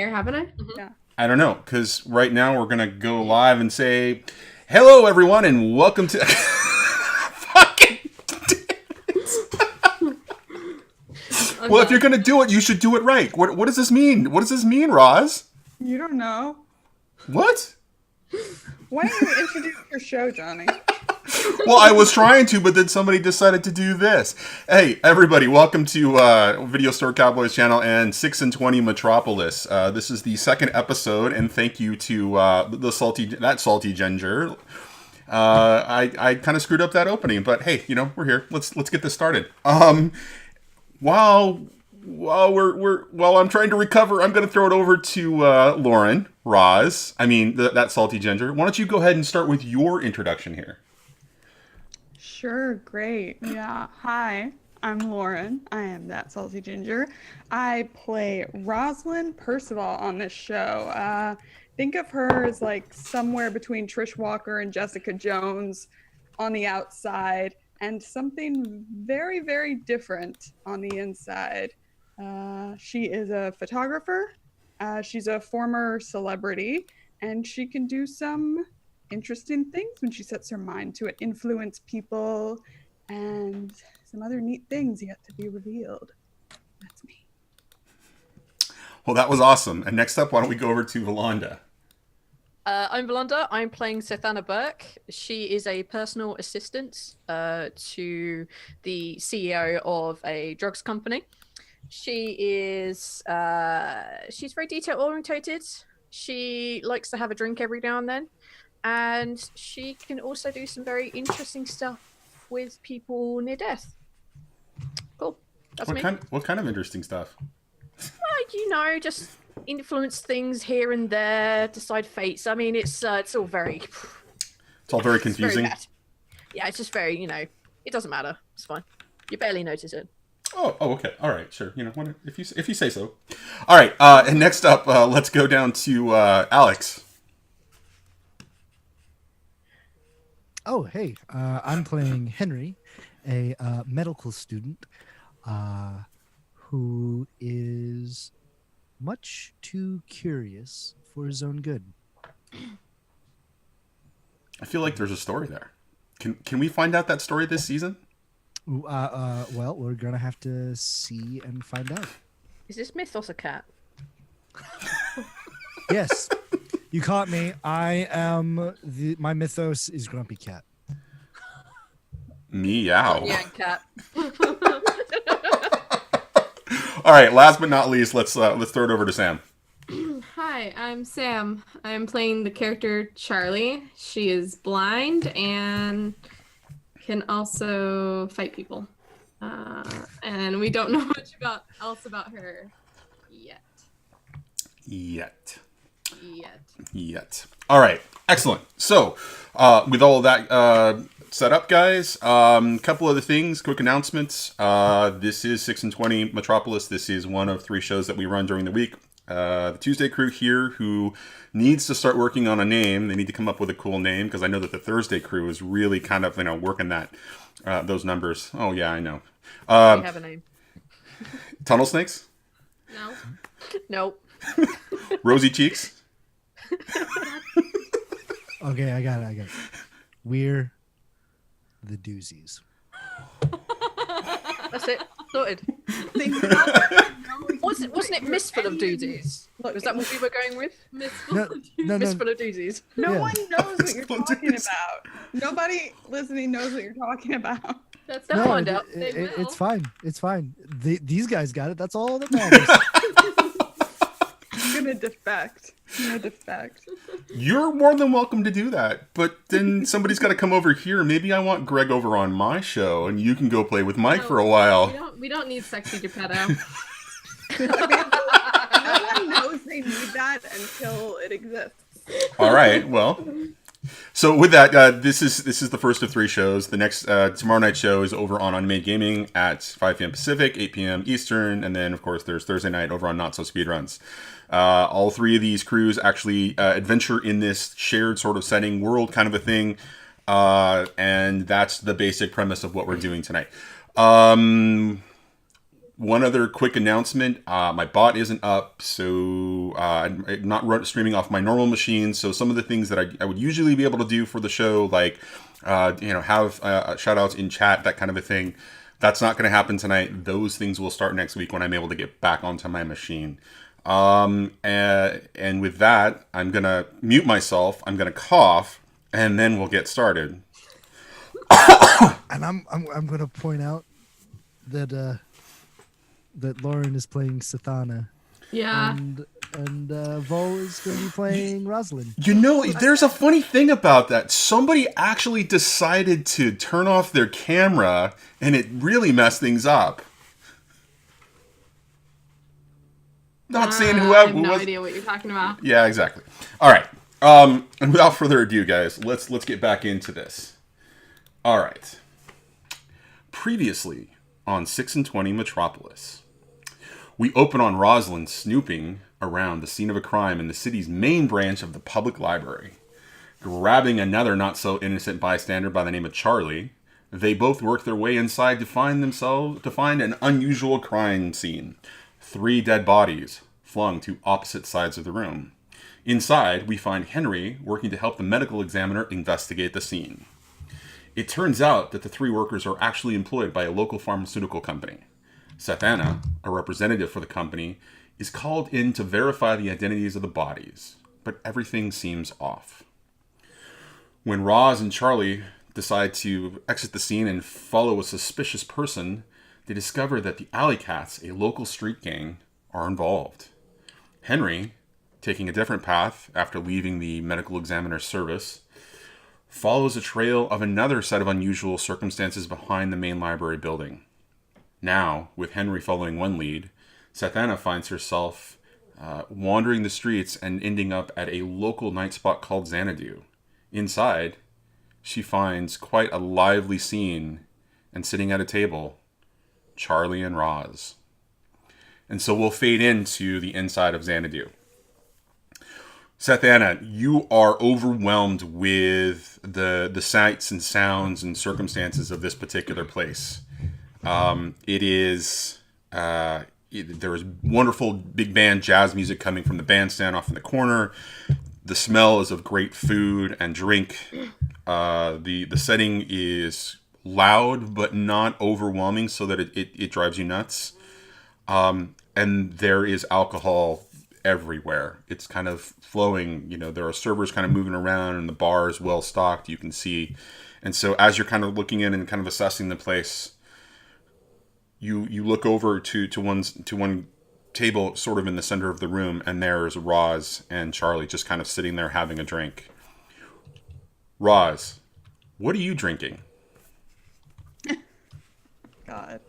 haven't I? Mm-hmm. Yeah. I don't know, because right now we're going to go live and say, hello, everyone, and welcome to... Fucking... Well, if you're going to do it, you should do it right. What does this mean? What does this mean, Roz? You don't know. What? Why don't you introduce your show, Johnny? Well, I was trying to, but then somebody decided to do this. Hey, everybody, welcome to Video Store Cowboys channel and 6 and 20 Metropolis. This is the second episode, and thank you to that salty ginger. I kind of screwed up that opening, but hey, we're here. Let's get this started. While I'm trying to recover, I'm going to throw it over to Lauren, Roz. That salty ginger. Why don't you go ahead and start with your introduction here? Sure, great. Yeah. Hi, I'm Lauren. I am that salty ginger. I play Rosalind Percival on this show. Think of her as like somewhere between Trish Walker and Jessica Jones on the outside, and something very, very different on the inside. She is a photographer. She's a former celebrity, and she can do some interesting things when she sets her mind to it, influence people, and some other neat things yet to be revealed. That's me. Well, that was awesome. And next up, why don't we go over to Valanda? I'm Valanda. I'm playing Sethana Burke. She is a personal assistant to the CEO of a drugs company. She is she's very detail orientated. She likes to have a drink every now and then. And she can also do some very interesting stuff with people near death. Cool. That's me. What kind of interesting stuff? Well, just influence things here and there, decide fates. It's all very... It's all very confusing. Yeah, it's just very, it doesn't matter. It's fine. You barely notice it. Oh, okay. All right, sure. If you say so. All right, and next up, let's go down to Alex. Oh, hey, I'm playing Henry, a medical student who is much too curious for his own good. I feel like there's a story there. Can we find out that story this season? Well, we're going to have to see and find out. Is this Mythos a cat? Yes. You caught me. I am my mythos is Grumpy Cat. Meow. Yeah, cat. All right. Last but not least, let's throw it over to Sam. Hi, I'm Sam. I'm playing the character Charlie. She is blind and can also fight people. And we don't know much else about her yet. Yet. All right. Excellent. So, with all of that set up, guys, couple other things, quick announcements. This is 6 and 20 Metropolis. This is one of 3 shows that we run during the week. The Tuesday crew here who needs to start working on a name. They need to come up with a cool name because I know that the Thursday crew is really kind of, working that those numbers. Oh, yeah, I know. We have a name. Tunnel Snakes? No. Nope. Rosy Cheeks? Okay, I got it. We're the Doozies. That's it. Sorted. Wasn't it Mistful of Doozies? Was that what we were going with? No. Mistful of Doozies. No Yeah. one knows what you're talking about. Nobody listening knows what you're talking about. That's They'll not find out. It's fine. It's fine. These guys got it. That's all that matters. I'm gonna defect. You're more than welcome to do that, but then somebody's got to come over here. Maybe I want Greg over on my show, and you can go play with Mike for a while. We don't need sexy Geppetto. No one knows they need that until it exists. All right, well. So with that, this is the first of 3 shows. The next tomorrow night show is over on UnMadeGaming at 5 p.m. Pacific, 8 p.m. Eastern, and then of course there's Thursday night over on NotSoSpeedRuns. All 3 of these crews actually adventure in this shared sort of setting, world kind of a thing, and that's the basic premise of what we're doing tonight. One other quick announcement. My bot isn't up, so I'm not streaming off my normal machine. So some of the things that I would usually be able to do for the show, like, have shout outs in chat, that kind of a thing, that's not going to happen tonight. Those things will start next week when I'm able to get back onto my machine. And with that, I'm going to mute myself. I'm going to cough, and then we'll get started. And I'm going to point out that that Lauren is playing Sathana. Yeah. And Vol is going to be playing Rosalind. You know, there's a funny thing about that. Somebody actually decided to turn off their camera, and it really messed things up. Not saying whoever. I have no idea what you're talking about. Yeah, exactly. All right. And without further ado, guys, let's get back into this. All right. Previously on 6 and 20 Metropolis, we open on Rosalind snooping around the scene of a crime in the city's main branch of the public library. Grabbing another not-so-innocent bystander by the name of Charlie, they both work their way inside to find an unusual crime scene. 3 dead bodies flung to opposite sides of the room. Inside, we find Henry working to help the medical examiner investigate the scene. It turns out that the 3 workers are actually employed by a local pharmaceutical company. Sathana, a representative for the company, is called in to verify the identities of the bodies, but everything seems off. When Roz and Charlie decide to exit the scene and follow a suspicious person, they discover that the Alley Cats, a local street gang, are involved. Henry, taking a different path after leaving the medical examiner's service, follows a trail of another set of unusual circumstances behind the main library building. Now, with Henry following one lead, Sathana finds herself wandering the streets and ending up at a local night spot called Xanadu. Inside, she finds quite a lively scene, and sitting at a table, Charlie and Roz. And so we'll fade into the inside of Xanadu. Sathana, you are overwhelmed with the sights and sounds and circumstances of this particular place. It is there is wonderful big band jazz music coming from the bandstand off in the corner. The smell is of great food and drink. The setting is loud but not overwhelming, so that it drives you nuts. And there is alcohol everywhere. It's kind of flowing. There are servers kind of moving around, and the bar is well stocked, you can see. And so as you're kind of looking in and kind of assessing the place, you look over to one table sort of in the center of the room, and there's Roz and Charlie just kind of sitting there having a drink. Roz, what are you drinking? God.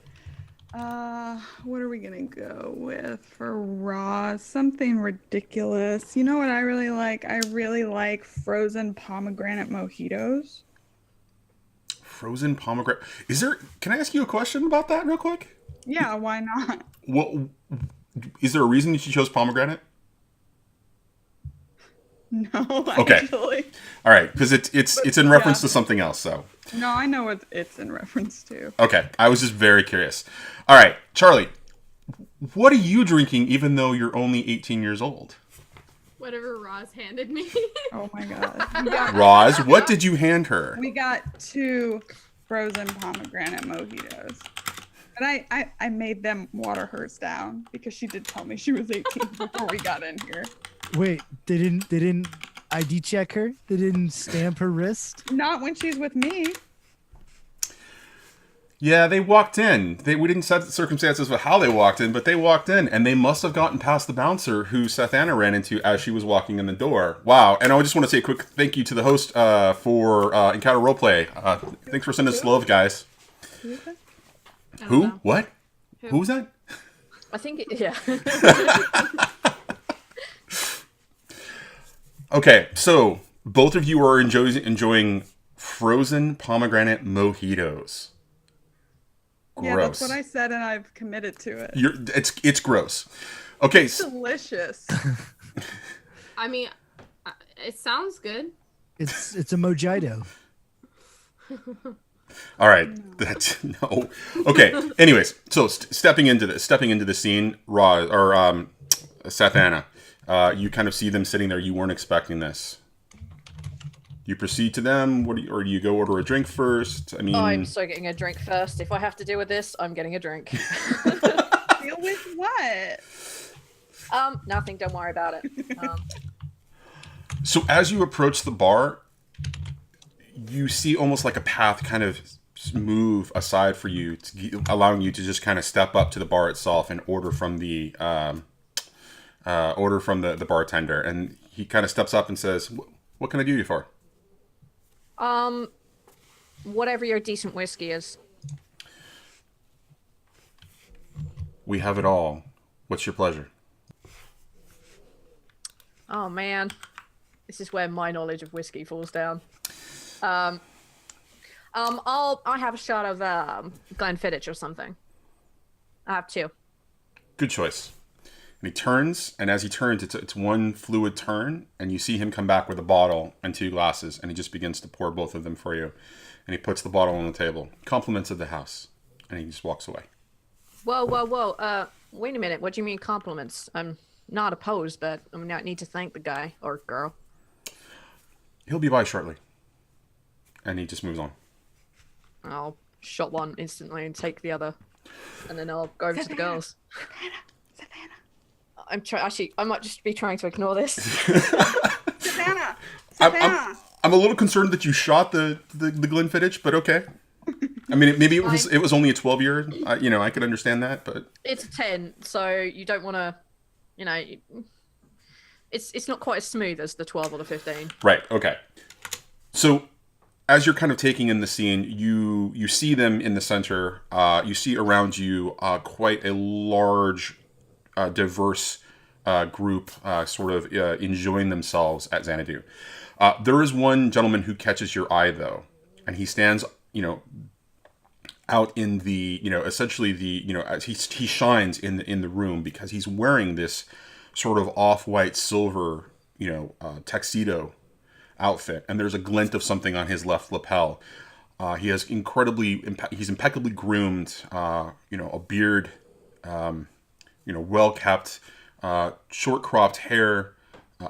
What are we gonna go with for Raw? Something ridiculous. You know what I really like? I really like frozen pomegranate mojitos. Frozen pomegranate. Can I ask you a question about that real quick? Yeah, why not? What is there a reason that you chose pomegranate? No, Okay. actually. All right, because it's in reference to something else, so. No, I know what it's in reference to. Okay, I was just very curious. All right, Charlie, what are you drinking even though you're only 18 years old? Whatever Roz handed me. Oh my god. Roz, what did you hand her? We got 2 frozen pomegranate mojitos. And I made them water hers down because she did tell me she was 18 before we got in here. Wait, they didn't ID check her? They didn't stamp her wrist? Not when she's with me. Yeah, they walked in. We didn't set the circumstances of how they walked in, but they walked in, and they must have gotten past the bouncer who Sathana ran into as she was walking in the door. Wow. And I just want to say a quick thank you to the host for Encounter Roleplay. Thanks for sending us love, guys. Who? Know. What? Who was that? I think yeah. Okay, so both of you are enjoying frozen pomegranate mojitos. Gross. Yeah, that's what I said, and I've committed to it. It's gross. Okay. Delicious. I mean, it sounds good. It's a mojito. All right, that's no. Okay. Anyways, so stepping into the scene, Sathana, you kind of see them sitting there. You weren't expecting this. You proceed to them. Or do you go order a drink first? I mean, I'm so getting a drink first. If I have to deal with this, I'm getting a drink. Deal with what? Nothing. Don't worry about it. So as you approach the bar, you see almost like a path kind of move aside for you, allowing you to just kind of step up to the bar itself and order from the bartender. And he kind of steps up and says, "What can I do you for?" Whatever your decent whiskey is. We have it all. What's your pleasure? Oh man, this is where my knowledge of whiskey falls down. I have a shot of Glenfiddich or something. I have 2. Good choice. And he turns, and as he turns, it's one fluid turn, and you see him come back with a bottle and 2 glasses, and he just begins to pour both of them for you. And he puts the bottle on the table. Compliments of the house. And he just walks away. Whoa. Wait a minute. What do you mean compliments? I'm not opposed, but I mean, I need to thank the guy or girl. He'll be by shortly. And he just moves on. I'll shot one instantly and take the other. And then I'll go over to the girls. Savannah. I might just be trying to ignore this. Savannah. I'm a little concerned that you shot the Glenfiddich, but okay. I mean, maybe it was only a 12-year. I could understand that, but it's a 10, so you don't want to, it's not quite as smooth as the 12 or the 15. Right. Okay. So, as you're kind of taking in the scene, you see them in the center. You see around you quite a large, diverse group, sort of enjoying themselves at Xanadu. There is one gentleman who catches your eye, though, and he stands, out in the, essentially as he shines in the room because he's wearing this sort of off-white silver, tuxedo outfit, and there's a glint of something on his left lapel. He has he's impeccably groomed, a beard, well kept, short cropped hair,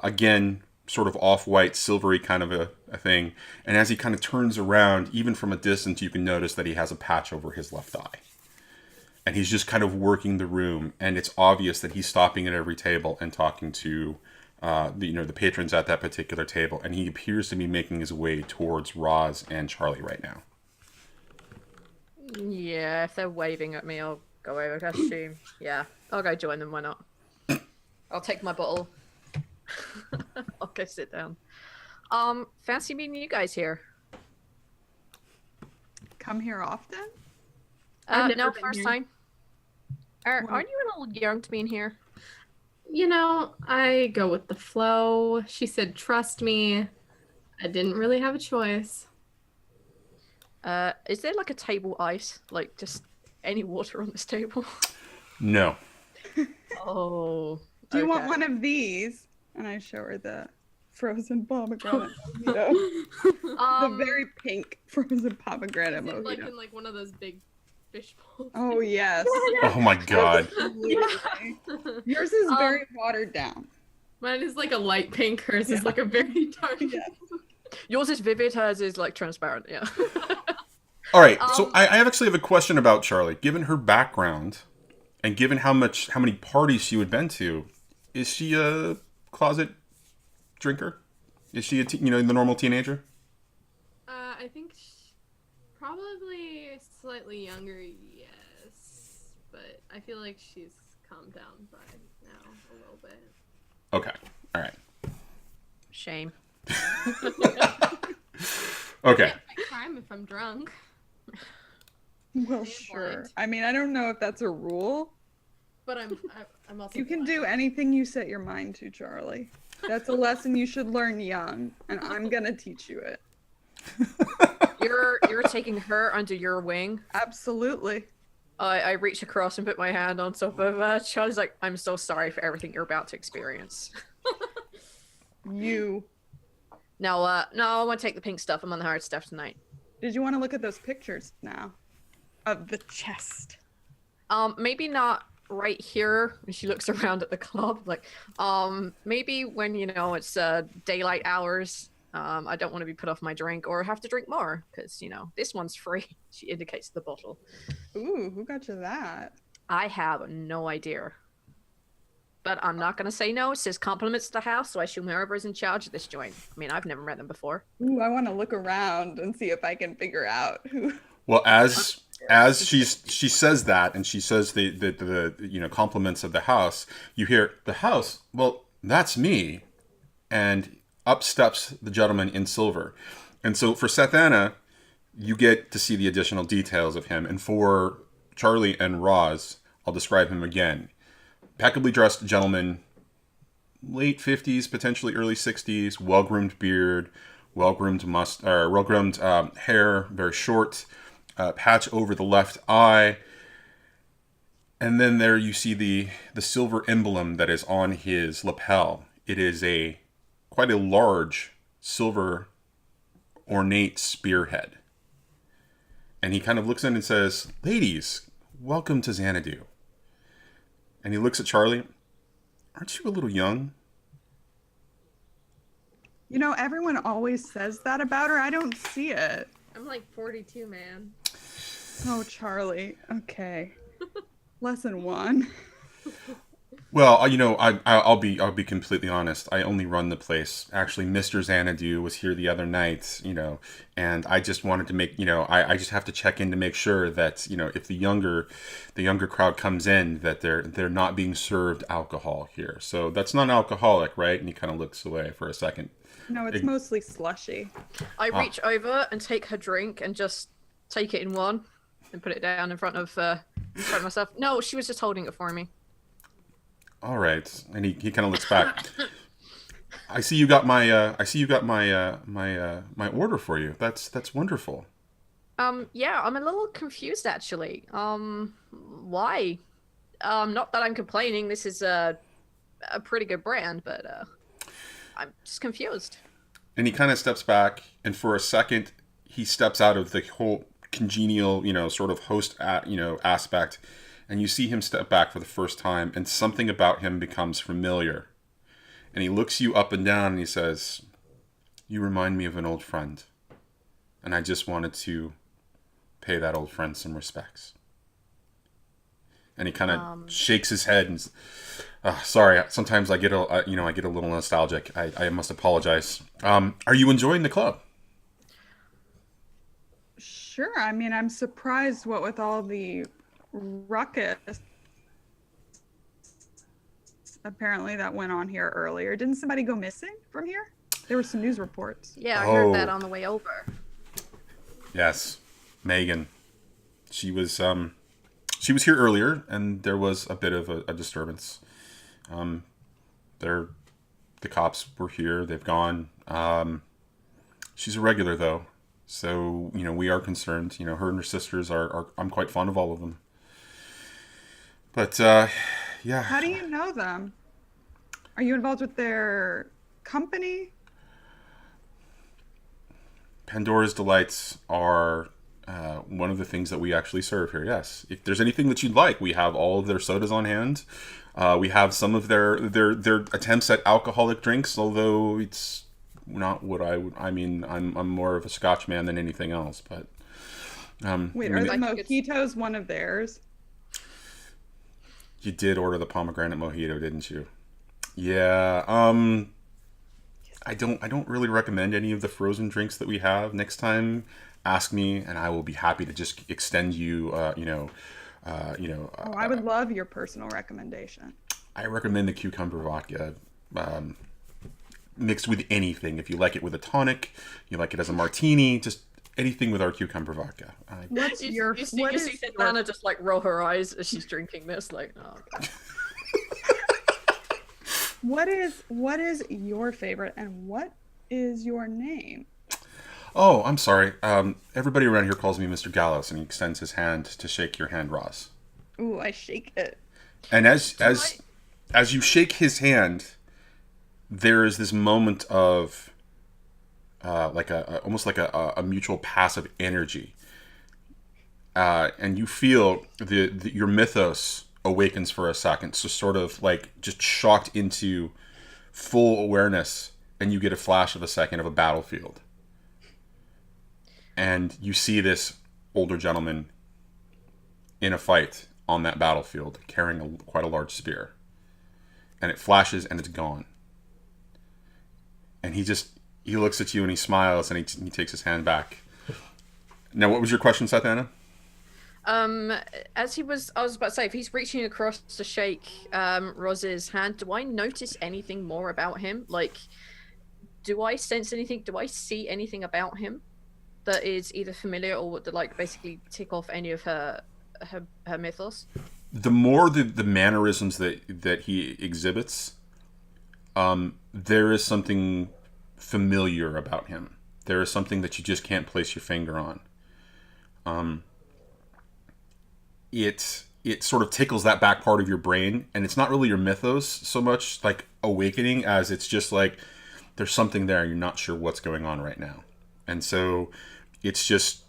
again, sort of off-white, silvery kind of a thing. And as he kind of turns around, even from a distance, you can notice that he has a patch over his left eye. And he's just kind of working the room, and it's obvious that he's stopping at every table and talking to the patrons at that particular table, and he appears to be making his way towards Roz and Charlie right now. Yeah, if they're waving at me, I'll go over. I assume. Yeah, I'll go join them. Why not? I'll take my bottle. I'll go sit down. Fancy meeting you guys here. Come here often? No, first time. Aren't you a little young to be in here? I go with the flow. She said, "Trust me." I didn't really have a choice. Is there like a table ice? Like just any water on this table? No. Oh. Do you want one of these? And I show her the frozen pomegranate mojito. The very pink frozen pomegranate mojito. Like in one of those big fish bowls. Oh yes. Oh my god. Yours is very watered down. Mine is like a light pink. Hers is like a very dark. Yeah. Yours is vivid. Hers is like transparent. Yeah. All right. So I actually have a question about Charlie. Given her background, and given how many parties she would been to, is she a closet drinker? Is she the normal teenager? I think probably slightly younger, yes, but I feel like she's calmed down by now a little bit. Okay. All right. Shame. Okay. I crime if I'm drunk. Well, sure. I mean, I don't know if that's a rule. But I'm also. You can do anything you set your mind to, Charlie. That's a lesson you should learn young, and I'm gonna teach you it. You're taking her under your wing. Absolutely. I reach across and put my hand on top of Charlie's like, "I'm so sorry for everything you're about to experience." You. No, I want to take the pink stuff. I'm on the hard stuff tonight. Did you want to look at those pictures now of the chest? Maybe not right here. And she looks around at the club, like, maybe when it's daylight hours. I don't want to be put off my drink or have to drink more because this one's free. She indicates the bottle. Ooh, who got you that? I have no idea. But I'm not going to say no. It says compliments to the house, so I assume whoever is in charge of this joint. I mean, I've never met them before. Ooh, I want to look around and see if I can figure out who. Well, as she says that, and she says the compliments of the house, you hear the house. Well, that's me, and up steps the gentleman in silver. And so for Sethana, you get to see the additional details of him, and for Charlie and Roz, I'll describe him again. Impeccably dressed gentleman, late 50s, potentially early 60s, well-groomed beard, well-groomed hair, very short, patch over the left eye. And then there you see the silver emblem that is on his lapel. It is quite a large silver ornate spearhead. And he kind of looks in and says, "Ladies, welcome to Xanadu." And he looks at Charlie. "Aren't you a little young?" Everyone always says that about her. I don't see it. I'm like 42, man. Oh, Charlie. Okay. Lesson 1. Well, I'll be completely honest. I only run the place. Actually, Mr. Xanadu was here the other night, and I just wanted to make, I just have to check in to make sure that, if the younger crowd comes in, that they're not being served alcohol here. So that's non-alcoholic, right? And he kind of looks away for a second. No, it's mostly slushy. I reach over and take her drink and just take it in one and put it down in front of myself. No, she was just holding it for me. All right, and he kind of looks back. I see you got my my order for you. That's wonderful. Yeah, I'm a little confused actually. Why? Not that I'm complaining. This is a pretty good brand, but I'm just confused. And he kind of steps back, and for a second, he steps out of the whole congenial, sort of host, aspect. And you see him step back for the first time, and something about him becomes familiar. And he looks you up and down, and he says, "You remind me of an old friend. And I just wanted to pay that old friend some respects." And he kind of shakes his head and, "Sorry, sometimes I get a little nostalgic. I must apologize. Are you enjoying the club?" Sure. I mean, I'm surprised what with all the ruckus apparently that went on here earlier. Didn't somebody go missing from here? There were some news reports. Yeah, I heard that on the way over. Yes, Megan. She was here earlier, and there was a bit of a disturbance. The cops were here. They've gone. She's a regular though, so we are concerned. Her and her sisters are. I'm quite fond of all of them. But, yeah. How do you know them? Are you involved with their company? Pandora's Delights are one of the things that we actually serve here, yes. If there's anything that you'd like, we have all of their sodas on hand. We have some of their attempts at alcoholic drinks, although it's not what I'm more of a Scotch man than anything else, but... Wait, are the mojitos one of theirs? You did order the pomegranate mojito, didn't you? Yeah. I don't really recommend any of the frozen drinks that we have. Next time, ask me, and I will be happy to just extend you. I would love your personal recommendation. I recommend the cucumber vodka, mixed with anything. If you like it with a tonic, you like it as a martini, just anything with our cucumber vodka. What's your? You see Anna just like roll her eyes as she's drinking this, like, oh. Okay. What is your favorite, and what is your name? Oh, I'm sorry. Everybody around here calls me Mr. Gallows, and he extends his hand to shake your hand, Roz. Ooh, I shake it. And as you shake his hand, there is this moment of almost like a mutual passive energy, and you feel your mythos awakens for a second, so sort of like just shocked into full awareness, and you get a flash of a second of a battlefield, and you see this older gentleman in a fight on that battlefield carrying quite a large spear, and it flashes and it's gone, and he looks at you and he smiles and he takes his hand back. Now, what was your question, Satana? I was about to say, if he's reaching across to shake Roz's hand, do I notice anything more about him? Like, do I sense anything? Do I see anything about him that is either familiar or would like basically tick off any of her mythos? The more the mannerisms that he exhibits, there is something familiar about him. There is something that you just can't place your finger on. It sort of tickles that back part of your brain, and it's not really your mythos so much like awakening as it's just like there's something there, you're not sure what's going on right now. And so it's this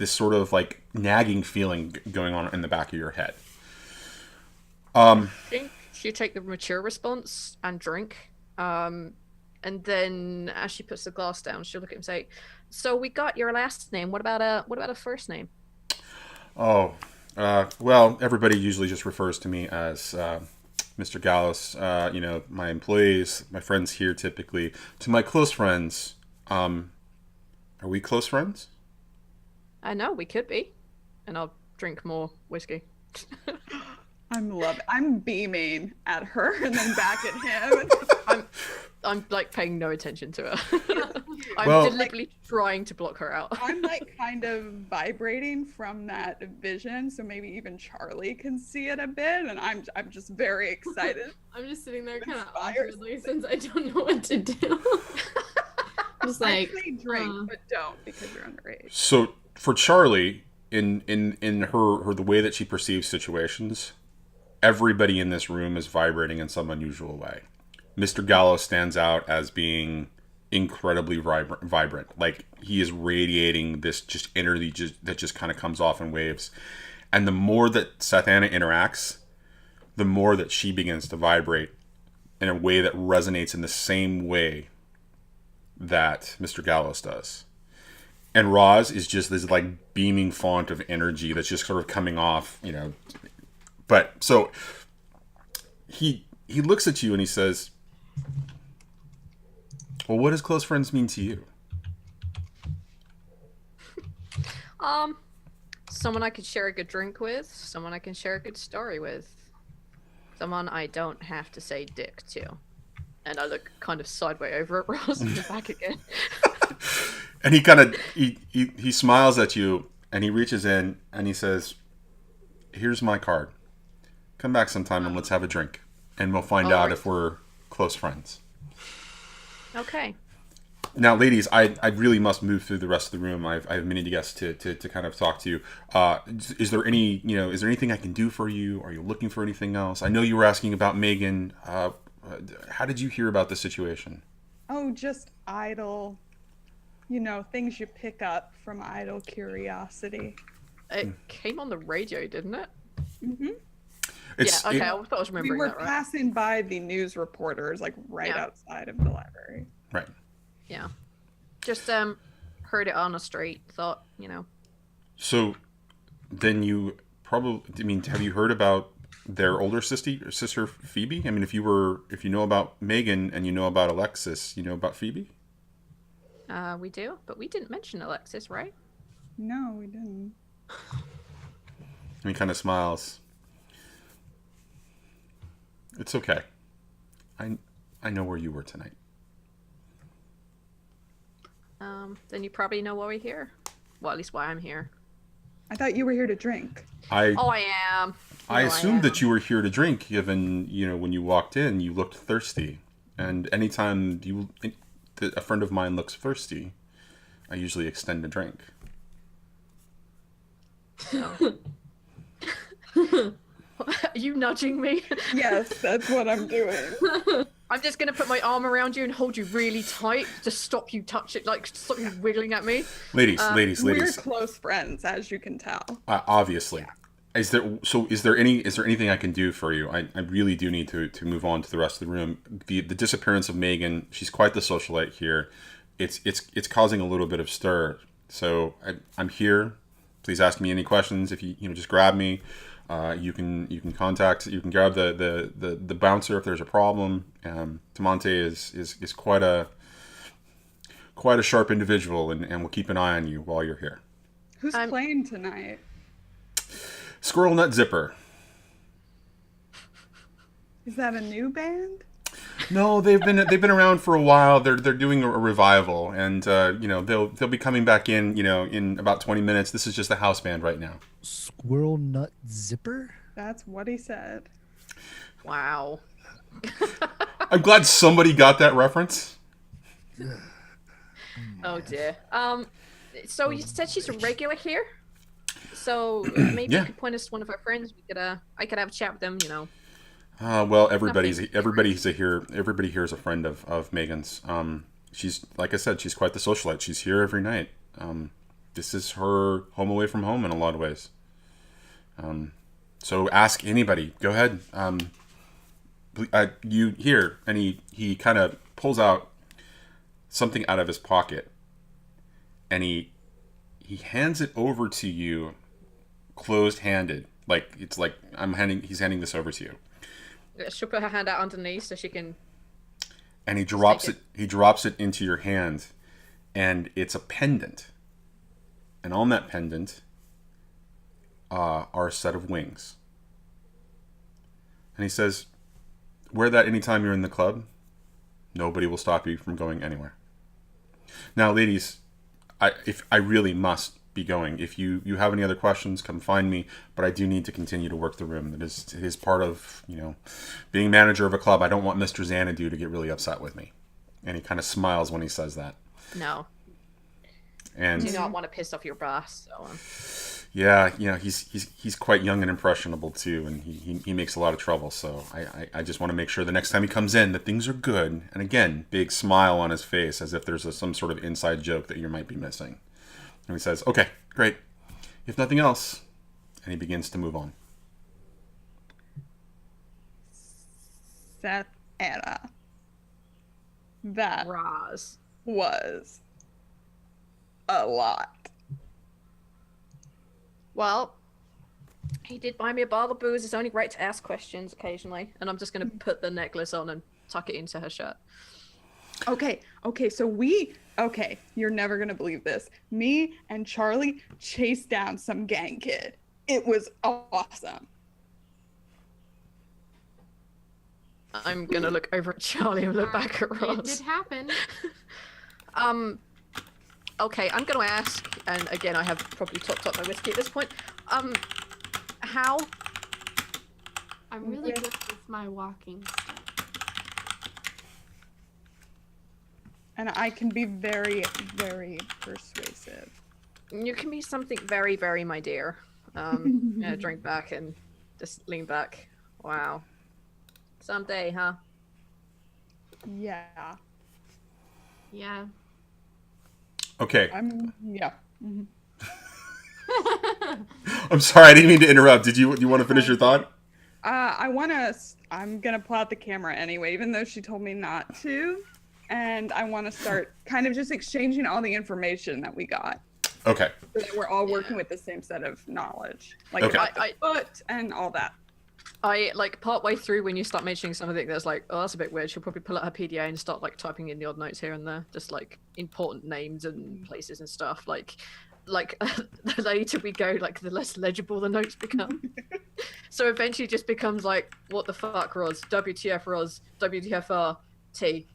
sort of like nagging feeling going on in the back of your head. I think she take the mature response and drink. And then as she puts the glass down, she'll look at him and say, "So we got your last name. What about a first name?" Oh, well, everybody usually just refers to me as Mr. Gallus. My employees, my friends here typically. To my close friends, are we close friends? I know, we could be. And I'll drink more whiskey. I'm beaming at her and then back at him. I'm like paying no attention to her. I'm Well, deliberately trying to block her out. I'm like kind of vibrating from that vision, so maybe even Charlie can see it a bit, and I'm just very excited. I'm just sitting there kind of Inspires. awkwardly since I don't know what to do. Just like I say drink, but don't because you're underage. So for Charlie, in her the way that she perceives situations, everybody in this room is vibrating in some unusual way. Mr. Gallo stands out as being incredibly vibrant. Like, he is radiating this just energy that just kind of comes off in waves. And the more that Satana interacts, the more that she begins to vibrate in a way that resonates in the same way that Mr. Gallows does. And Roz is just this like beaming font of energy that's just sort of coming off, But so he looks at you and he says, "Well, what does close friends mean to you?" Someone I could share a good drink with, someone I can share a good story with, someone I don't have to say dick to. And I look kind of sideways over at Ross and back again. And he kind of he smiles at you and he reaches in and he says, "Here's my card. Come back sometime and let's have a drink, and we'll find out if we're close friends." Okay. Now, ladies, I really must move through the rest of the room. I have many guests to kind of talk to. Is there anything I can do for you? Are you looking for anything else? I know you were asking about Megan. How did you hear about the situation? Oh, just idle, things you pick up from idle curiosity. It came on the radio, didn't it? Mm-hmm. I thought I was We remembering were that right. passing by the news reporters, like right outside of the library. Right. Yeah. Just heard it on the street, thought, So then you probably, have you heard about their older sister Phoebe? I mean, if you know about Megan and you know about Alexis, you know about Phoebe? We do, but we didn't mention Alexis, right? No, we didn't. And he kind of smiles. It's okay. I know where you were tonight. Then you probably know why we're here. Well, at least why I'm here. I thought you were here to drink. I am. I assumed am. that you were here to drink, given, when you walked in, you looked thirsty. And anytime a friend of mine looks thirsty, I usually extend a drink. Are you nudging me? Yes, that's what I'm doing. I'm just gonna put my arm around you and hold you really tight to stop you touching, like stop you wiggling at me. Ladies, We're close friends, as you can tell. Obviously. Is there anything I can do for you? I really do need to move on to the rest of the room. The disappearance of Megan, she's quite the socialite here. It's causing a little bit of stir. So I'm here. Please ask me any questions. If you just grab me. You can grab the bouncer if there's a problem. Tamonte is quite a sharp individual, and we'll keep an eye on you while you're here. Who's playing tonight? Squirrel Nut Zipper. Is that a new band? No, they've been around for a while. They're doing a revival, and they'll be coming back in in about 20 minutes. This is just a house band right now. Squirrel Nut Zipper? That's what he said. Wow. I'm glad somebody got that reference. Oh dear. So you said she's a regular here? So maybe you could point us to one of her friends. I could have a chat with them, Well, everybody here is a friend of Megan's. She's, like I said, she's quite the socialite. She's here every night. This is her home away from home in a lot of ways. So ask anybody. Go ahead. You here, and he kind of pulls out something out of his pocket, and he hands it over to you, closed-handed. Like it's like he's handing this over to you. She'll put her hand out underneath so she can. And he drops it. He drops it into your hand, and it's a pendant. And on that pendant are a set of wings. And he says, "Wear that anytime you're in the club. Nobody will stop you from going anywhere." Now, ladies, if I really must be going. If you have any other questions, come find me. But I do need to continue to work the room. It is part of being manager of a club. I don't want Mr. Xanadu to get really upset with me. And he kind of smiles when he says that. No. And do not want to piss off your boss. So. Yeah, he's quite young and impressionable too, and he makes a lot of trouble. So I just want to make sure the next time he comes in that things are good. And again, big smile on his face, as if there's some sort of inside joke that you might be missing. And he says, "Okay, great. If nothing else," and he begins to move on. Seth Anna. That Roz was a lot. Well, he did buy me a bottle of booze. It's only right to ask questions occasionally. And I'm just going to put the necklace on and tuck it into her shirt. Okay, so you're never going to believe this. Me and Charlie chased down some gang kid. It was awesome. I'm going to look over at Charlie and look back at Roz. It did happen. Okay, I'm going to ask, and again, I have probably topped up my whiskey at this point. How? I'm really good with my walking stuff. And I can be very, very persuasive. You can be something very, very, my dear. Drink back and just lean back. Wow. Someday, huh? Yeah. Yeah. Okay. Yeah. Mm-hmm. I'm sorry, I didn't mean to interrupt. Do you want to finish your thought? I'm gonna pull out the camera anyway, even though she told me not to. And I want to start kind of just exchanging all the information that we got. Okay. So that we're all working with the same set of knowledge. Like Okay. about the foot and all that. I part way through when you start mentioning something that's like, oh, that's a bit weird. She'll probably pull out her PDA and start typing in the odd notes here and there, just important names and places and stuff. The later we go, the less legible the notes become. So eventually, it just becomes what the fuck, Roz? WTF, Roz? WTFR? T.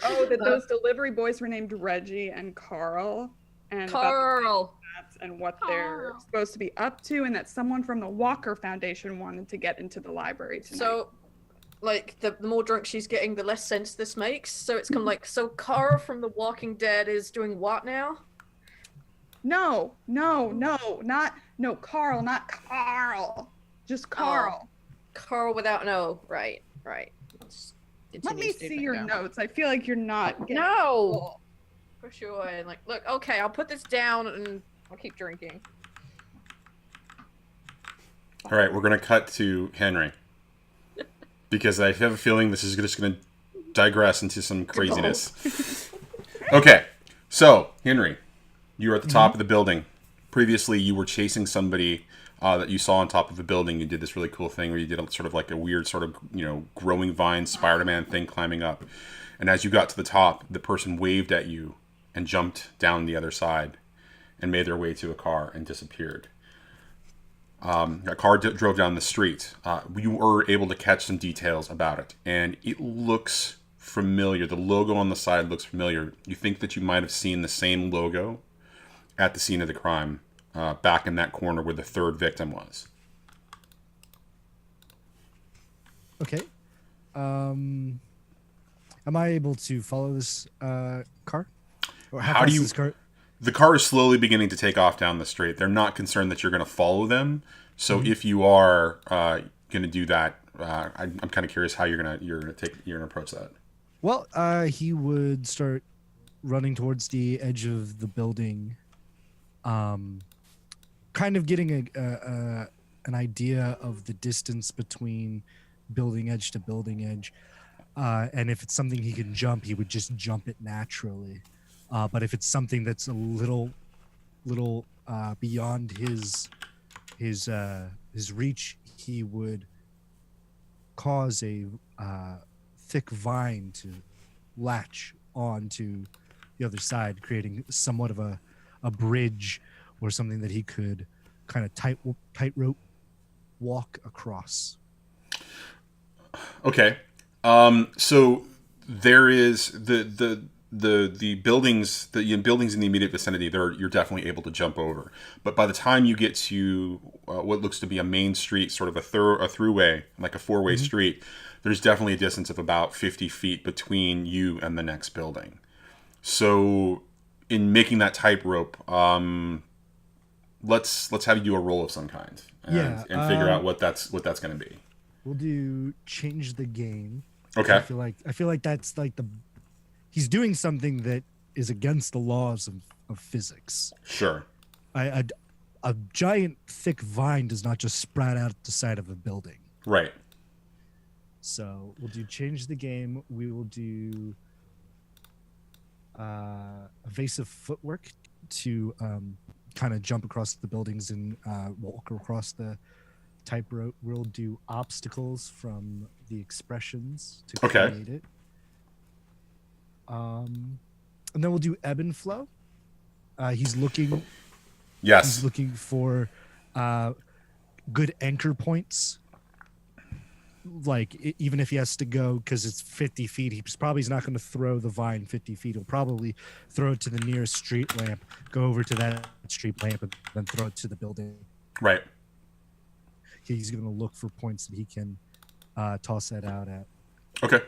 Oh, that those delivery boys were named Reggie and Carl. And Carl. And what they're supposed to be up to, and that someone from the Walker Foundation wanted to get into the library tonight. So, the more drunk she's getting, the less sense this makes. So it's kind of so Carl from The Walking Dead is doing what now? No, Carl, not Carl. Just Carl. Carl without an O. Right. Let's Let me continue to see do your that. notes. I feel like you're not getting No! For sure. And like, look, okay, I'll put this down and I'll keep drinking. All right, we're going to cut to Henry. Because I have a feeling this is just going to digress into some craziness. Okay, so, Henry, you're at the top of the building. Previously, you were chasing somebody that you saw on top of a building. You did this really cool thing where you did sort of like a weird sort of, growing vine Spider-Man thing climbing up. And as you got to the top, the person waved at you and jumped down the other side and made their way to a car and disappeared. A car drove down the street. You were able to catch some details about it, and it looks familiar. The logo on the side looks familiar. You think that you might have seen the same logo at the scene of the crime, back in that corner where the third victim was. Okay. Am I able to follow this car? Or How fast do you- is this car? The car is slowly beginning to take off down the street. They're not concerned that you're going to follow them. So if you are going to do that, I'm kind of curious how you're going to approach that. Well, he would start running towards the edge of the building, kind of getting an idea of the distance between building edge to building edge, and if it's something he can jump, he would just jump it naturally. But if it's something that's a little beyond his reach, he would cause a thick vine to latch onto the other side, creating somewhat of a bridge or something that he could kind of tightrope walk across. Okay. So there is the buildings, buildings in the immediate vicinity. You're definitely able to jump over. But by the time you get to what looks to be a main street, sort of a throughway, like a four-way street, there's definitely a distance of about 50 feet between you and the next building. So in making that tightrope, let's have you do a roll of some kind and figure out what that's going to be. We'll do change the game. Okay. I feel like that's like he's doing something that is against the laws of physics. Sure. A giant thick vine does not just sprout out the side of a building. Right. So we'll do change the game. We will do evasive footwork to kind of jump across the buildings and walk across the tightrope. We'll do obstacles from the expressions to create it. And then we'll do ebb and flow. He's looking. Yes. He's looking for good anchor points. Like even if he has to go because it's 50 feet, he's not going to throw the vine 50 feet. He'll probably throw it to the nearest street lamp, go over to that street lamp, and then throw it to the building. Right. He's going to look for points that he can toss that out at. Okay.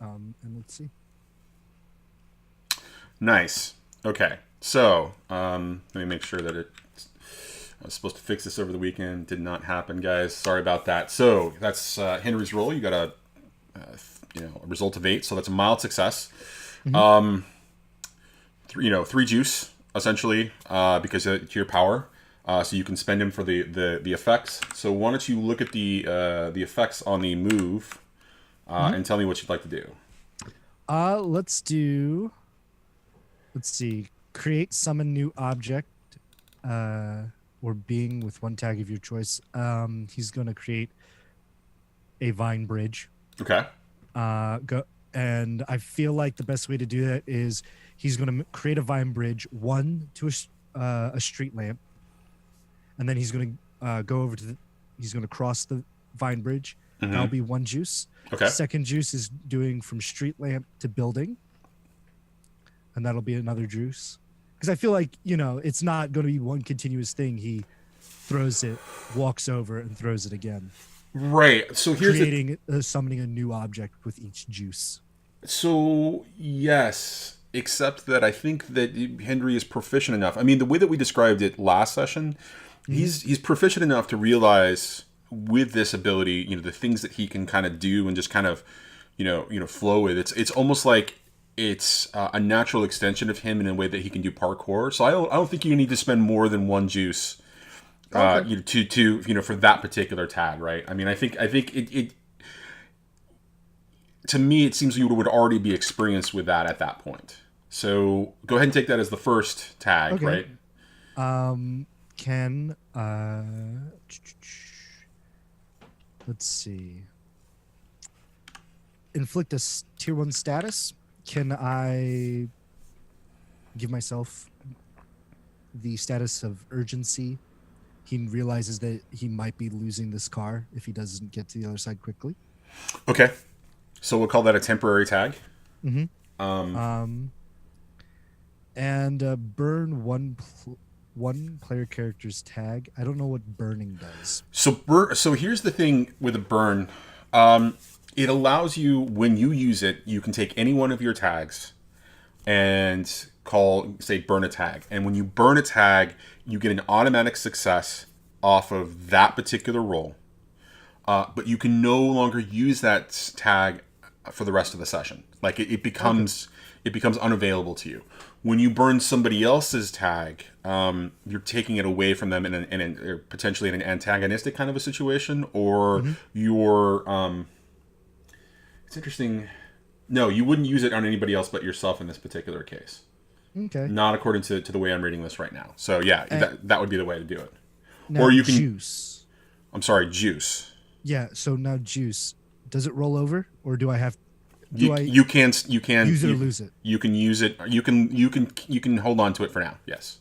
And let's see. Nice. Okay. So, let me make sure that I was supposed to fix this over the weekend. Did not happen, guys. Sorry about that. So, that's Henry's roll. You got a result of 8, so that's a mild success. 3 juice, essentially, because to your power. So you can spend him for the effects. So why don't you look at the effects on the move and tell me what you'd like to do. Let's see. Create summon new object or being with one tag of your choice. He's going to create a vine bridge. Okay. And I feel like the best way to do that is he's going to create a vine bridge, one to a street lamp. And then he's going to go over he's going to cross the vine bridge. That'll be 1 juice. Okay. Second juice is doing from street lamp to building. And that'll be another juice. Because I feel like, it's not going to be one continuous thing. He throws it, walks over, and throws it again. Right. So here's summoning a new object with each juice. So, yes. Except that I think that Henry is proficient enough. I mean, the way that we described it last session He's proficient enough to realize with this ability, the things that he can kind of do and just kind of, flow with. It's almost like it's a natural extension of him in a way that he can do parkour. So I don't think you need to spend more than one juice, to for that particular tag, right? I mean, I think it to me it seems you would already be experienced with that at that point. So go ahead and take that as the first tag, Okay. right? Can let's see. Inflict a tier 1 status. Can I give myself the status of urgency? He realizes that he might be losing this car if he doesn't get to the other side quickly. Okay. So we'll call that a temporary tag. Mm-hmm. And burn one player character's tag. I don't know what burning does. So here's the thing with a burn. It allows you, when you use it, you can take any one of your tags and say burn a tag. And when you burn a tag, you get an automatic success off of that particular roll. But you can no longer use that tag for the rest of the session. Like it becomes unavailable to you. When you burn somebody else's tag, you're taking it away from them in potentially in an antagonistic kind of a situation, or you're. It's interesting. No, you wouldn't use it on anybody else but yourself in this particular case. Okay. Not according to the way I'm reading this right now. So yeah, that would be the way to do it. Now, Or you can juice. I'm sorry, juice. Yeah. So now juice. Does it roll over, or do I have? You can use it or lose it? You can use it. You can hold on to it for now. Yes.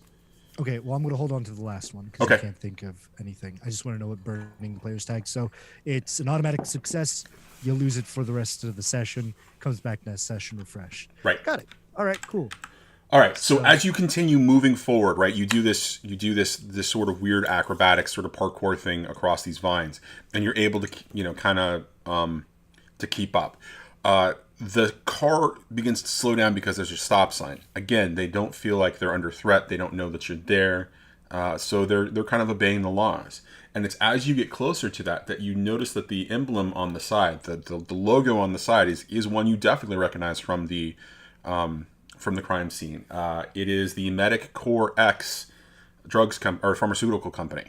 Okay. Well, I'm going to hold on to the last one because Okay. I can't think of anything. I just want to know what burning the player's tag. So it's an automatic success. You'll lose it for the rest of the session. Comes back next session refreshed. Right. Got it. All right. Cool. All right. So as you continue moving forward, right, you do this sort of weird acrobatic sort of parkour thing across these vines, and you're able to kind of to keep up. The car begins to slow down because there's a stop sign. Again, they don't feel like they're under threat. They don't know that you're there, so they're kind of obeying the laws. And it's as you get closer to that you notice that the emblem on the side, the logo on the side, is one you definitely recognize from the crime scene. It is the Medic Core X or pharmaceutical company,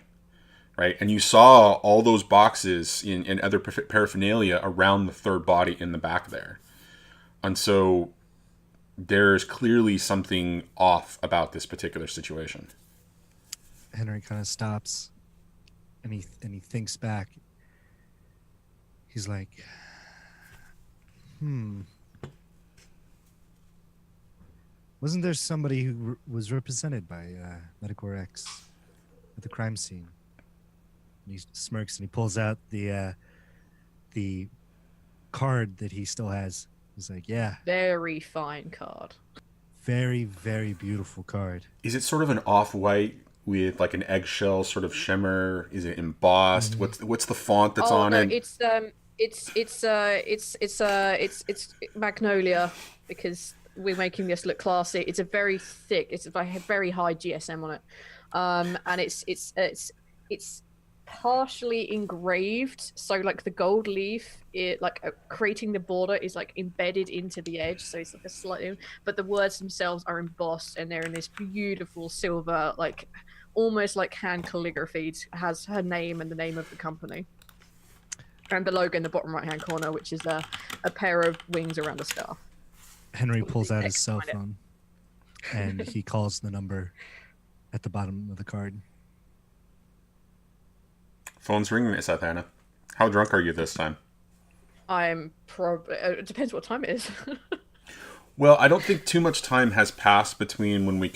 right? And you saw all those boxes in other paraphernalia around the third body in the back there. And so there's clearly something off about this particular situation. Henry kind of stops, and he thinks back. He's like, wasn't there somebody who was represented by Medicor X at the crime scene? And he smirks and he pulls out the card that he still has. He's like, yeah, Very fine card. very, very beautiful card. Is it sort of an off-white with like an eggshell sort of shimmer? Is it embossed? What's the font that's on it? It's magnolia, because we're making this look classy. It's a very thick. It's a very high GSM on it, and it's partially engraved. So like the gold leaf, creating the border is like embedded into the edge. So it's like a slightly, but the words themselves are embossed, and they're in this beautiful silver, like almost like hand calligraphy. It has her name and the name of the company, and the logo in the bottom right hand corner, which is a pair of wings around a star. Henry pulls out his cell phone and he calls the number at the bottom of the card. Phone's ringing, Miss Athana. How drunk are you this time? I'm probably. It depends what time it is. Well, I don't think too much time has passed between when we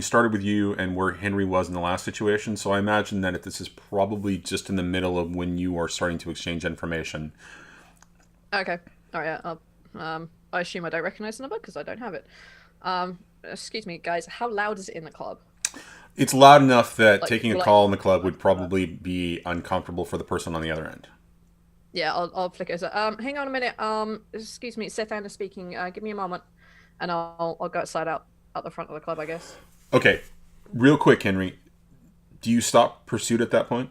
started with you and where Henry was in the last situation. So I imagine that this is probably just in the middle of when you are starting to exchange information. Okay. All right. I assume I don't recognize the number because I don't have it. Excuse me, guys. How loud is it in the club? It's loud enough that Like, taking a like- call in the club would probably be uncomfortable for the person on the other end. Yeah, I'll flick it. Hang on a minute. Excuse me, Seth Anna speaking. Give me a moment, and I'll go outside out the front of the club, I guess. Okay, real quick, Henry. Do you stop pursuit at that point?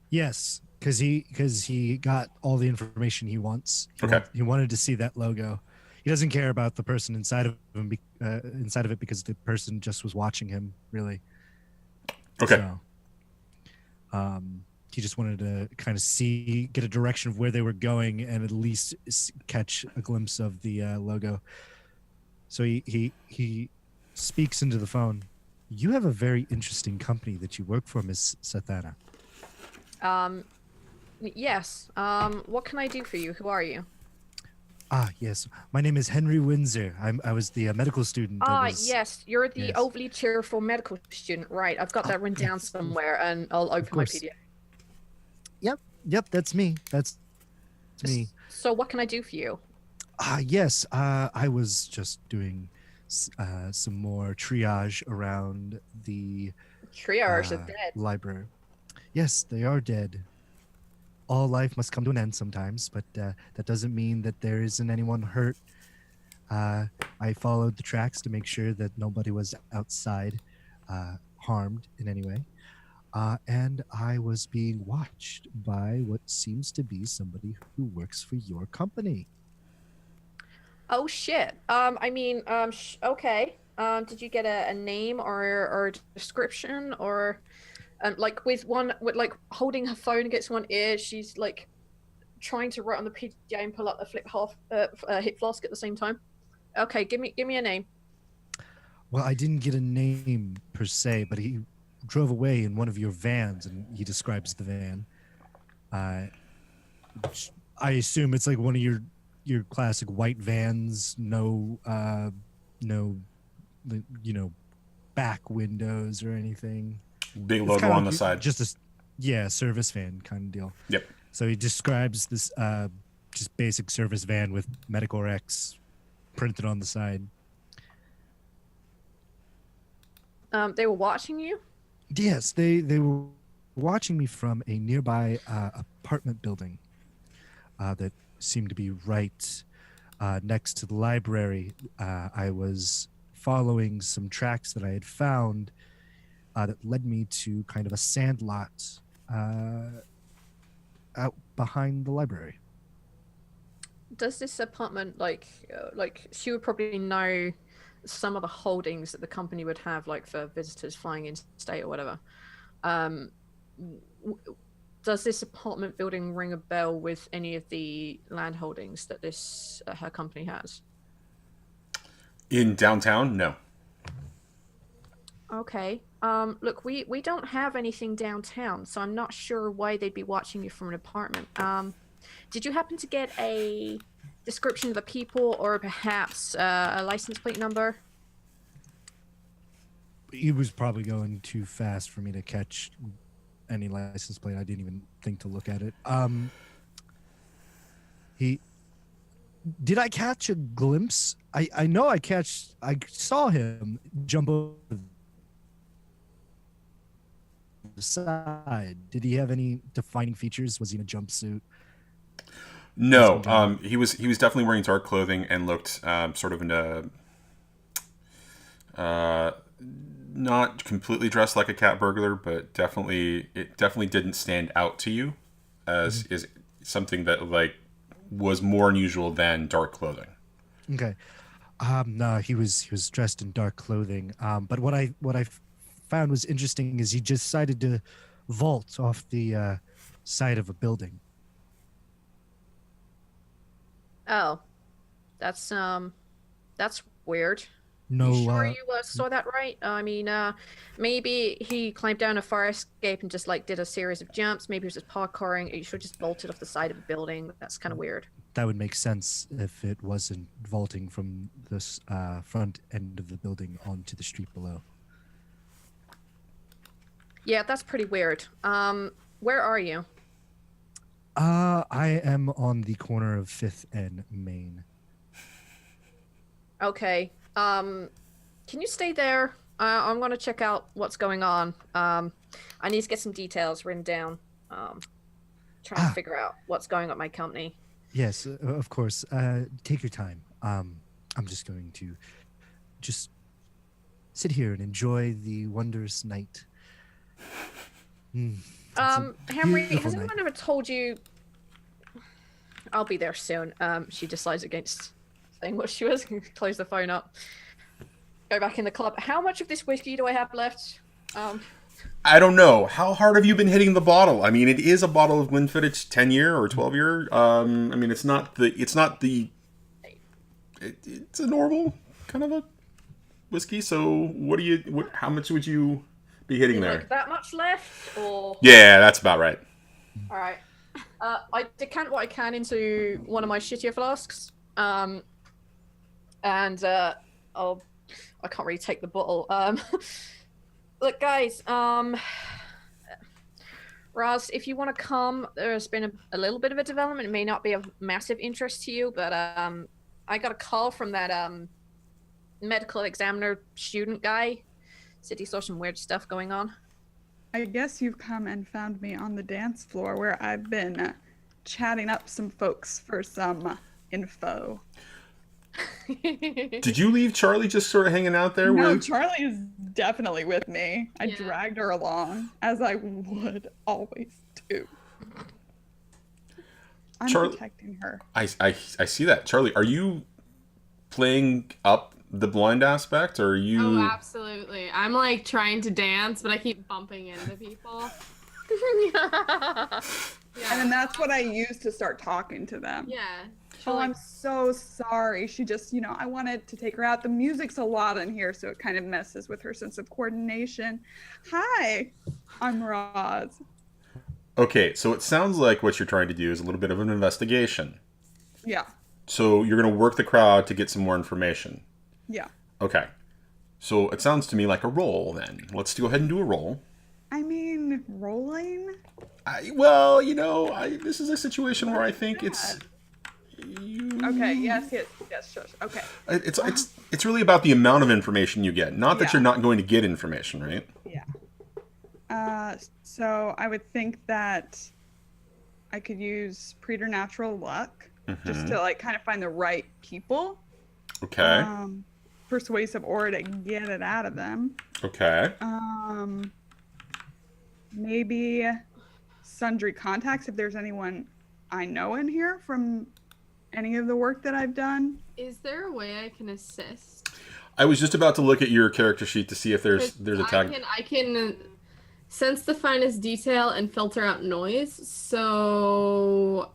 Yes, because he got all the information he wants. Okay. He wanted to see that logo. He doesn't care about the person inside of him, inside of it, because the person just was watching him. Really. Okay. So, he just wanted to kind of get a direction of where they were going, and at least catch a glimpse of the logo. So he speaks into the phone. You have a very interesting company that you work for, Miss Sathana. Yes. What can I do for you? Who are you? Yes. My name is Henry Windsor. I was the medical student. Yes. You're the Yes. overly cheerful medical student. Right. I've got that written down somewhere, and I'll open my PDF. Yep, that's me. That's me. So what can I do for you? Yes. I was just doing some more triage around the Triage of dead. library. Yes, they are dead. All life must come to an end sometimes, but that doesn't mean that there isn't anyone hurt. I followed the tracks to make sure that nobody was outside harmed in any way. And I was being watched by what seems to be somebody who works for your company. Oh shit. Okay. Did you get a name or a description, or like with like holding her phone against one ear, she's like trying to write on the PDA and pull up the hip flask at the same time. Okay, give me a name. Well, I didn't get a name per se, but he drove away in one of your vans, and he describes the van. I assume it's like one of your classic white vans, no back windows or anything. Big It's logo kinda on the like side. just a service van kind of deal. Yep. So he describes this just basic service van with Medical Rex printed on the side. They were watching you? Yes, they were watching me from a nearby apartment building that seemed to be right next to the library. I was following some tracks that I had found that led me to kind of a sand lot out behind the library. Does this apartment like she would probably know some of the holdings that the company would have, like for visitors flying in state or whatever. Does this apartment building ring a bell with any of the land holdings that this her company has? In downtown, no. Okay. Look, we don't have anything downtown, so I'm not sure why they'd be watching you from an apartment. Did you happen to get a description of the people, or perhaps a license plate number? He was probably going too fast for me to catch any license plate. I didn't even think to look at it. Did I catch a glimpse? I know I saw him jump over the side. Did he have any defining features? Was he in a jumpsuit? No, he was definitely wearing dark clothing and looked sort of in a not completely dressed like a cat burglar, but it definitely didn't stand out to you as is something that like was more unusual than dark clothing. Okay. No, he was dressed in dark clothing. But what I found was interesting is he just decided to vault off the side of a building. Oh, that's weird. No, You sure you saw that right? I mean, maybe he climbed down a fire escape and just like did a series of jumps. Maybe he was just parkouring. You should have just vaulted off the side of a building. That's kind of weird. that would make sense if it wasn't vaulting from this front end of the building onto the street below. Yeah, that's pretty weird. Where are you? I am on the corner of 5th and Main. Okay. Can you stay there? I'm gonna check out what's going on. I need to get some details written down. Trying to figure out what's going on at my company. Yes, of course. Take your time. I'm just going to sit here and enjoy the wondrous night. It's a Henry, beautiful has night. anyone ever told you? I'll be there soon. She decides against saying what she was. Close the phone up. Go back in the club. How much of this whiskey do I have left? I don't know. How hard have you been hitting the bottle? I mean, it is a bottle of Glenfiddich 10-year or 12-year. I mean, it's a normal kind of a whiskey. So how much would you be hitting there? Like that much left, or? Yeah, that's about right. All right. I decant what I can into one of my shittier flasks. And I can't really take the bottle. Look, guys. Raz, if you want to come, there's been a little bit of a development. It may not be of massive interest to you, but I got a call from that medical examiner student guy. Said he saw some weird stuff going on. I guess you've come and found me on the dance floor where I've been chatting up some folks for some info. Did you leave Charlie just sort of hanging out there? No, with... Charlie is definitely with me. I Yeah. dragged her along, as I would always do. I'm protecting her. I see that. Charlie, are you playing up the blind aspect, or are you... Oh, absolutely. I'm like trying to dance, but I keep bumping into people. Yeah. And then that's what I use to start talking to them. Yeah. Oh, I'm so sorry. She just, I wanted to take her out. The music's a lot in here, so it kind of messes with her sense of coordination. Hi, I'm Roz. Okay, so it sounds like what you're trying to do is a little bit of an investigation. Yeah. So you're going to work the crowd to get some more information. Yeah. Okay. So it sounds to me like a roll, then. Let's go ahead and do a roll. I mean, rolling? This is a situation where I think it's... Okay, yes, shush. Okay. It's really about the amount of information you get. Not that Yeah. you're not going to get information, right? Yeah. So I would think that I could use preternatural luck just to kind of find the right people. Okay. Persuasive aura to get it out of them. Okay. Maybe sundry contacts if there's anyone I know in here from any of the work that I've done. Is there a way I can assist? I was just about to look at your character sheet to see if there's a tag. I can sense the finest detail and filter out noise. So,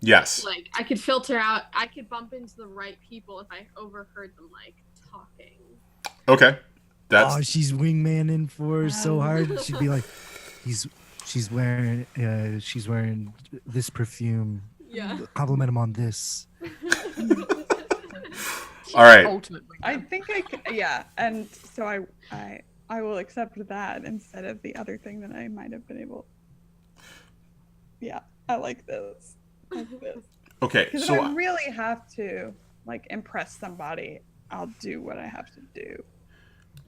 Yes. like I could filter out. I could bump into the right people if I overheard them talking. Okay. Oh, she's wingmaning for her so hard. She'd be like, she's wearing this perfume. Yeah. Compliment him on this. All right. Ultimately. I think I can, yeah, and so I will accept that instead of the other thing that I might have been able. Yeah, I like this. Okay. Because So if I really have to impress somebody, I'll do what I have to do.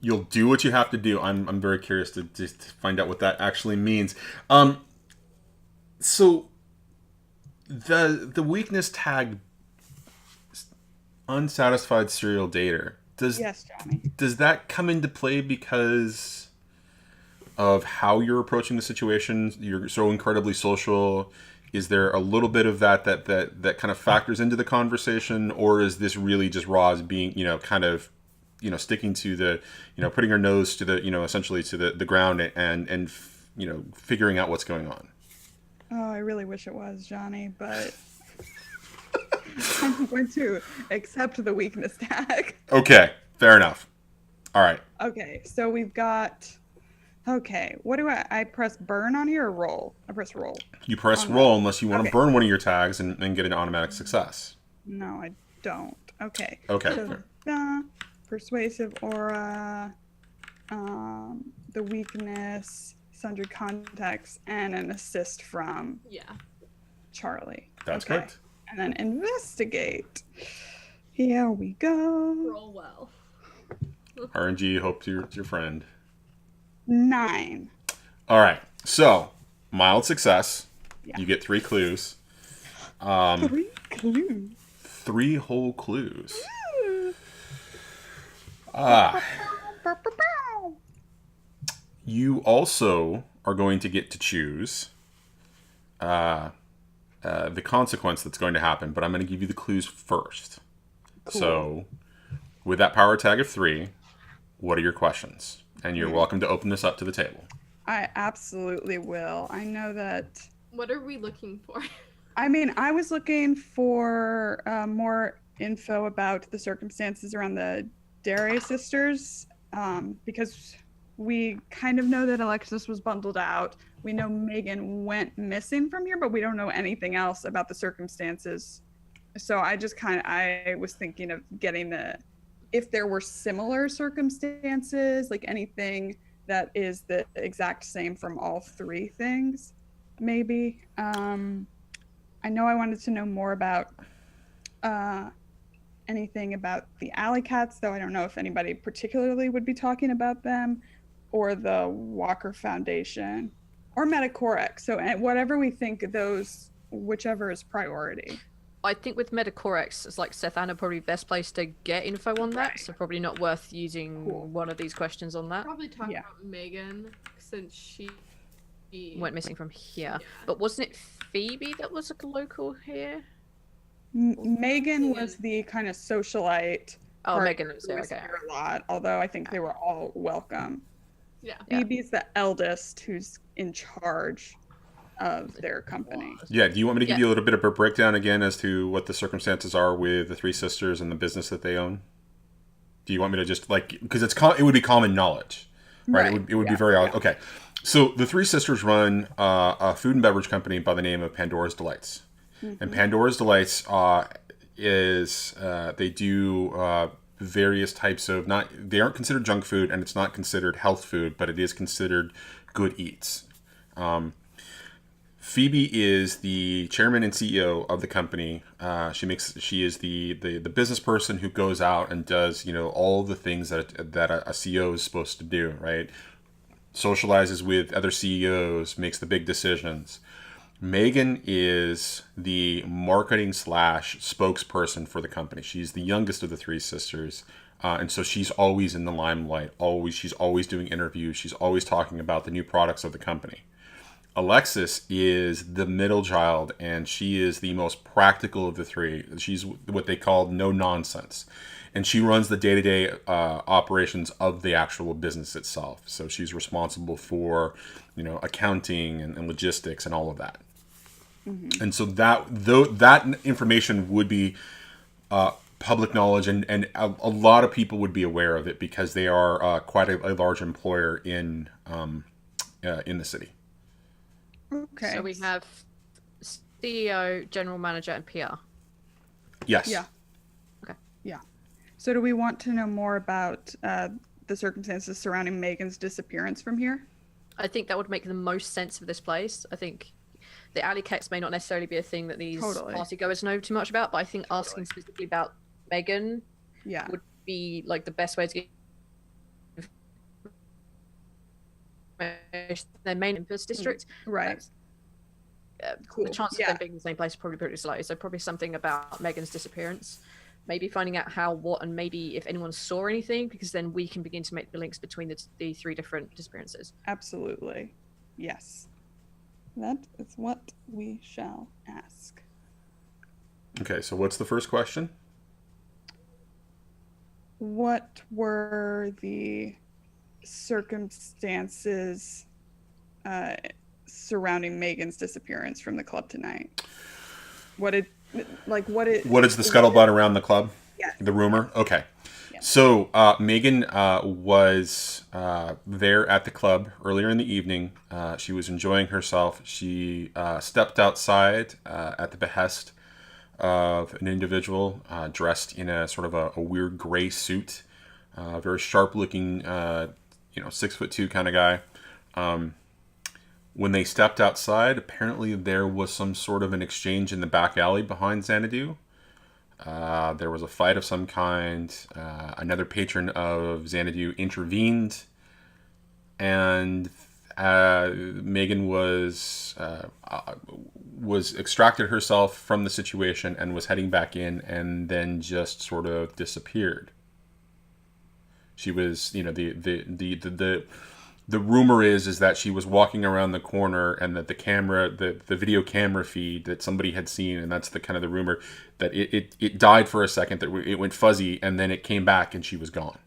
you'll do what you have to do. I'm very curious to just find out what that actually means. So the weakness tag, unsatisfied serial dater. Yes, Johnny. Does that come into play because of how you're approaching the situation? You're so incredibly social. Is there a little bit of that kind of factors into the conversation, or is this really just Roz being, sticking to the, putting her nose to the, essentially to the ground and figuring out what's going on? Oh, I really wish it was, Johnny, but I'm going to accept the weakness tag. Okay, fair enough. All right. Okay, so we've got. Okay, what do I press burn on here or roll? I press roll. You press roll unless you want to Okay. burn one of your tags and get an automatic success. No, I don't. Okay. Okay. So, persuasive aura, the weakness, sundry contacts, and an assist from Charlie. That's Okay. correct. And then investigate. Here we go. Roll well. RNG, hope to your friend. 9. All right. So, mild success. Yeah. You get 3 clues. 3 clues. 3 whole clues. You also are going to get to choose the consequence that's going to happen, but I'm going to give you the clues first. Cool. So, with that power tag of 3, what are your questions? And you're welcome to open this up to the table. I absolutely will. I know that... What are we looking for? I mean, I was looking for more info about the circumstances around the Dare sisters, because we kind of know that Alexis was bundled out. We know Megan went missing from here, but we don't know anything else about the circumstances. So I was thinking of getting if there were similar circumstances, like anything that is the exact same from all 3 things, maybe. I know I wanted to know more about anything about the alley cats, though I don't know if anybody particularly would be talking about them, or the Walker Foundation, or Metacorex. So whatever we think of those, whichever is priority. I think with Metacorex, it's like Sethana probably best place to get info on that, so probably not worth using one of these questions on that. Probably talk about Megan, since she went missing from here. But wasn't it Phoebe that was a local here? Megan was the kind of socialite. Oh, Megan was there, okay. Here a lot, although I think they were all welcome. Yeah. Phoebe's the eldest who's in charge of their company. Yeah, do you want me to give you a little bit of a breakdown again as to what the circumstances are with the 3 sisters and the business that they own? Do you want me to just, because it would be common knowledge, right? It would be very... Okay. So the 3 sisters run a food and beverage company by the name of Pandora's Delights. Mm-hmm. And Pandora's Delights they do various types of... They aren't considered junk food, and it's not considered health food, but it is considered good eats. Phoebe is the chairman and CEO of the company. She is the business person who goes out and does all the things that a CEO is supposed to do, right? Socializes with other CEOs, makes the big decisions. Megan is the marketing / spokesperson for the company. She's the youngest of the 3 sisters, and so she's always in the limelight. She's always doing interviews. She's always talking about the new products of the company. Alexis is the middle child, and she is the most practical of the 3. She's what they call no nonsense, and she runs the day-to-day operations of the actual business itself. So she's responsible for, accounting and logistics and all of that. Mm-hmm. And so that information would be public knowledge, and a lot of people would be aware of it because they are quite a large employer in the city. Okay. So we have CEO, general manager, and PR. Yes. Yeah. Okay. Yeah. So do we want to know more about the circumstances surrounding Megan's disappearance from here? I think that would make the most sense for this place. I think the alley cats may not necessarily be a thing that these party goers know too much about, but I think asking specifically about Megan would be the best way to get their main Impulse district. Right. The chance of them being in the same place is probably pretty slow. So probably something about Megan's disappearance. Maybe finding out how, what, and maybe if anyone saw anything, because then we can begin to make the links between the 3 different disappearances. Absolutely. Yes. That is what we shall ask. Okay, so what's the first question? What were the circumstances surrounding Megan's disappearance from the club tonight? What is the scuttlebutt around the club? Yes. The rumor? Okay. Yes. So Megan was there at the club earlier in the evening. She was enjoying herself. She stepped outside at the behest of an individual dressed in a sort of a weird gray suit, very sharp looking, 6'2" kind of guy. When they stepped outside, apparently there was some sort of an exchange in the back alley behind Xanadu. There was a fight of some kind. Another patron of Xanadu intervened, and Megan was extracted herself from the situation and was heading back in, and then just sort of disappeared. She was, you know, the rumor is that she was walking around the corner, and that the video camera feed that somebody had seen, and that's the kind of the rumor, that it died for a second, that it went fuzzy, and then it came back and she was gone.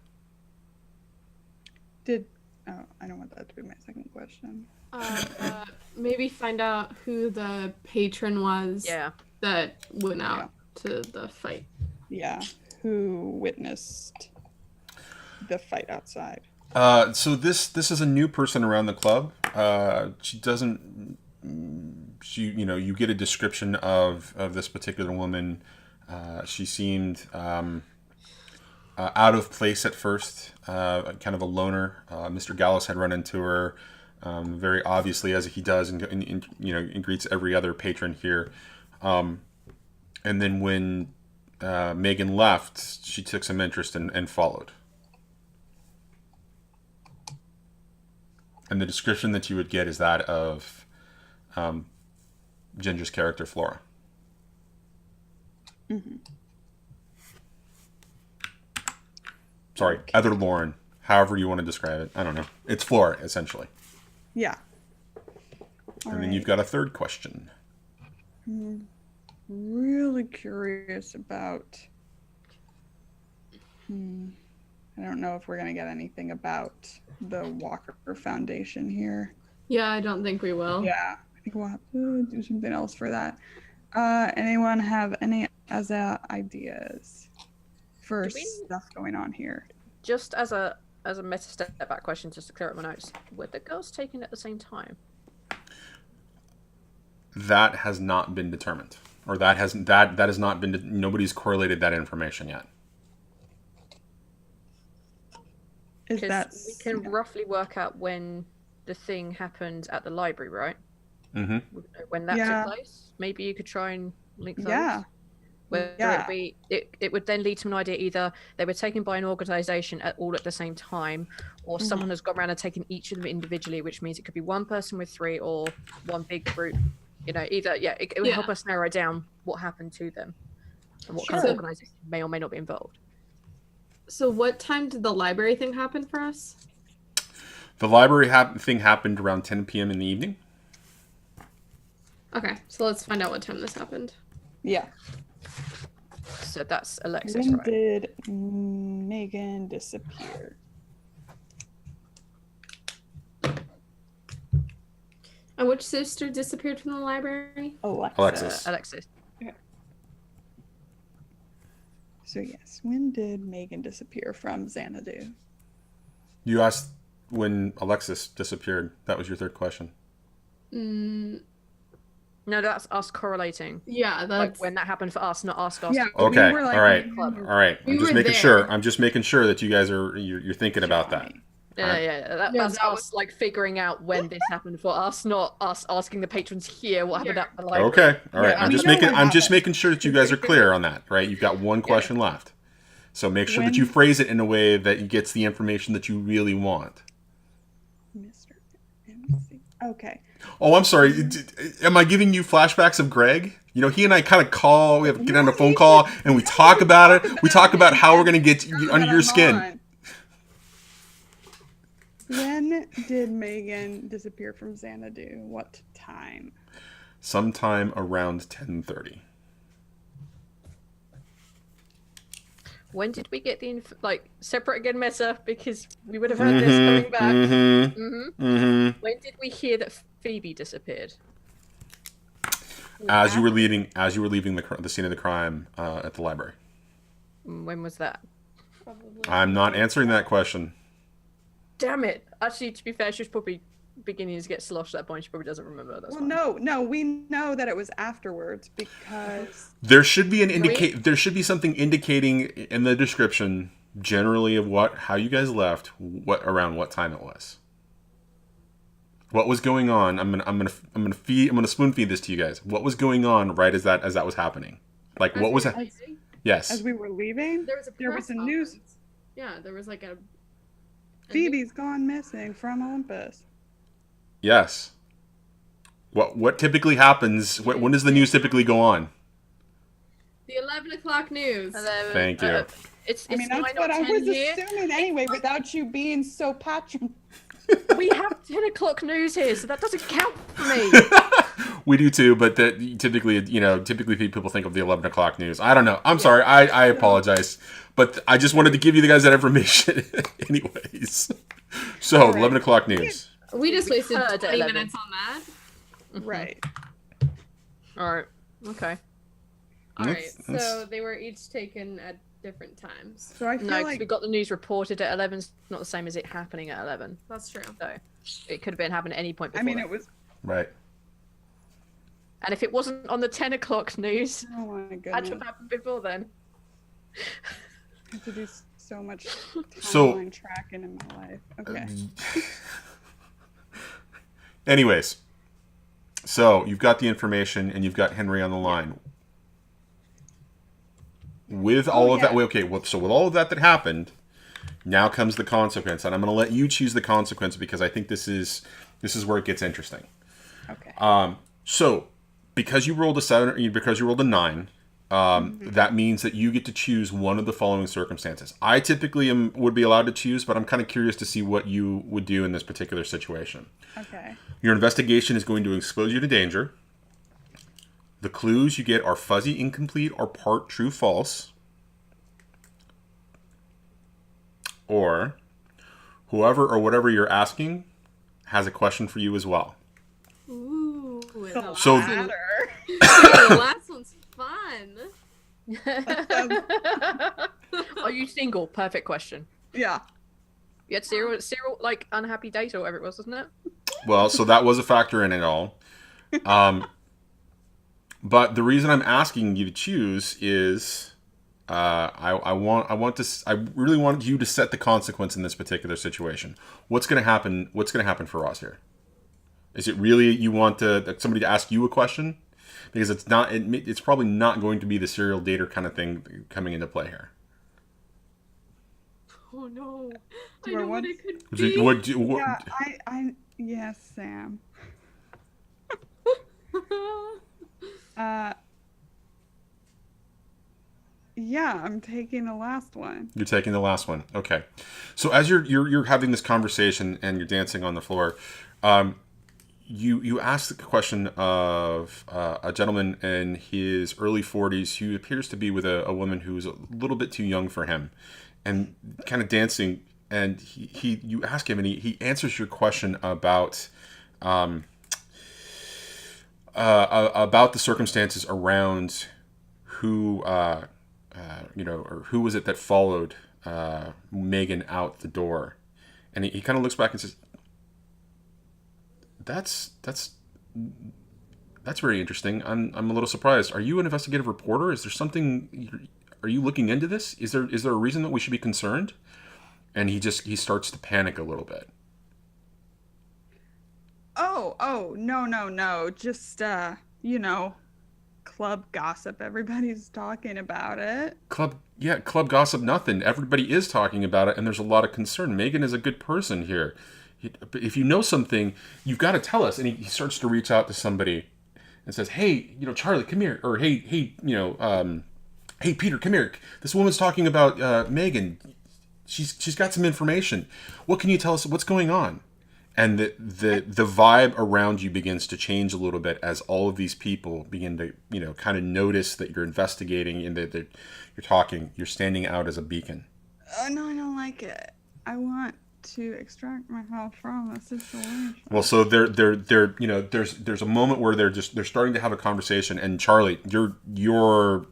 I don't want that to be my second question. Maybe find out who the patron was that went out to the fight. Yeah, who witnessed the fight outside? So this is a new person around the club. She doesn't. You know, you get a description of this particular woman. She seemed out of place at first, kind of a loner. Mr. Gallus had run into her very obviously, as he does, and you know, and greets every other patron here. And then when Megan left, she took some interest and followed. And the description that you would get is that of Ginger's character, Flora. Mm-hmm. Sorry, other Lauren. However you want to describe it. I don't know. It's Flora, essentially. Yeah. And then you've got a third question. I'm really curious about... I don't know if we're going to get anything about the Walker Foundation here. Yeah, I don't think we will. Yeah, I think we'll have to do something else for that. Anyone have any other ideas for stuff going on here? Just as a meta step back question, just to clear up my notes, were the girls taken at the same time? That has not been determined, or that has not been. Nobody's correlated that information yet. Because we can roughly work out when the thing happened at the library, right? Mm-hmm. When that took place, maybe you could try and link those. Yeah. Whether it would then lead to an idea, either they were taken by an organization all at the same time, or someone has gone around and taken each of them individually, which means it could be one person with three or one big group. You know, either it would help us narrow down what happened to them and what kind of organization may or may not be involved. So what time did the library thing happen for us? The library thing happened around 10 p.m. in the evening. Okay, so let's find out what time this happened. Yeah. So that's Alexis, When right? did Megan disappear? And which sister disappeared from the library? Alexis. Alexis. So yes, when did Megan disappear from Xanadu? You asked when Alexis disappeared. That was your third question. No, that's us correlating. Yeah, that's like when that happened for us, not us. Yeah. Okay. We were like, all right. We I'm just were making there. sure. I'm just making sure that you guys you're thinking about that. That's us like figuring out when this happened for us, not us asking the patrons here what happened at the library. Okay. All right. Yeah, I'm just making sure that you guys are clear on that, right? You've got one question left. So make sure that you phrase it in a way that gets the information that you really want. Mr. MC. Okay. Oh, I'm sorry. Am I giving you flashbacks of Greg? You know, he and I kind of call. We have to get on a phone call, and we talk about it. We talk about how we're going to get under your skin. When did Megan disappear from Xanadu? What time? Sometime around 10:30. When did we get the separate again meta, because we would have had this coming back. When did we hear that Phoebe disappeared? As you were leaving the scene of the crime at the library. When was that? probably. I'm not answering that question. Damn it! Actually, to be fair, she was probably beginning to get sloshed at that point. She probably doesn't remember. That's fine. No, we know that it was afterwards because There should be There should be something indicating in the description, generally, of how you guys left, around what time it was. What was going on? I'm gonna spoon feed this to you guys. What was going on right as that was happening? Like, what was that? Yes. as we were leaving, There was a news. Yeah, there was like a. Phoebe's gone missing from Olympus. Yes. What typically happens? When does the news typically go on? The 11 o'clock news. Thank you. It's I mean, 9 that's or what I 10 was here. assuming anyway, without you being so patronizing. We have 10 o'clock news here, so that doesn't count for me. We do too, but that typically, typically people think of the 11 o'clock news. I don't know. I'm sorry. I apologize. But I just wanted to give you guys that information anyways. So, right. 11 o'clock news. We just wasted heard at 20 11. minutes on that. Right. All right. Okay. All right, That's- so they were each taken at different times. So I feel No, because like we got the news reported at 11. It's not the same as it happening at 11. That's true. So it could have been happening at any point before. I mean, that. it was. Right. And if it wasn't on the 10 o'clock news, Oh my it had goodness. to have happened before then. I have to do so much So- timeline tracking in my life. Okay. Anyways, so you've got the information and you've got Henry on the line. With all of that, yeah. okay. So with all of that happened, now comes the consequence, and I'm going to let you choose the consequence because I think this is where it gets interesting. Okay. So because you rolled a 7, because you rolled a 9, that means that you get to choose one of the following circumstances. I typically would be allowed to choose, but I'm kind of curious to see what you would do in this particular situation. Okay. Your investigation is going to expose you to danger. The clues you get are fuzzy, incomplete, or part true, false. Or whoever or whatever you're asking has a question for you as well. Ooh, the So- last one- Matter. the last one's fun. Are you single? Perfect question. Yeah. You had serial like unhappy date or whatever it was, wasn't it? Well, so that was a factor in it all. But the reason I'm asking you to choose is I really want you to set the consequence in this particular situation. What's going to happen? What's going to happen for Ross here? Is it really you want somebody to ask you a question? Because it's not. It's probably not going to be the serial dater kind of thing coming into play here. Oh no. I Do I know what want- it could Do be. you- what do- what- Yeah, yes, Sam. Yeah, I'm taking the last one. You're taking the last one. Okay. So as you're having this conversation and you're dancing on the floor, you ask the question of a gentleman in his early 40s who appears to be with a woman who's a little bit too young for him, and kind of dancing. And you ask him, and he answers your question about the circumstances around who or who was it that followed Megan out the door, and he kind of looks back and says, That's very interesting. I'm a little surprised. Are you an investigative reporter? Is there something? Are you looking into this? Is there a reason that we should be concerned? And he starts to panic a little bit. Oh, no. Just, club gossip. Everybody's talking about it. Club gossip. Nothing. Everybody is talking about it, and there's a lot of concern. Megan is a good person here. If you know something, you've got to tell us. And he starts to reach out to somebody and says, "Hey, Charlie, come here," or "Hey, hey, Peter, come here. This woman's talking about Megan. She's got some information. What can you tell us? What's going on?" And the vibe around you begins to change a little bit as all of these people begin to kind of notice that you're investigating and that you're talking. You're standing out as a beacon. Oh, no, I don't like it. I want to extract myself from the situation. Well, so there's a moment where they're starting to have a conversation, and Charlie, you're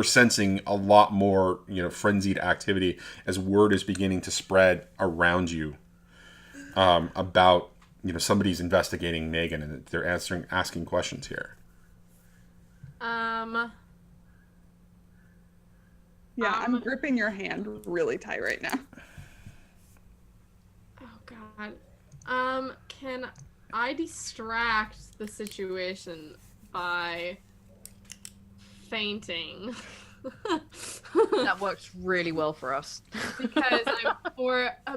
sensing a lot more frenzied activity as word is beginning to spread around you about somebody's investigating Megan, and they're asking questions here. Yeah, I'm gripping your hand really tight right now. Oh god. Can I distract the situation by fainting? That works really well for us.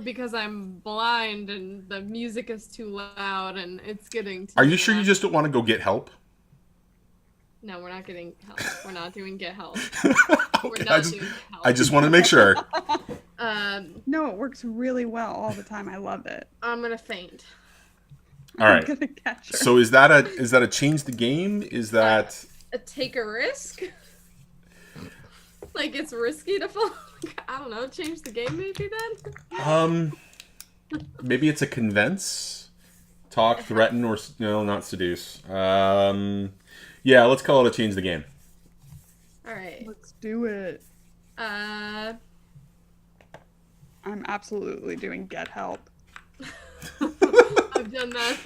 because I'm blind and the music is too loud and it's getting too Are you sure loud. you just don't want to go get help? No, we're not getting help. We're not doing get help. Okay, We're not doing get help. I just want to make sure. No, it works really well all the time. I love it. I'm gonna faint. All right. I'm gonna catch her. So is that a change the game? Is that Take a risk? Like it's risky to fall? I don't know. Change the game maybe then? maybe it's a convince, talk, threaten, or no, not seduce. Yeah, let's call it a change the game. All right. Let's do it. Uh, I'm absolutely doing get help. I've done that.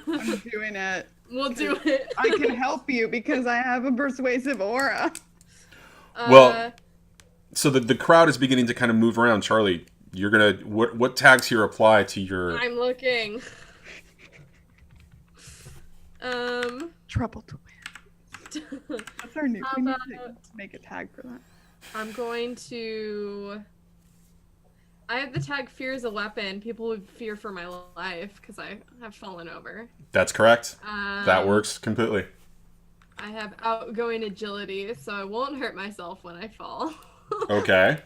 I'm doing it. We'll do it. I can help you because I have a persuasive aura. Well, so the crowd is beginning to kind of move around. Charlie, you're gonna what tags here apply to your? I'm looking. Trouble to win. That's our new. How We need about- to make a tag for that. I'm going to. I have the tag fear is a weapon. People would fear for my life because I have fallen over. That's correct. That Um, works completely. I have outgoing agility, so I won't hurt myself when I fall. Okay.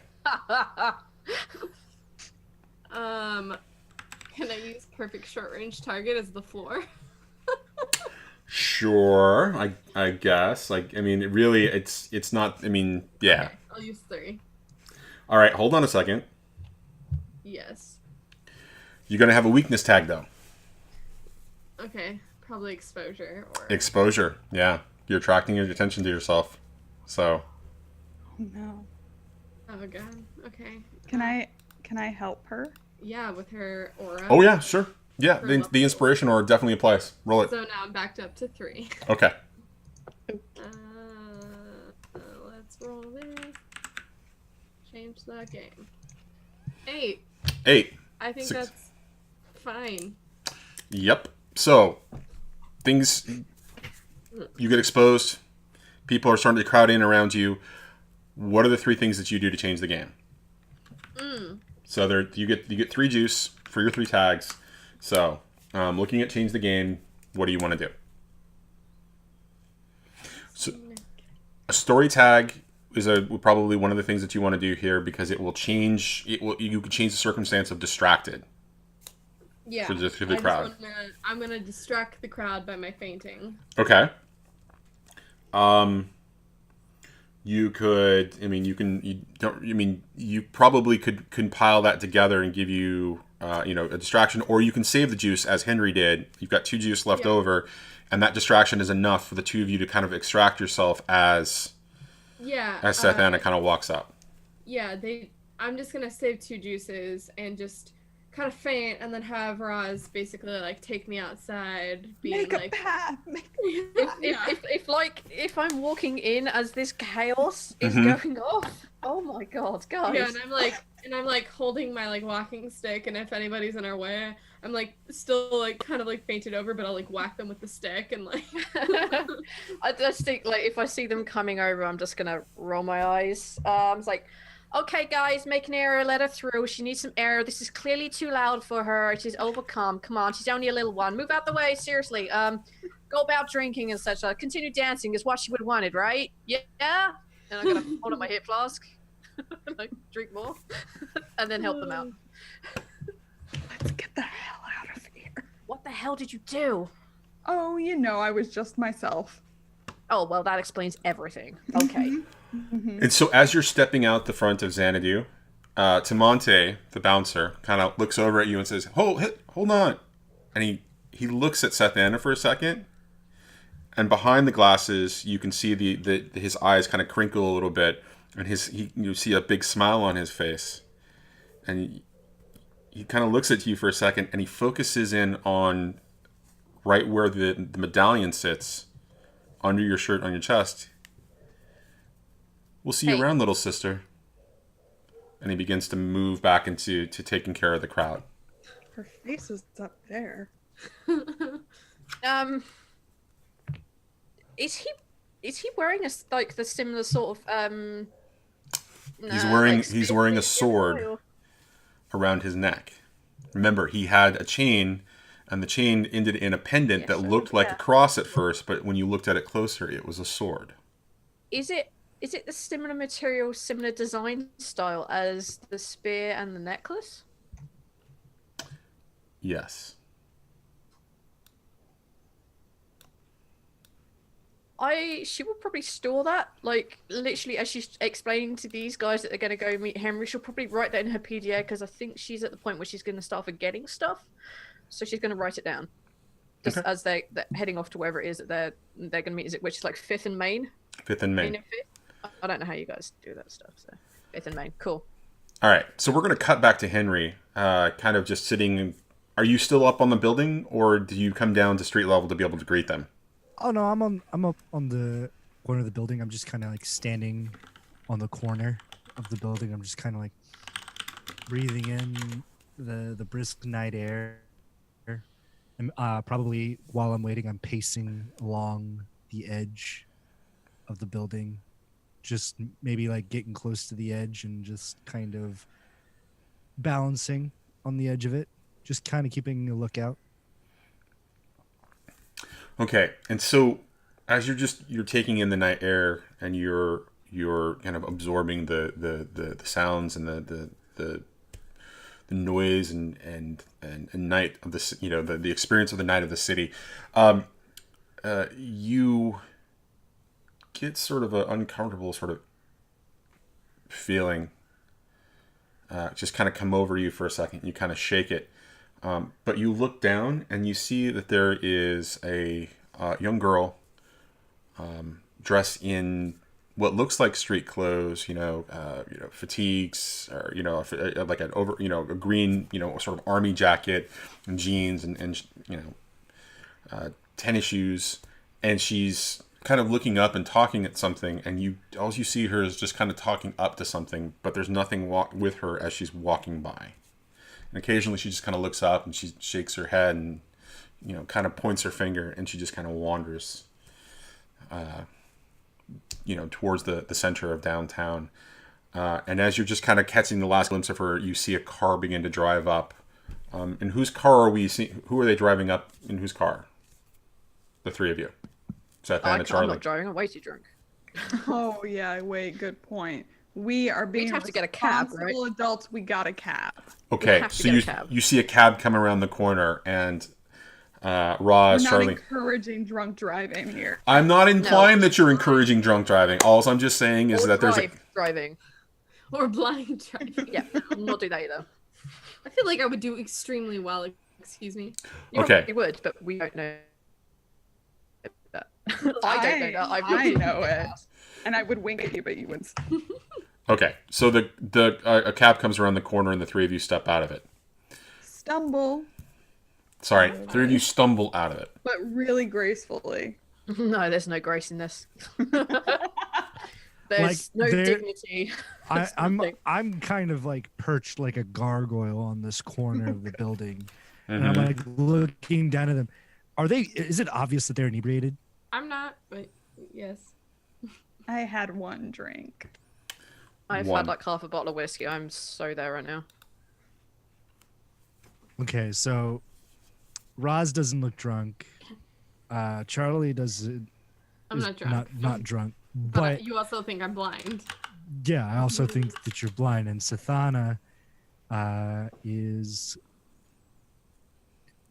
Can I use perfect short range target as the floor? Sure. I guess. Like, I mean, really, it's not. I mean, yeah. Okay, I'll use 3. All right. Hold on a second. Yes. You're gonna have a weakness tag though. Okay, probably exposure or. Exposure. Yeah. You're attracting your attention to yourself. So. Oh no. Oh god. Okay. Can I help her? Yeah, with her aura. Oh yeah. Sure. Yeah. For The level. inspiration aura definitely applies. Roll it. So now I'm backed up to 3. Okay. Let's roll this. Change the game. 8. 8. I think 6. that's fine. Yep. So, things, you get exposed. People are starting to crowd in around you. What are the 3 things that you do to change the game? So you get 3 juice for your 3 tags. So, looking at change the game, what do you want to do? So, a story tag is probably one of the things that you want to do here because it will change. You can change the circumstance of distracted. Yeah. For the crowd. I'm gonna distract the crowd by my fainting. Okay. You could. I mean, you can. You don't. I mean, you probably could compile that together and give you, a distraction, or you can save the juice as Henry did. You've got 2 juice left over, and that distraction is enough for the 2 of you to kind of extract yourself as Seth Anna kind of walks up. Yeah, I'm just gonna save 2 juices and just kind of faint, and then have Roz basically like take me outside, being Make like, a path. If I'm walking in as this chaos is Mhm. going off, oh my god, guys! yeah, and I'm like holding my like walking stick, and if anybody's in our way, I'm like still like kind of like fainted over, but I'll like whack them with the stick and like. I just think like if I see them coming over, I'm just gonna roll my eyes. It's like, okay, guys, make an error, let her through. She needs some air. This is clearly too loud for her. She's overcome. Come on, she's only a little one. Move out the way, seriously. Go about drinking and such. Continue dancing is what she would have wanted, right? Yeah. And I'm gonna hold up my hip flask, and like drink more, and then help them out. Let's get the hell out of here. What the hell did you do? Oh, I was just myself. Oh well, that explains everything. Okay. And so, as you're stepping out the front of Xanadu, Tamonte, the bouncer, kind of looks over at you and says, "Hold on," and he looks at Seth Anna for a second. And behind the glasses, you can see his eyes kind of crinkle a little bit, and you see a big smile on his face. And he kind of looks at you for a second, and he focuses in on right where the medallion sits, under your shirt on your chest. "We'll see you Hey. around, little sister." And he begins to move back into taking care of the crowd. Her face is up there. Is he wearing like the similar sort of He's wearing a sword around his neck. Remember, he had a chain and the chain ended in a pendant that looked like a cross at first, but when you looked at it closer, it was a sword. Is it the similar material, similar design style as the spear and the necklace? Yes. She will probably store that, like, literally as she's explaining to these guys that they're going to go meet Henry. She'll probably write that in her PDA, because I think she's at the point where she's going to start forgetting stuff, so she's going to write it down just as they're heading off to wherever it is that they're going to meet. Is it, which is like 5th and Main? 5th and Main. I don't know how you guys do that stuff, so 5th and Main. Cool. All right, so we're going to cut back to Henry, kind of just sitting. Are you still up on the building, or do you come down to street level to be able to greet them? Oh no, I'm up on the corner of the building. I'm just kind of like standing on the corner of the building. I'm just kind of like breathing in the brisk night air. And probably while I'm waiting, I'm pacing along the edge of the building, just maybe like getting close to the edge and just kind of balancing on the edge of it, just kind of keeping a lookout. Okay, and so as you're taking in the night air and you're kind of absorbing the sounds and the noise and night of the, you know, the experience of the night of the city, you get sort of an uncomfortable sort of feeling just kind of come over you for a second. You kind of shake it. But you look down and you see that there is a young girl dressed in what looks like street clothes, fatigues, or like a green, sort of army jacket and jeans and tennis shoes, and she's kind of looking up and talking at something, and all you see her is just kind of talking up to something, but there's nothing with her as she's walking by. And occasionally she just kind of looks up and she shakes her head and, kind of points her finger, and she just kind of wanders, towards the center of downtown. And as you're just kind of catching the last glimpse of her, you see a car begin to drive up. And whose car are we seeing? Who are they driving up in whose car? The three of you. I'm not driving. I'm way too drunk. Oh, yeah. Wait, good point. We are being have to get a cab, right? responsible adults. We got a cab. Okay, so you see a cab come around the corner, and Roz, We're not Charlie. encouraging drunk driving here. I'm not implying that you're encouraging drunk driving. All I'm just saying is that there's driving. Or blind driving. Yeah, I'm not do that either. I feel like I would do extremely well. Excuse me. You probably would, but we don't know that. I don't know that. I know it. And I would wink at you, but you wouldn't. Okay, so a cab comes around the corner and the three of you step out of it. Stumble. Sorry, three of you stumble out of it. But really gracefully. No, there's no grace in this. There's no dignity. I'm kind of like perched like a gargoyle on this corner of the building. And I'm like looking down at them. Is it obvious that they're inebriated? I'm not, but yes. I had one drink. I've had like half a bottle of whiskey. I'm so there right now. Okay, so Roz doesn't look drunk. Charlie doesn't. I'm not drunk. Not drunk. But you also think I'm blind. Yeah, I also think that you're blind. And Sathana is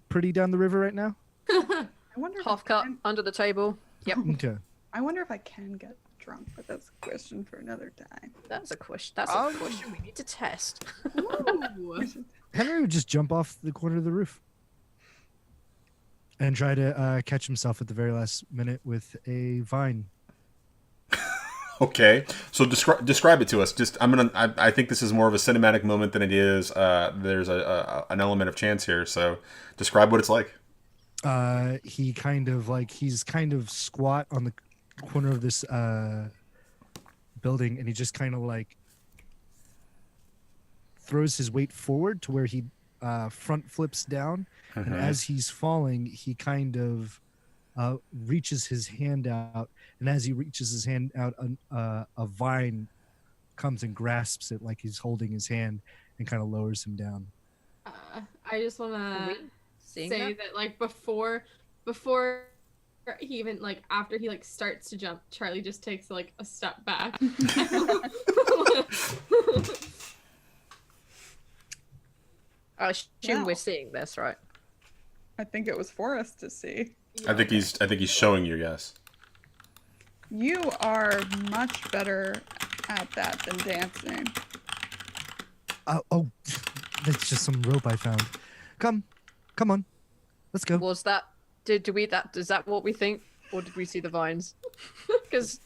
pretty down the river right now. I wonder half cup under the table. Yep. Okay. I wonder if I can get drunk, but that's a question for another time. That's a question. That's a question we need to test. Ooh. Henry would just jump off the corner of the roof and try to catch himself at the very last minute with a vine. Okay, so describe it to us. I think this is more of a cinematic moment than it is. There's an element of chance here. So describe what it's like. He's kind of squat on the corner of this building, and he just kind of like throws his weight forward to where he front flips down, and as he's falling, he kind of reaches his hand out, and as he reaches his hand out, a vine comes and grasps it like he's holding his hand and kind of lowers him down. I just want to seeing say that? that like before he even like after he like starts to jump, Charlie just takes like a step back. I assume Wow. we're seeing this, right? I think it was for us to see. I think he's showing you. Yes. You are much better at that than dancing. Oh, that's just some rope I found. Come on, let's go. Was that? Did we that? Is that what we think, or did we see the vines? Because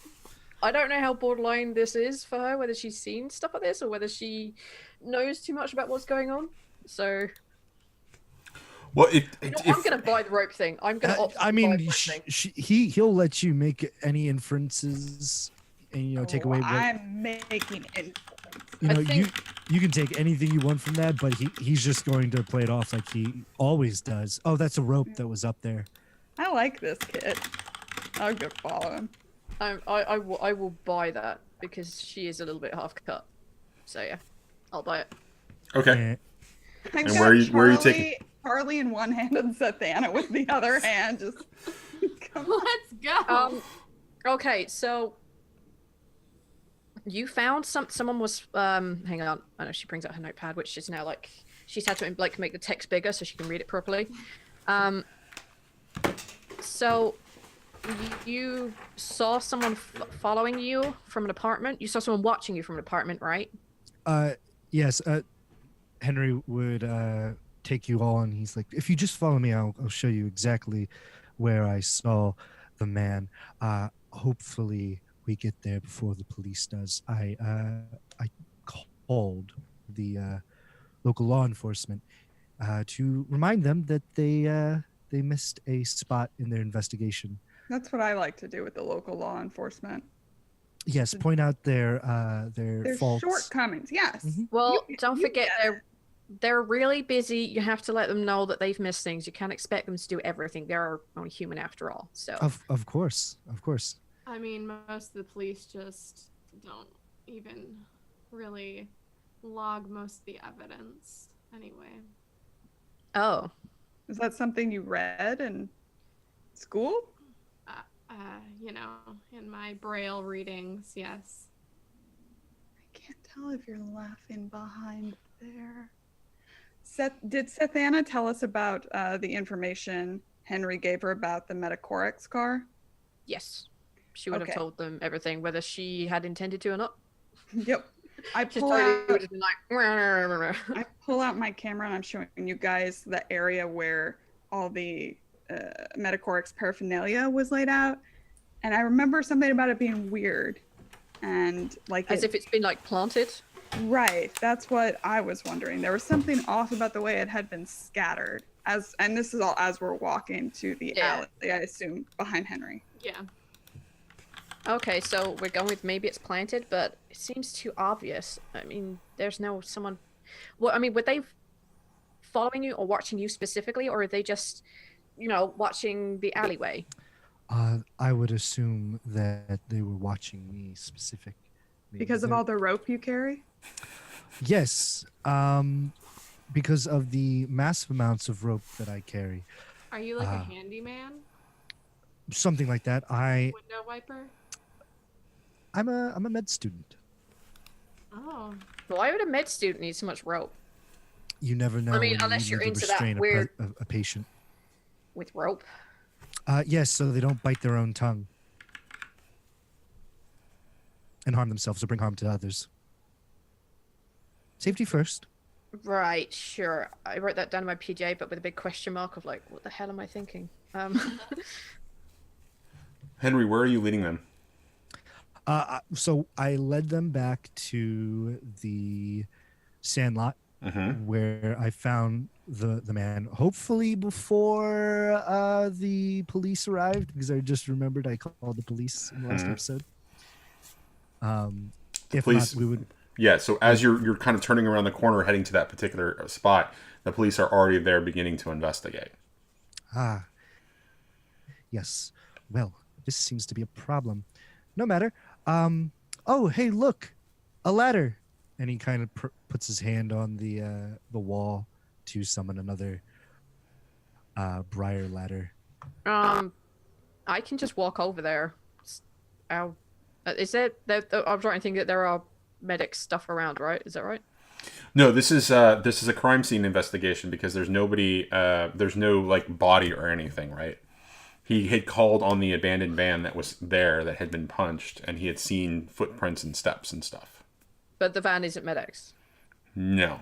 I don't know how borderline this is for her. Whether she's seen stuff like this, or whether she knows too much about what's going on. So. Well, I'm gonna buy the rope thing. I'm gonna. Opt I to buy the mean, rope thing. he'll let you make any inferences, and take away what I'm making it. I think- you can take anything you want from that, but he's just going to play it off like he always does. Oh, that's a rope that was up there. I like this kid. I'll go follow him. I will buy that because she is a little bit half cut. So yeah, I'll buy it. Okay. And where are you taking- Charlie in one hand and Sethana with the other hand. Just come on. Let's go. Okay, so you found someone was hang on. I know she brings out her notepad, which is now like she's had to like make the text bigger so she can read it properly. So you saw someone following you from an apartment. You saw someone watching you from an apartment, right? Yes. Henry would take you all, and he's like, if you just follow me, I'll show you exactly where I saw the man. Hopefully we get there before the police does. I called the local law enforcement to remind them that they missed a spot in their investigation. That's what I like to do with the local law enforcement. Yes, point out their There's faults. shortcomings. Yes. Mhm. Well, You- don't you forget get they're really busy. You have to let them know that they've missed things. You can't expect them to do everything. They're only human after all. So Of course. I mean, most of the police just don't even really log most of the evidence anyway. oh, Is that something you read in school? You know, in my braille readings, yes. I can't tell if you're laughing behind there. Did Sethana tell us about the information Henry gave her about the Metacorix car? yes. She would Okay. have told them everything, whether she had intended to or not. Yep. I She pull totally out would have been like, I pull out my camera and I'm showing you guys the area where all the Metacorix paraphernalia was laid out. And I remember something about it being weird. And like as if it's been like planted. Right. That's what I was wondering. There was something off about the way it had been scattered. And this is all as we're walking to the Yeah. alley, I assume, behind Henry. Yeah. Okay, so we're going with maybe it's planted, but it seems too obvious. I mean, there's no someone. Well, I mean, were they following you or watching you specifically, or are they just, watching the alleyway? I would assume that they were watching me specifically. Because of all the rope you carry? Yes, because of the massive amounts of rope that I carry. Are you like a handyman? Something like that. Window wiper? I'm a med student. Oh. Why would a med student need so much rope You never know. I mean, when you unless need you're to into that restrain weird- a patient. with rope? Yes, so they don't bite their own tongue and harm themselves or bring harm to others. Safety first. Right, sure. I wrote that down in my PJ, but with a big question mark of like, what the hell am I thinking? Henry, where are you leading them? So I led them back to the sandlot Mm-hmm. where I found the man. Hopefully before the police arrived, because I just remembered I called the police in the last Mhm. episode. If police- not, we would. Yeah, so as you're kind of turning around the corner heading to that particular spot, the police are already there beginning to investigate. Yes. Well, this seems to be a problem. No matter. Oh, hey, look, a ladder. And he kind of puts his hand on the wall to summon another briar ladder. I can just walk over there. Ow. Is it? I'm trying to think that there are medic stuff around, right? Is that right? No, this is a crime scene investigation because there's nobody, there's no like body or anything, right? He had called on the abandoned van that was there that had been punched, and he had seen footprints and steps and stuff. But the van isn't medics. No.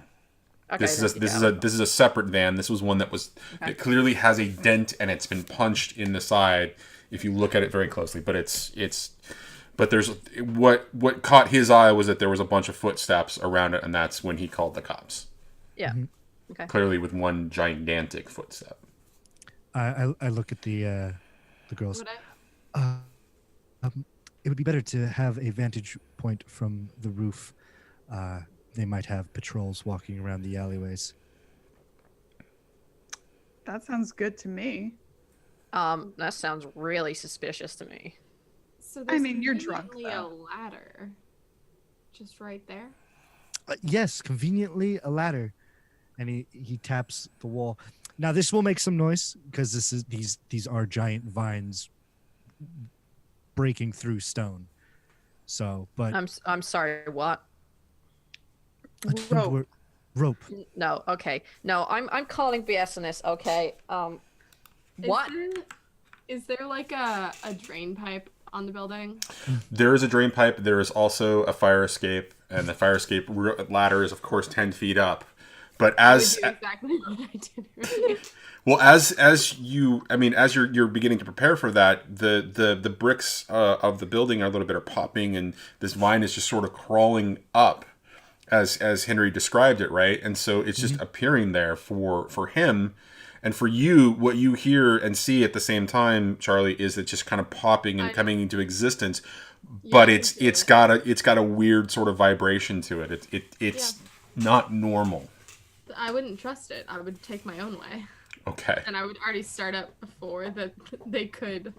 Okay, This is a separate van. This was one that was it clearly has a dent and it's been punched in the side if you look at it very closely. But there's what caught his eye was that there was a bunch of footsteps around it, and that's when he called the cops. Yeah. Okay. Clearly with one gigantic footstep. I look at the girls. Would I? It would be better to have a vantage point from the roof. They might have patrols walking around the alleyways. That sounds good to me. That sounds really suspicious to me. So I mean, you're drunk, conveniently a though. ladder, just right there. Yes, conveniently a ladder, and he taps the wall. Now this will make some noise because these are giant vines breaking through stone. So, but I'm sorry. What? Rope. No. Okay. No. I'm calling BS on this. Okay. What? Is there like a drain pipe on the building? There is a drain pipe. There is also a fire escape, and the fire escape ladder is of course 10 feet up. But as I would do exactly what I did earlier. well as you're beginning to prepare for that, the bricks of the building are a little bit popping, and this vine is just sort of crawling up, as Henry described it, right? And so it's just appearing there for him. And for you, what you hear and see at the same time, Charlie, is it just kind of popping and coming into existence, but it's got a weird sort of vibration to it. It's not normal. I wouldn't trust it. I would take my own way. Okay. And I would already start up before that they could.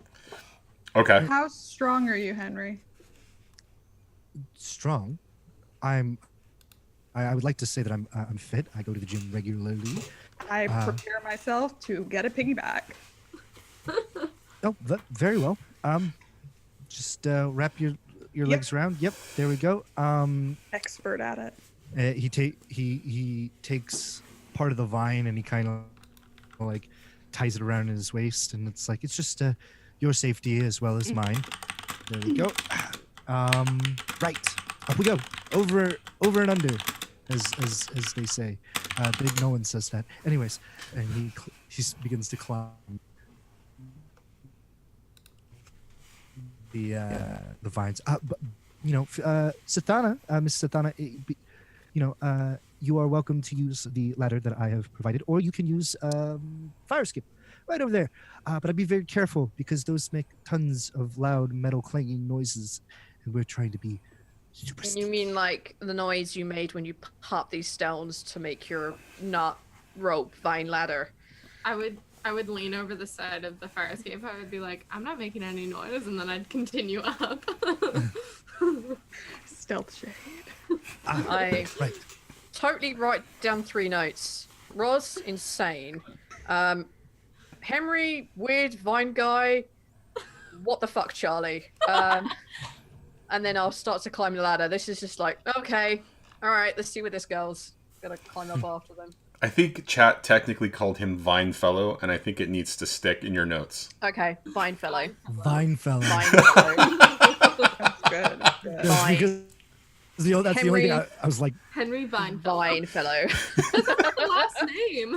Okay. How strong are you, Henry? Strong. I would like to say that I'm fit. I go to the gym regularly. I prepare myself to get a piggyback. Oh, very well. Just wrap your legs around. Yep, there we go. Expert at it. He takes part of the vine and he kind of like ties it around his waist, and it's like it's just your safety as well as mine. There we go. Right, up we go. Over and under, as they say. No one says that. Anyways, and he begins to climb the vines. But, Sathana, Miss Sathana, you are welcome to use the ladder that I have provided, or you can use fire escape right over there. But I'd be very careful because those make tons of loud metal clanging noises, and we're trying to be super. You mean like the noise you made when you pop these stones to make your not rope vine ladder? I would lean over the side of the fire escape. I would be like, I'm not making any noise, and then I'd continue up. Stealth shade. I Right. totally write down 3 notes. Roz, insane. Henry, weird vine guy. What the fuck, Charlie? And then I'll start to climb the ladder. This is just like, okay, all right, let's see where this goes. Gotta climb up after them. I think chat technically called him Vine Fellow, and I think it needs to stick in your notes. Okay, vine fellow. Vine fellow. Vine fellow. That's good. That's good. Vine. Because that's the only thing I was like. Henry Vine. Vine fellow. That's her last name.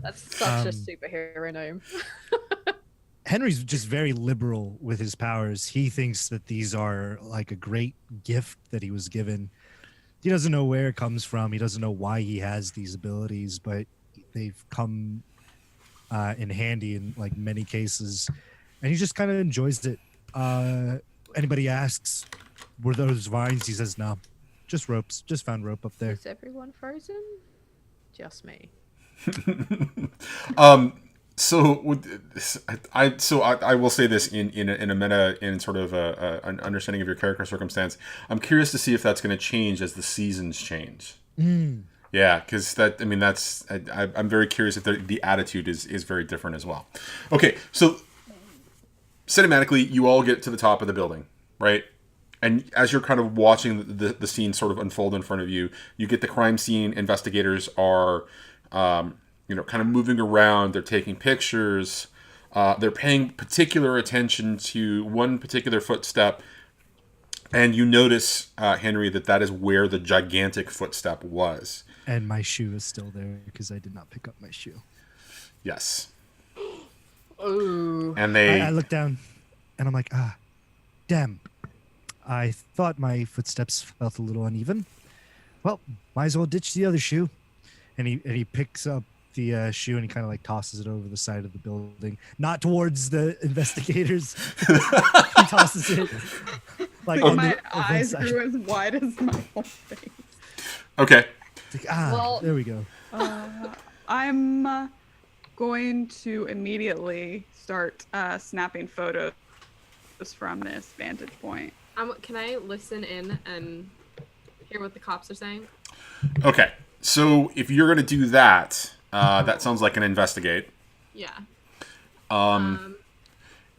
That's such a superhero name. Henry's just very liberal with his powers. He thinks that these are like a great gift that he was given. He doesn't know where it comes from. He doesn't know why he has these abilities, but they've come in handy in like many cases, and he just kind of enjoys it. Anybody asks, were those vines? He says, no, just ropes. Just found rope up there. Is everyone frozen? Just me. So I will say this in a meta, in sort of an understanding of your character circumstance. I'm curious to see if that's going to change as the seasons change. Yeah, because I'm very curious if the attitude is very different as well. Okay, so cinematically, you all get to the top of the building, right? And as you're kind of watching the scene sort of unfold in front of you, you get the crime scene investigators are, kind of moving around. They're taking pictures. They're paying particular attention to one particular footstep. And you notice, Henry, that is where the gigantic footstep was. And my shoe is still there because I did not pick up my shoe. Yes. Ooh. And I look down and I'm like, damn. I thought my footsteps felt a little uneven. Well, might as well ditch the other shoe. And he picks up the shoe and he kind of like tosses it over the side of the building, not towards the investigators. He tosses it like my eyes grew as wide as my whole face. Okay. Like, Well, there we go. I'm going to immediately start snapping photos from this vantage point. Can I listen in and hear what the cops are saying? Okay. So if you're going to do that, that sounds like an investigate. Yeah. And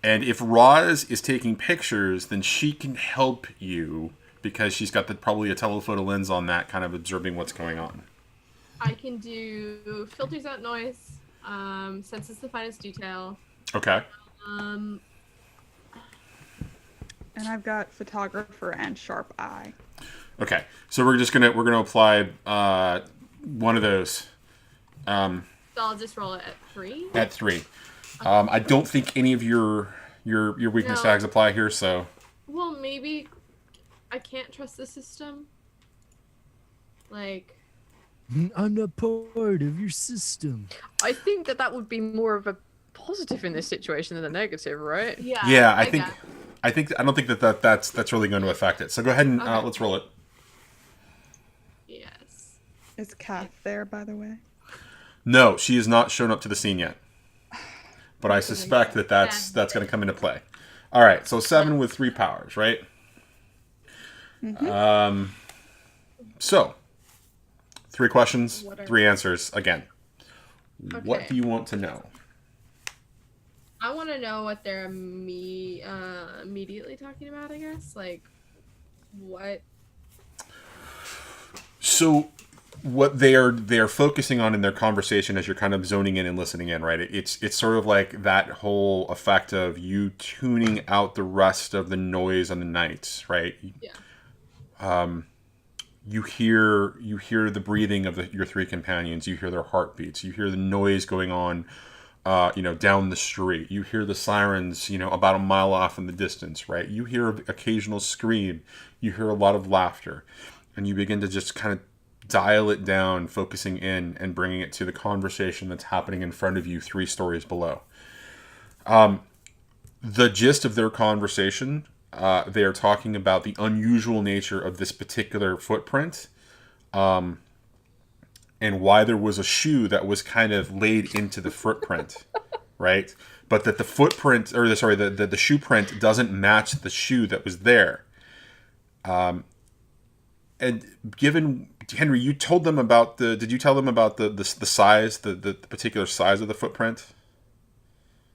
if Roz is taking pictures, then she can help you because she's got probably a telephoto lens on that, kind of observing what's going on. I can do filters out noise, senses the finest detail. Okay. And I've got photographer and sharp eye. Okay. So we're gonna apply one of those. So I'll just roll it at 3. At 3. I don't think any of your weakness tags apply here, so. Well, maybe I can't trust the system. Like, I'm not part of your system. I think that would be more of a positive in this situation than a negative, right? yeah. Yeah, I don't think that's really going to affect it. So go ahead and Okay. let's roll it. Yes. Is Kath there, by the way? No, she has not shown up to the scene yet. But I suspect that's going to come into play. All right, so 7 with 3 powers, right? Mm-hmm. So 3 questions, What are 3 answers. Again, what Okay. do you want to know? I want to know what they're immediately talking about, I guess. Like, what? So what they're focusing on in their conversation as you're kind of zoning in and listening in, right? It's sort of like that whole effect of you tuning out the rest of the noise on the night, right? Yeah. You hear the breathing of your 3 companions. You hear their heartbeats. You hear the noise going on, down the street. You hear the sirens, about a mile off in the distance, right? You hear an occasional scream. You hear a lot of laughter, and you begin to just kind of dial it down, focusing in and bringing it to the conversation that's happening in front of you 3 stories below. The gist of their conversation, they are talking about the unusual nature of this particular footprint, and why there was a shoe that was kind of laid into the footprint, right? But that the footprint, the shoe print doesn't match the shoe that was there. And given Henry, you told them about did you tell them about the size, the particular size of the footprint?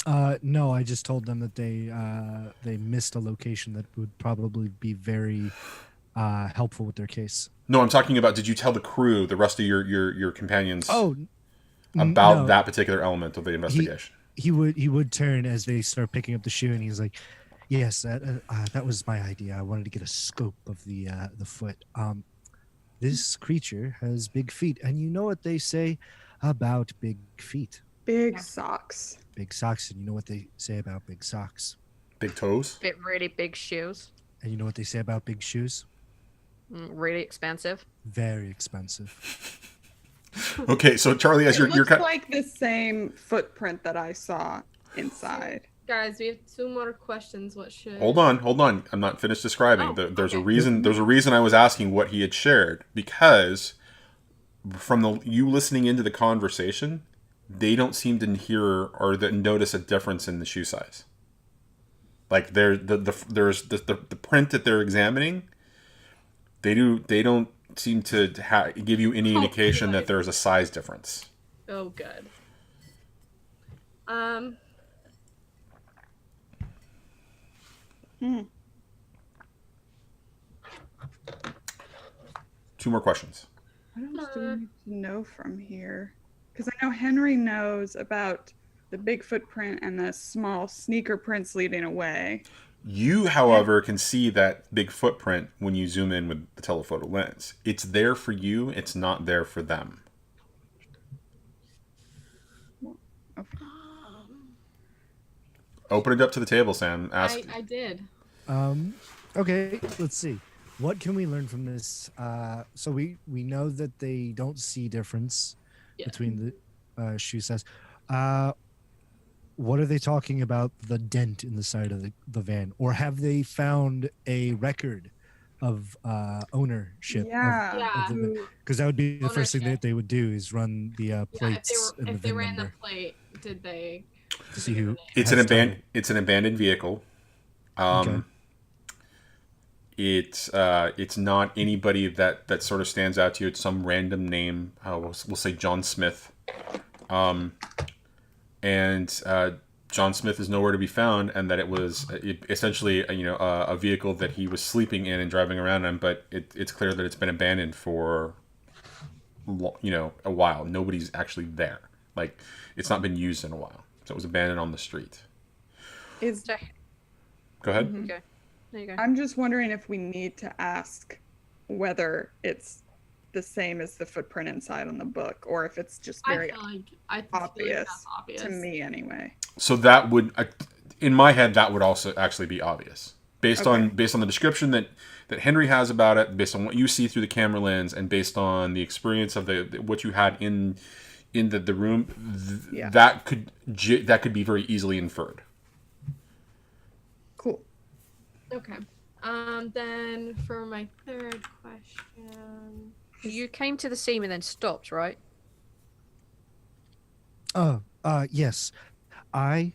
No, I just told them that they missed a location that would probably be very helpful with their case. No, I'm talking about, did you tell the crew, the rest of your companions, about no, that particular element of the investigation? He would turn as they start picking up the shoe, and he's like, "Yes, that was my idea. I wanted to get a scope of the foot. This creature has big feet, and you know what they say about big feet? Big socks. Big socks, and you know what they say about big socks? Big toes? Really big shoes. And you know what they say about big shoes? Really expensive. Very expensive." Okay, so Charlie, as It you're looks like the same footprint that I saw inside. Guys, we have 2 more questions. What should? Hold on. I'm not finished describing. Oh, There's a okay. reason. There's a reason I was asking what he had shared, because from you listening into the conversation, they don't seem to hear or notice a difference in the shoe size. Like there's the print that they're examining. They don't seem to give you any indication that there's a size difference. Oh, good. Two more questions. What else do we need to know from here? Because I know Henry knows about the big footprint and the small sneaker prints leading away. You, however, can see that big footprint when you zoom in with the telephoto lens. It's there for you. It's not there for them. Okay. Open it up to the table, Sam. Ask. I did. Okay, let's see. What can we learn from this? So we know that they don't see difference between the shoe size. What are they talking about the dent in the side of the van? Or have they found a record of ownership? Yeah. Because that would be the first thing Ownership. that they would do is run the plates and the if they VIN ran number the plate, did they? to see who. It's has title. It's an abandoned vehicle. Okay. It's not anybody that sort of stands out to you. It's some random name. We'll say John Smith. And John Smith is nowhere to be found, and that it was essentially a vehicle that he was sleeping in and driving around in. But it's clear that it's been abandoned for a while. Nobody's actually there. Like, it's not been used in a while, so it was abandoned on the street. Go ahead. Mhm. Okay. There you go. I'm just wondering if we need to ask whether it's the same as the footprint inside on the book, or if it's just very I feel like obvious, that's obvious to me anyway. So that would, in my head, that would also actually be obvious based on the description that Henry has about it, based on what you see through the camera lens, and based on the experience of what you had in the room. That could be very easily inferred. Cool. Okay. Then for my third question. You came to the scene and then stopped, right? Yes. I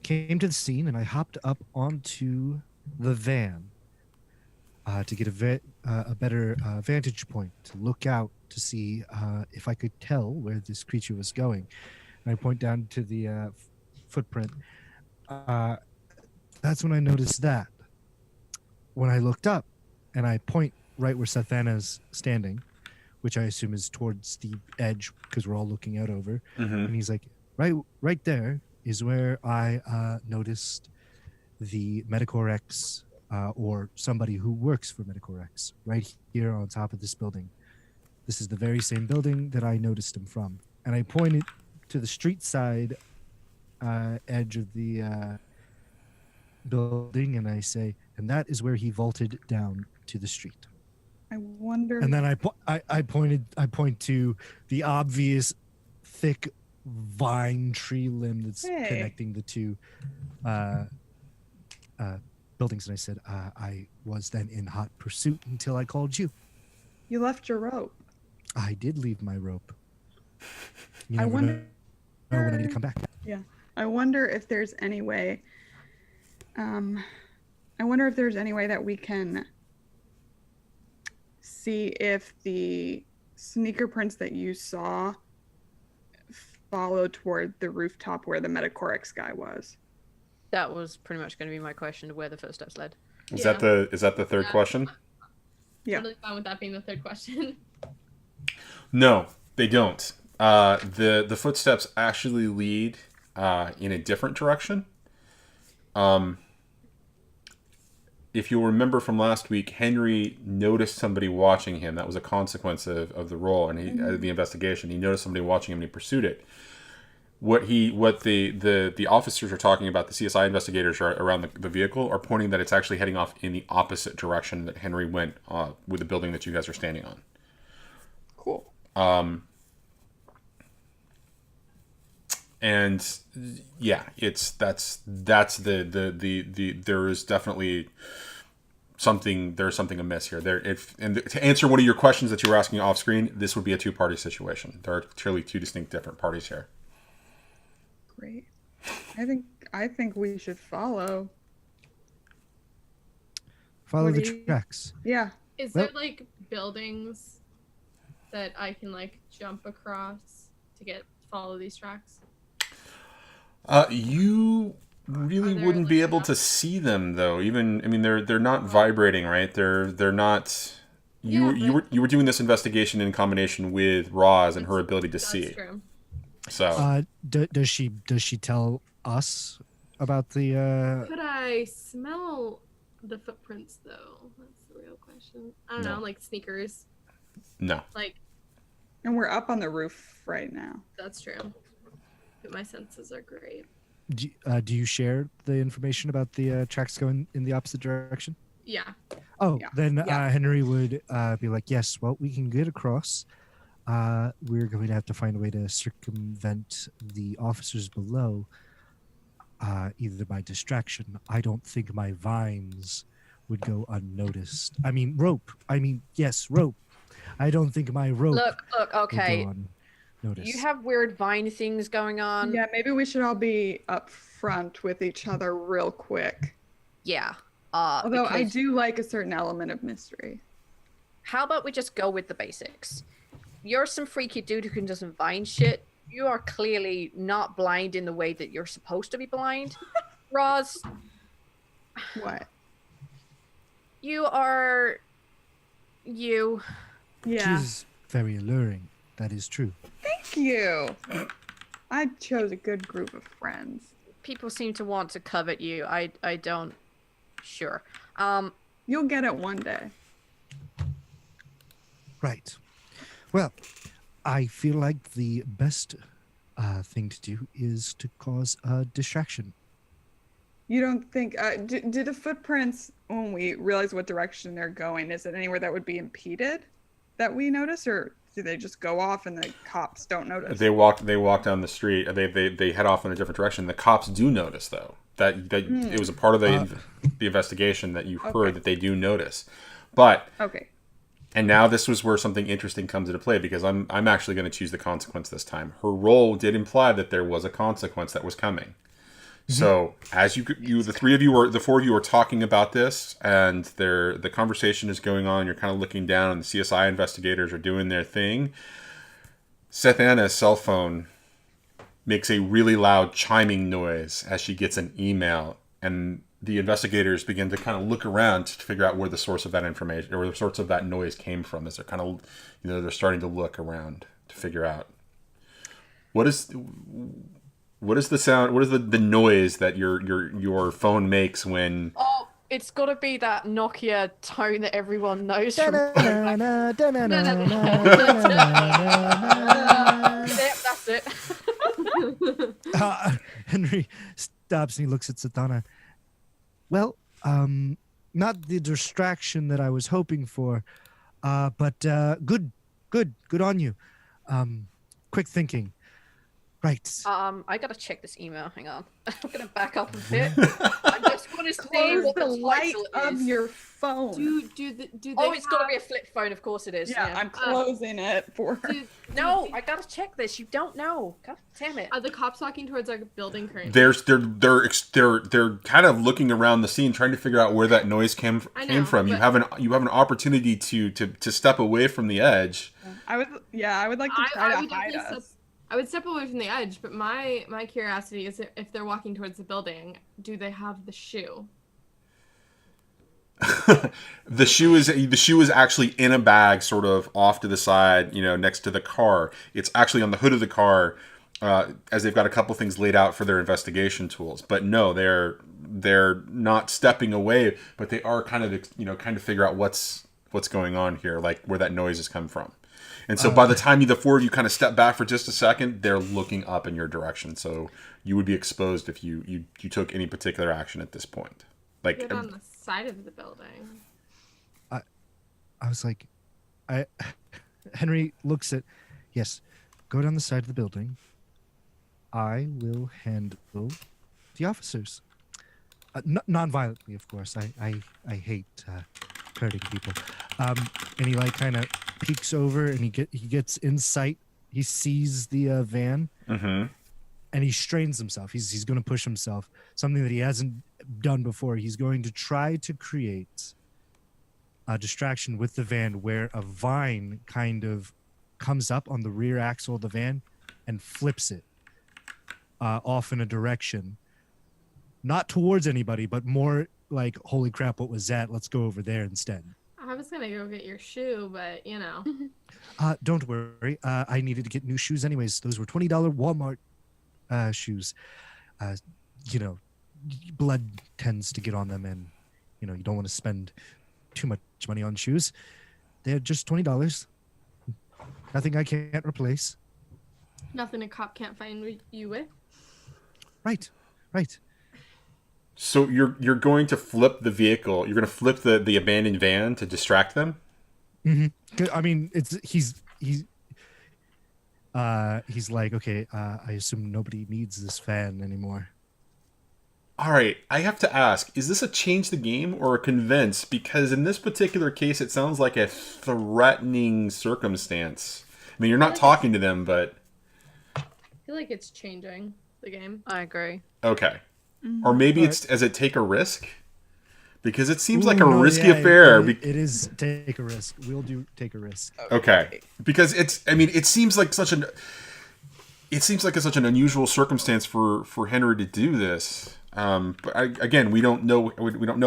came to the scene and I hopped up onto the van to get a better vantage point, to look out to see if I could tell where this creature was going. And I point down to the footprint. That's when I noticed that. When I looked up and I point right where Sathana's standing, which I assume is towards the edge because we're all looking out over. Mm-hmm. And he's like, right there is where I noticed the Metacorex or somebody who works for Metacorex right here on top of this building. This is the very same building that I noticed him from. And I pointed to the street side edge of the building and I say, and that is where he vaulted down to the street. I wonder. And then I point to the obvious thick vine tree limb that's connecting the two buildings. And I said, I was then in hot pursuit until I called you. You left your rope. I did leave my rope. You I never wonder. know when I need to come back. Yeah. I wonder if there's any way. I wonder if there's any way that we can see if the sneaker prints that you saw follow toward the rooftop where the Metacorex guy was. That was pretty much going to be my question of where the first steps led. Is that the third question? Yeah. I'm really fine with that being the third question. No, they don't. The footsteps actually lead in a different direction. If you'll remember from last week, Henry noticed somebody watching him. That was a consequence of the roll and the investigation. He noticed somebody watching him and he pursued it. What the officers are talking about, the CSI investigators are around the vehicle, are pointing that it's actually heading off in the opposite direction that Henry went with the building that you guys are standing on. Cool. And yeah, that's the there is definitely something amiss here. To answer one of your questions that you were asking off screen, this would be a two-party situation. There are clearly two distinct different parties here. Great. I think we should follow. Follow What the do you- tracks. Yeah. Is Well- there like buildings that I can like jump across to follow these tracks? You really Are there, wouldn't be like, able not- to see them though. Even I mean, they're not vibrating, right? They're not. You Yeah, but- you were doing this investigation in combination with Roz and her ability to That's see. true. So Does she tell us about the? Could I smell the footprints though? That's the real question. I don't No. know, like sneakers. no. Like And we're up on the roof right now. that's true. But my senses are great. Do you share the information about the tracks going in the opposite direction? Yeah. Oh, Yeah. then Yeah. Henry would be like, yes, well, we can get across. We're going to have to find a way to circumvent the officers below, either by distraction. I don't think my vines would go unnoticed. I mean, rope. Yes, rope. I don't think my rope Look, would okay. go unnoticed. You have weird vine things going on. Yeah, maybe we should all be up front with each other real quick. Yeah. Although I because- do like a certain element of mystery. How about we just go with the basics? You're some freaky dude who can do some vine shit. You are clearly not blind in the way that you're supposed to be blind. Roz, What? you are you. Yeah. She's very alluring. That is true. Thank you. I chose a good group of friends. People seem to want to covet you. I don't. Sure. You'll get it one day. Right. Well, I feel like the best thing to do is to cause a distraction. You don't think? Do the footprints, when we realize what direction they're going, is it anywhere that would be impeded that we notice, or do they just go off and the cops don't notice? They walk down the street. They head off in a different direction. The cops do notice though that it was a part of the investigation that you heard Okay. that they do notice. But Okay. and now this was where something interesting comes into play because I'm actually going to choose the consequence this time. Her role did imply that there was a consequence that was coming. So as the four of you are talking about this, and the conversation is going on, you're kind of looking down, and the CSI investigators are doing their thing. Sethana's cell phone makes a really loud chiming noise as she gets an email, and the investigators begin to kind of look around to figure out where the source of that information or the source of that noise came from. As they're kind of, they're starting to look around to figure out what is the sound, what is the noise that your phone makes when. Oh, it's got to be that Nokia tone that everyone knows from. Yep, that's it. Henry stops and he looks at Satana. Well, not the distraction that I was hoping for, but good on you. Quick thinking. Right. I gotta check this email. Hang on. I'm gonna back up a bit. I just want to see Close what the the light title of is. your phone. Do they Oh, it's got to have- be a flip phone. Of course it is. yeah, I'm closing it for her. No, I gotta check this. You don't know. God damn it. Are the cops walking towards our building currently? They're kind of looking around the scene, trying to figure out where that noise came from. You but- have an opportunity to step away from the edge. I would like to try to would hide definitely us. I would step away from the edge, but my curiosity is if they're walking towards the building, do they have the shoe? The shoe is actually in a bag, sort of off to the side, next to the car. It's actually on the hood of the car, as they've got a couple things laid out for their investigation tools. But no, they're not stepping away, but they are kind of figure out what's going on here, like where that noise has come from. And so by the time the four of you kind of step back for just a second, they're looking up in your direction. So you would be exposed if you took any particular action at this point. Like Get on the side of the building. I was like, Henry looks at, yes, go down the side of the building. I will handle the officers. Non-violently, of course. I hate hurting people. And he kind of peeks over and he gets in sight. He sees the van. Mm-hmm. And he strains himself. He's going to push himself, something that he hasn't done before. He's going to try to create distraction with the van where a vine kind of comes up on the rear axle of the van and flips it off in a direction, not towards anybody, but more like, holy crap, what was that? Let's go over there instead. I was gonna go get your shoe, but you know. Don't worry. I needed to get new shoes anyways. Those were $20 Walmart shoes. You know, blood tends to get on them, and you know, you don't want to spend too much money on shoes. They're just $20. Nothing I can't replace. Nothing a cop can't find you with. Right. So you're going to flip the vehicle. You're going to flip the abandoned van to distract them. Mm-hmm. I mean, he's like, okay, I assume nobody needs this fan anymore. All right, I have to ask, is this a change the game or a convince? Because in this particular case, it sounds like a threatening circumstance. I mean, you're not talking to them, but... I feel like it's changing the game. I agree. Okay. Or maybe All it's, as it take a risk? Because it seems like a risky affair. It is take a risk. We'll do take a risk. Okay. Because it seems like such an... It seems like it's such an unusual circumstance for Henry to do this. But again, we don't know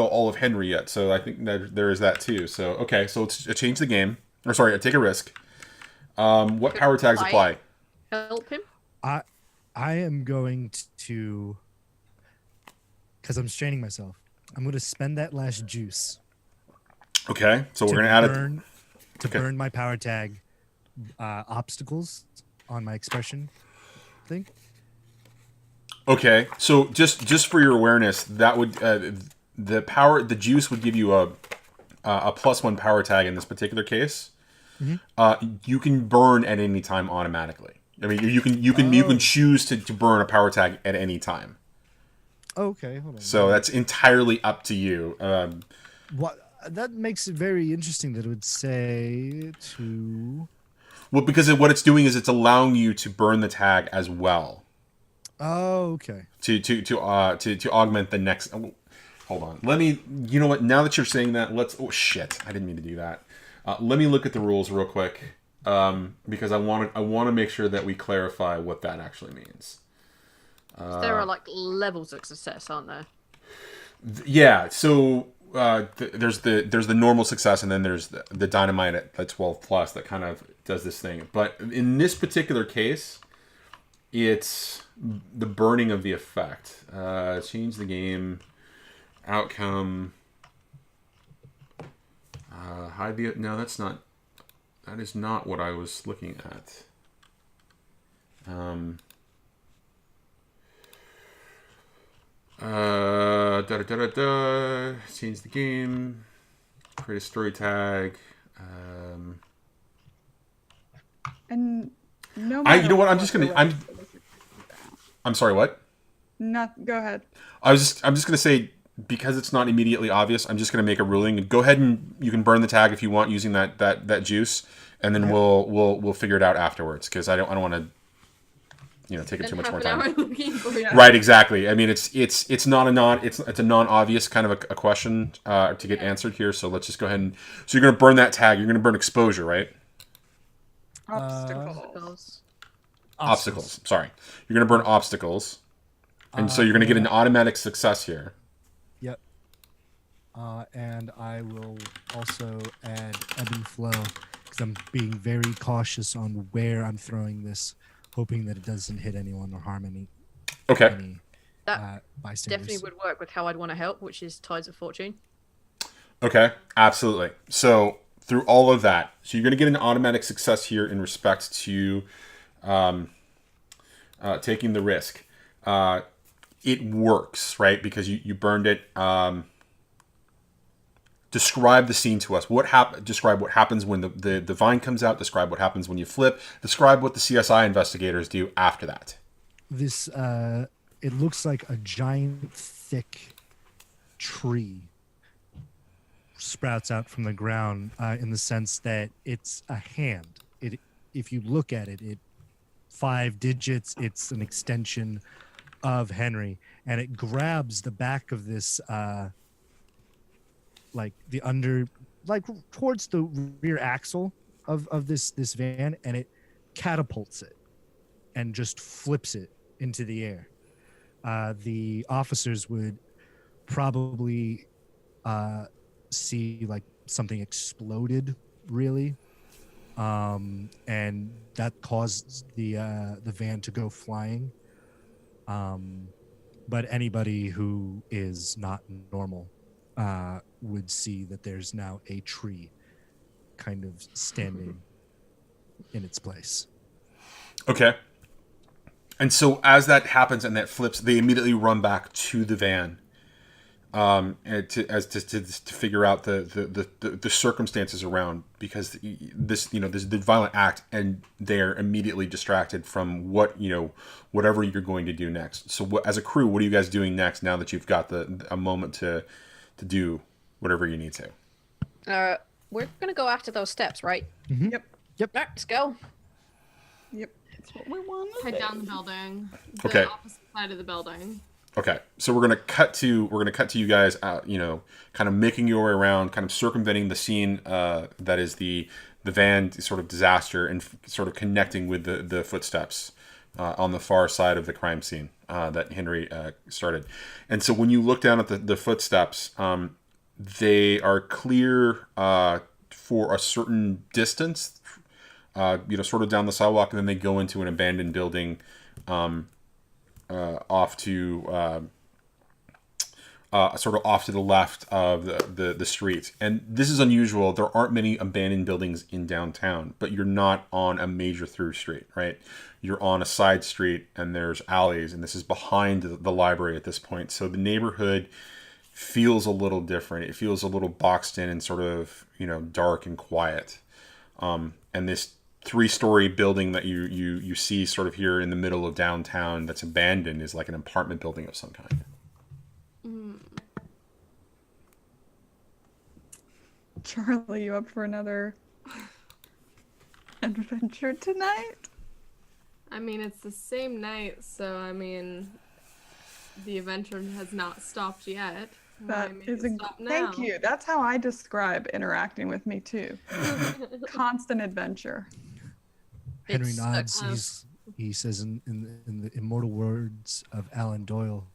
all of Henry yet, so I think that there is that too. So okay, so it's a change the game, or sorry, take a risk. What power tags apply? Help him. I am going to, because I'm straining myself. I'm going to spend that last juice. Okay, so we're going to add it to burn my power tag obstacles on my expression thing. Okay, so just for your awareness, that would the juice would give you a +1 power tag in this particular case. Mm-hmm. You can burn at any time automatically. I mean, you can choose to burn a power tag at any time. Okay, hold on. So that's entirely up to you. What that makes it very interesting that it would say to. Well, because what it's doing is it's allowing you to burn the tag as well. Oh, okay. To augment the next. Oh, hold on. Let me. You know what? Now that you're saying that, let's. Oh shit! I didn't mean to do that. Let me look at the rules real quick, because I want to make sure that we clarify what that actually means. There are like levels of success, aren't there? Yeah. So there's the normal success, and then there's the dynamite at 12 plus that kind of does this thing. But in this particular case, it's the burning of the effect. Change the game. Outcome. Hide the... No, that's not... That is not what I was looking at. Change the game. Create a story tag. And no you know what? I'm just gonna... I'm sorry, what? Go ahead. I'm just gonna say, because it's not immediately obvious, I'm just gonna make a ruling. Go ahead and you can burn the tag if you want using that juice, and then we'll figure it out afterwards, because I don't want to take it too much more time. Right, exactly. I mean, it's not a non-obvious kind of a question to get answered here. So let's just go ahead and you're gonna burn that tag. You're gonna burn exposure, right? Obstacles. Sorry, you're gonna burn obstacles, and so you're gonna get an automatic success here. Yep. And I will also add ebb and flow, because I'm being very cautious on where I'm throwing this, hoping that it doesn't hit anyone or harm any. Okay. That bystanders. definitely would work with how I'd want to help, which is Tides of Fortune. Okay, absolutely. So through all of that, so you're gonna get an automatic success here in respect to taking the risk. It works, right? Because you burned it. Describe the scene to us. Describe what happens when the vine comes out. Describe what happens when you flip. Describe what the CSI investigators do after that. This it looks like a giant, thick tree sprouts out from the ground, in the sense that it's a hand. If you look at it, 5 digits. It's an extension of Henry, and it grabs the back of this, like the like towards the rear axle of this van, and it catapults it and just flips it into the air. The officers would probably see like something exploded, really, and that caused the van to go flying. But anybody who is not normal would see that there's now a tree kind of standing in its place. Okay. And so as that happens and that flips, they immediately run back to the van, and to figure out the circumstances around, because this the violent act, and they're immediately distracted from whatever you're going to do next. So as a crew, what are you guys doing next now that you've got a moment to do whatever you need to? We're gonna go after those steps, right? Mm-hmm. Yep. Yep. All right, let's go. Yep. That's what we want. Head down the building. The Okay. opposite side of the building. Okay, so we're gonna cut to you guys, kind of making your way around, kind of circumventing the scene that is the van sort of disaster, and sort of connecting with the footsteps on the far side of the crime scene that Henry started. And so when you look down at the footsteps, they are clear for a certain distance, sort of down the sidewalk, and then they go into an abandoned building. Off to sort of off to the left of the street. And this is unusual. There aren't many abandoned buildings in downtown, but you're not on a major through street, right? You're on a side street, and there's alleys, and this is behind the library at this point. So the neighborhood feels a little different. It feels a little boxed in and sort of, dark and quiet. And this 3-story building that you see sort of here in the middle of downtown that's abandoned is like an apartment building of some kind. Charlie, you up for another adventure tonight? I mean, it's the same night, so I mean, the adventure has not stopped yet. That Why make is it a stop now? thank you. That's how I describe interacting with me too. Constant adventure. Henry It's, nods. He says in the immortal words of Alan Doyle,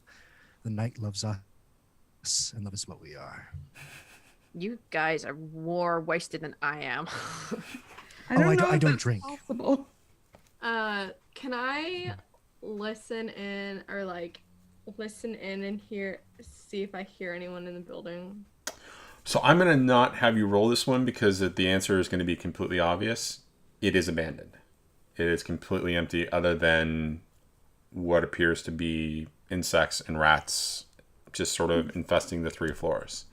"The night loves us, and love is what we are." You guys are more wasted than I am. I don't know I if don't that's drink. Possible. Can I listen in and hear, see if I hear anyone in the building? So I'm going to not have you roll this one, because the answer is going to be completely obvious. It is abandoned. It is completely empty, other than what appears to be insects and rats just sort of infesting the 3 floors.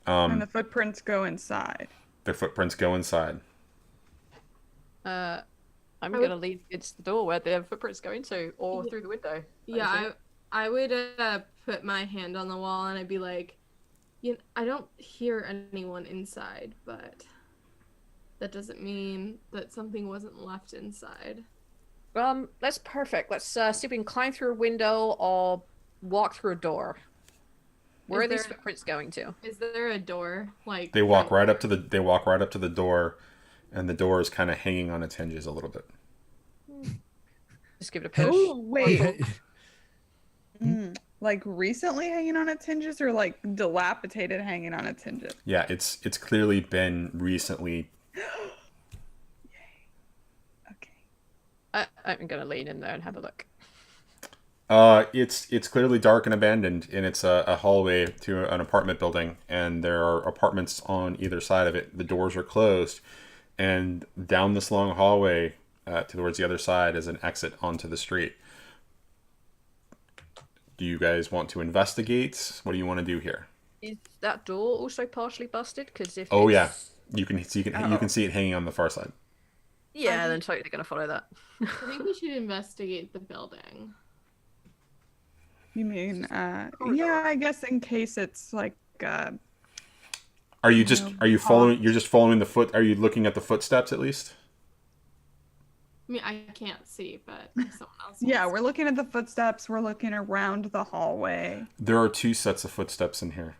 And the footprints go inside. The footprints go inside. I'm gonna lean against the door where the footprints go into, or through the window. Yeah, I would put my hand on the wall and I'd be like, I don't hear anyone inside, but that doesn't mean that something wasn't left inside. That's perfect. Let's see if we can climb through a window or walk through a door. Where are these footprints going to? Is there a door? Like They walk right up to the door, and the door is kind of hanging on its hinges a little bit. Just give it a push. Oh wait. Like recently hanging on its hinges, or like dilapidated hanging on its hinges? Yeah, it's clearly been recently. Okay. I'm gonna lean in there and have a look. It's clearly dark and abandoned, and it's a hallway to an apartment building, and there are apartments on either side of it. The doors are closed, and down this long hallway towards the other side is an exit onto the street. Do you guys want to investigate? What do you want to do here? Is that door also partially busted? Because if Yeah, you can see it hanging on the far side. Yeah, then totally gonna follow that. I think we should investigate the building. You mean, yeah, I guess in case it's like, Are you following? You're just following the foot. Are you looking at the footsteps at least? I mean, I can't see, but if someone else. yeah, wants we're looking at the footsteps. We're looking around the hallway. There are 2 sets of footsteps in here.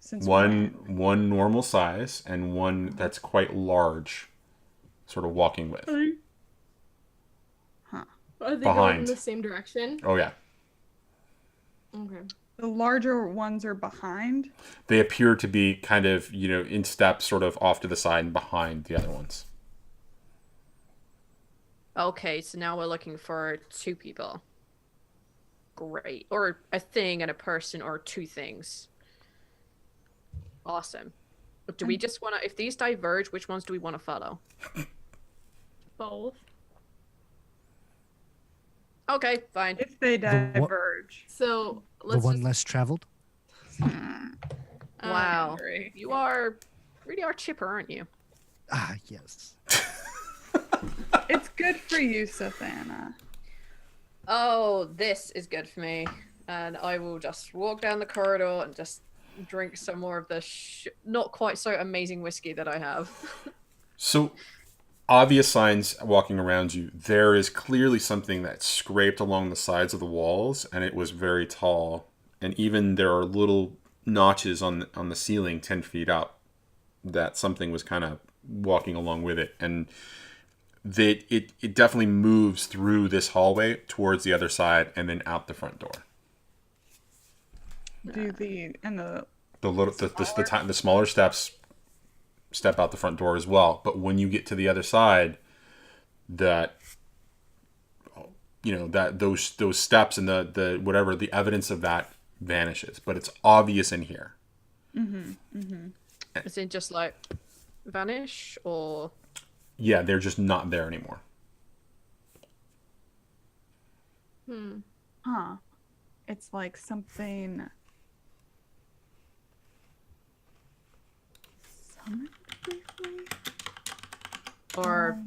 Since one normal size and one that's quite large, sort of walking with. Huh. Are they going Behind. in the same direction? Oh yeah. Okay. The larger ones are behind. They appear to be kind of, in step, sort of off to the side and behind the other ones. Okay, so now we're looking for 2 people. Great. Or a thing and a person, or 2 things. Awesome. Do we just want to, if these diverge, which ones do we want to follow? Both. Okay, fine. If they diverge. So The let's one just, less traveled. Wow. Henry. You really are chipper, aren't you? Ah, yes. It's good for you, Savannah. Oh, this is good for me. And I will just walk down the corridor and just drink some more of the not quite so amazing whiskey that I have. So, obvious signs walking around you. There is clearly something that scraped along the sides of the walls, and it was very tall. And even there are little notches on the ceiling 10 feet up that something was kind of walking along with it. And it definitely moves through this hallway towards the other side and then out the front door. Do the The smaller steps step out the front door as well. But when you get to the other side, that those steps and the whatever, the evidence of that vanishes. But it's obvious in here. Is it just like vanish, or Yeah, they're just not there anymore. Huh. It's like something. Summoned briefly? or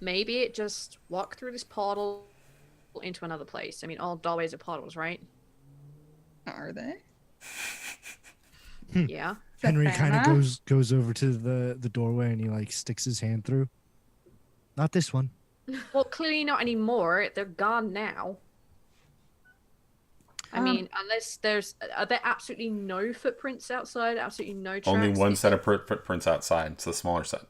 maybe it just walked through this portal into another place. I mean, all doorways are portals, right? Are they? Yeah. Henry kind of Savannah? goes over to the doorway and he like sticks his hand through. Not this one. Well, clearly not anymore. They're gone now. I mean, unless are there absolutely no footprints outside? Absolutely no tracks? Only one set of footprints outside. It's the smaller set.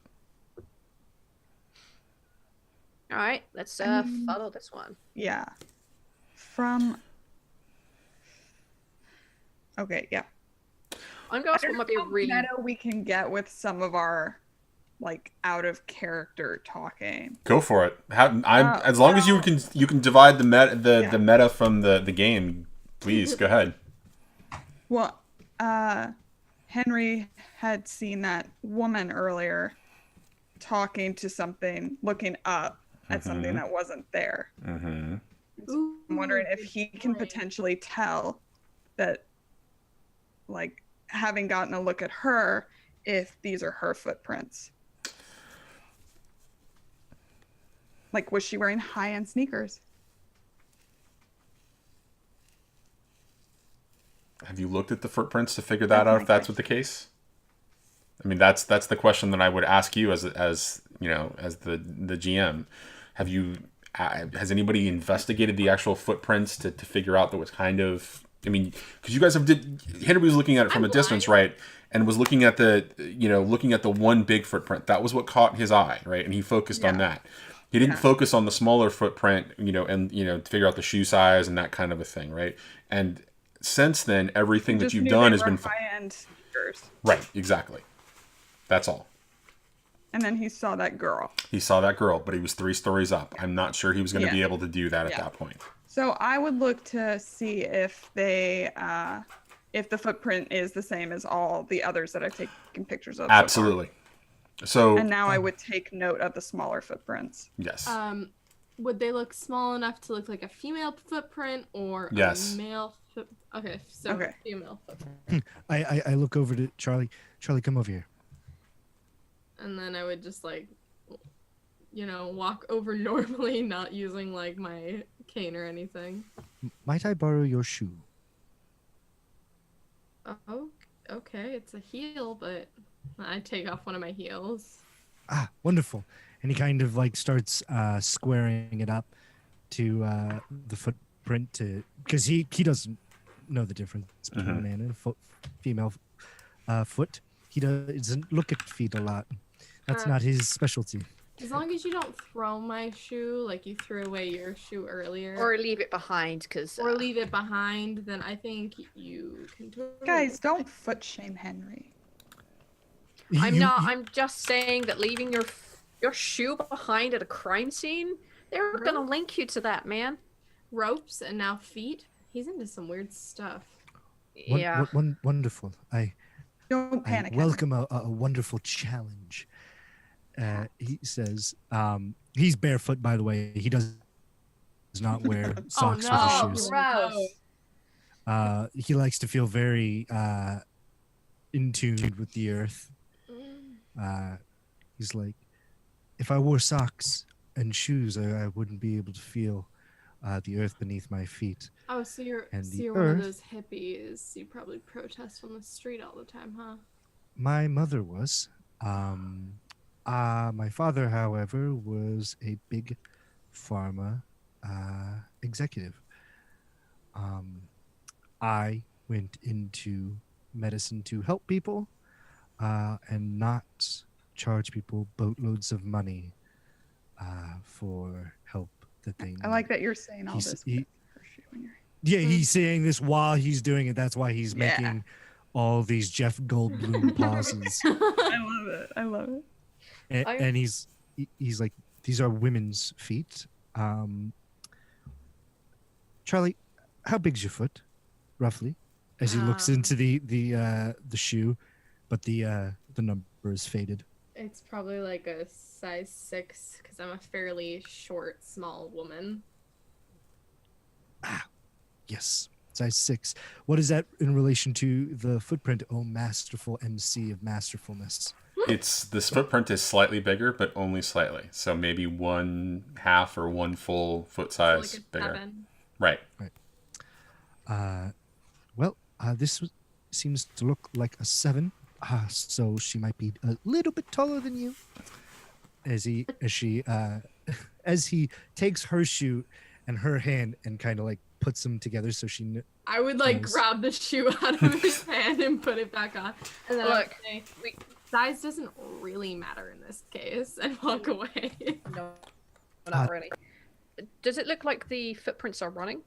All right, let's follow this one. Yeah. From. Okay, yeah. I'm going to ask what might be How really... meta we can get with some of our like out of character talking. Go for it. As long as you can divide the meta from the game. Please go ahead. Well, Henry had seen that woman earlier talking to something, looking up at something that wasn't there. Mm-hmm. So I'm wondering if he can potentially tell that, like, having gotten a look at her, if these are her footprints. Like, was she wearing high-end sneakers? Have you looked at the footprints to figure that out if that's what the case? I mean, that's the question that I would ask you as you know, as the GM. Has anybody investigated the actual footprints to figure out that was kind of, I mean, because you guys Henry was looking at it from a distance, right? And was looking at the one big footprint. That was what caught his eye, right? And he focused on that. He didn't focus on the smaller footprint, to figure out the shoe size and that kind of a thing, right? And since then, everything that you've done has been high-end sneakers. Right, exactly. That's all. And then he saw that girl. He saw that girl, but he was 3 stories up. I'm not sure he was going to be able to do that at that point. So I would look to see if they, if the footprint is the same as all the others that I've taken pictures of. Absolutely. So. And now I would take note of the smaller footprints. Yes. Would they look small enough to look like a female footprint or a male footprint? Okay, so female footprint. I look over to Charlie. Charlie, come over here. And then I would just walk over normally, not using like my cane or anything. Might I borrow your shoe? Oh, okay. It's a heel, but I take off one of my heels. Ah, wonderful. And he kind of like starts squaring it up to the footprint because he doesn't know the difference between a man and a female foot. He doesn't look at feet a lot. That's not his specialty. As long as you don't throw my shoe, like you threw away your shoe earlier, Or leave it behind, because... or leave it behind, then I think you can totally... Guys, don't foot shame Henry. I'm just saying that leaving your shoe behind at a crime scene, they're gonna link you to that, man. Ropes and now feet. He's into some weird stuff. Yeah. Wonderful. Don't panic. I welcome a wonderful challenge. He says, he's barefoot, by the way. He does not wear socks with his shoes. Gross. He likes to feel very in tune with the earth. He's like, if I wore socks and shoes, I wouldn't be able to feel the earth beneath my feet. Oh, so you're And the one of earth- those hippies. You probably protest on the street all the time, huh? My mother was. My father, however, was a big pharma executive. I went into medicine to help people and not charge people boatloads of money for help that they need. I like that you're saying all He's- this. he- with her shoe in your- Yeah, he's saying this while he's doing it. That's why he's Yeah. making all these Jeff Goldblum pauses. I love it. I love it. And he's like, these are women's feet. Charlie, how big's your foot, roughly? As he looks into the shoe, but the number is faded. It's probably like a size 6 because I'm a fairly short, small woman. Yes, size 6. What is that in relation to the footprint? Oh, masterful MC of masterfulness. This footprint is slightly bigger, but only slightly. So maybe 1/2 or 1 full foot size Like a bigger. 7. Right. Well, seems to look like a 7. So she might be a little bit taller than you. As he takes her shoe and her hand and kind of like puts them together, so she. I would like knows. grab the shoe out of his hand and put it back on. And then I would Look, say, size doesn't really matter in this case, and walk away. No, not really. Does it look like the footprints are running?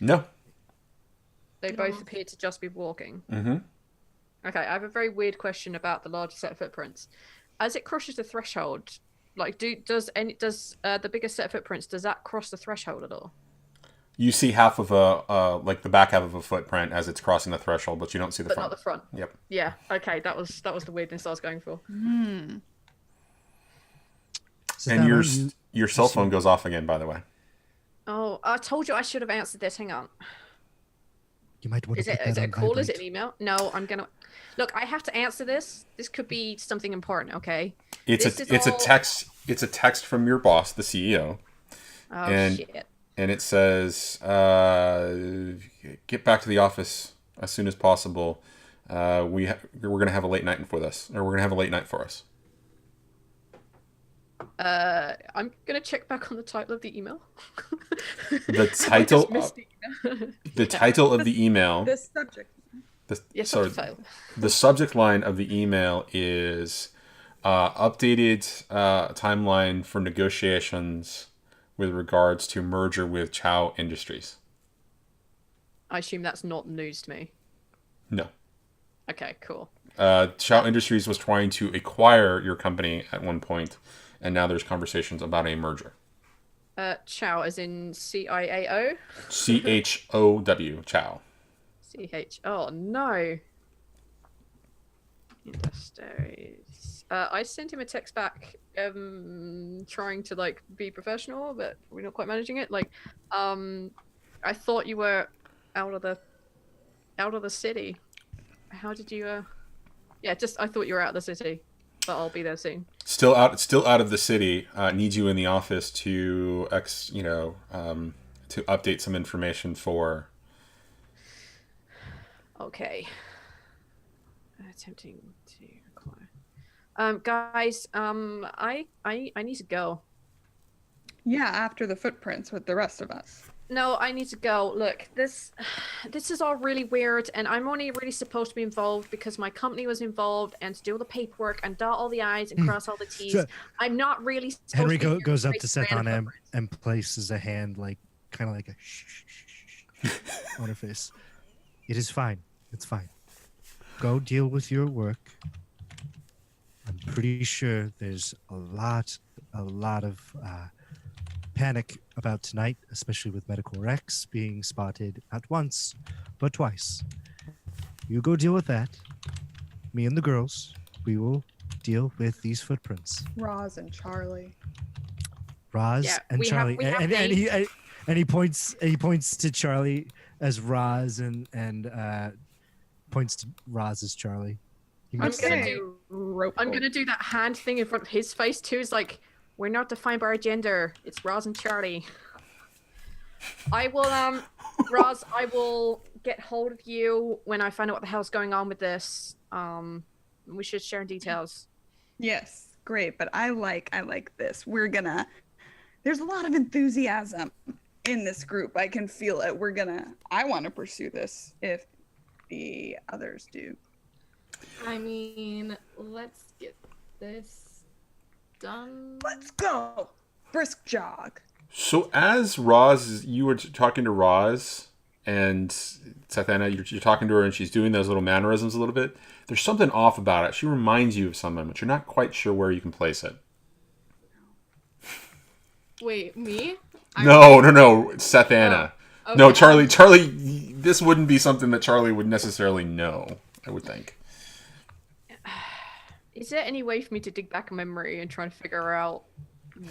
No. They No. both appear to just be walking. Mm-hmm. Okay, I have a very weird question about the larger set of footprints. As it crosses the threshold, like does the biggest set of footprints, does that cross the threshold at all? You see half of like the back half of a footprint as it's crossing the threshold, but you don't see the But front. not the front. Yep. Yeah. Okay, that was the weirdness I was going for. So And that your cell phone goes off again, by the way. Oh, I told you I should have answered this. Hang on. you might want Is to it put that is it a on call? Is it vibrate. an email? No, I'm gonna look. I have to answer this. This could be something important. Okay. It's This is a all- text. It's a text from your boss, the CEO, Oh And- shit. and it says, "Get back to the office as soon as possible. We're gonna have a late night for us, or we're gonna have a late night for us." I'm gonna check back on the title of the email. The title. Missed the email. The title of the email. This subject. Yes, sorry, that's the title. the subject line of the email is updated timeline for negotiations with regards to merger with Chow Industries. I assume that's not news to me. No. Okay, cool. Chow Industries was trying to acquire your company at one point, and now there's conversations about a merger. Chow as in CIAO? CHOW, Chow. CH. Oh no. Industries. I sent him a text back, trying to like be professional, but we're not quite managing it. Like, I thought you were out of the city. How did you? Yeah, just I thought you were out of the city, but I'll be there soon. Still out of the city. Needs you in the office to to update some information for. Okay. Attempting to acquire. Guys, I need to go. Yeah, after the footprints with the rest of us. No, I need to go. Look, this is all really weird, and I'm only really supposed to be involved because my company was involved and to do all the paperwork and dot all the I's and cross all the T's. So, I'm not really supposed Henry to be goes up to Seth Sethana and places a hand, like kind of like a on her face. It is fine. It's fine. Go deal with your work. I'm pretty sure there's a lot of panic about tonight, especially with Medical Rex being spotted not once, but twice. You go deal with that. Me and the girls, we will deal with these footprints. Roz and Charlie. Roz Yeah, and we have- Charlie, we have and he points to Charlie as Roz and points to Roz as Charlie. He I'm makes gonna Okay. do. Rope. I'm gonna do that hand thing in front of his face too. It's like we're not defined by our gender. It's Roz and Charlie. I will Roz, I will get hold of you when I find out what the hell's going on with this. We should share details. Yes, great. But I like this. There's a lot of enthusiasm in this group. I can feel it. I want to pursue this if the others do. I mean, let's get this done. Let's go. Brisk jog. So as Roz, you were talking to Roz and Sethana, you're talking to her and she's doing those little mannerisms a little bit. There's something off about it. She reminds you of someone, but you're not quite sure where you can place it. Wait, me? No, Sethana. Oh, No, okay. Charlie, this wouldn't be something that Charlie would necessarily know, I would think. Is there any way for me to dig back a memory and try to figure out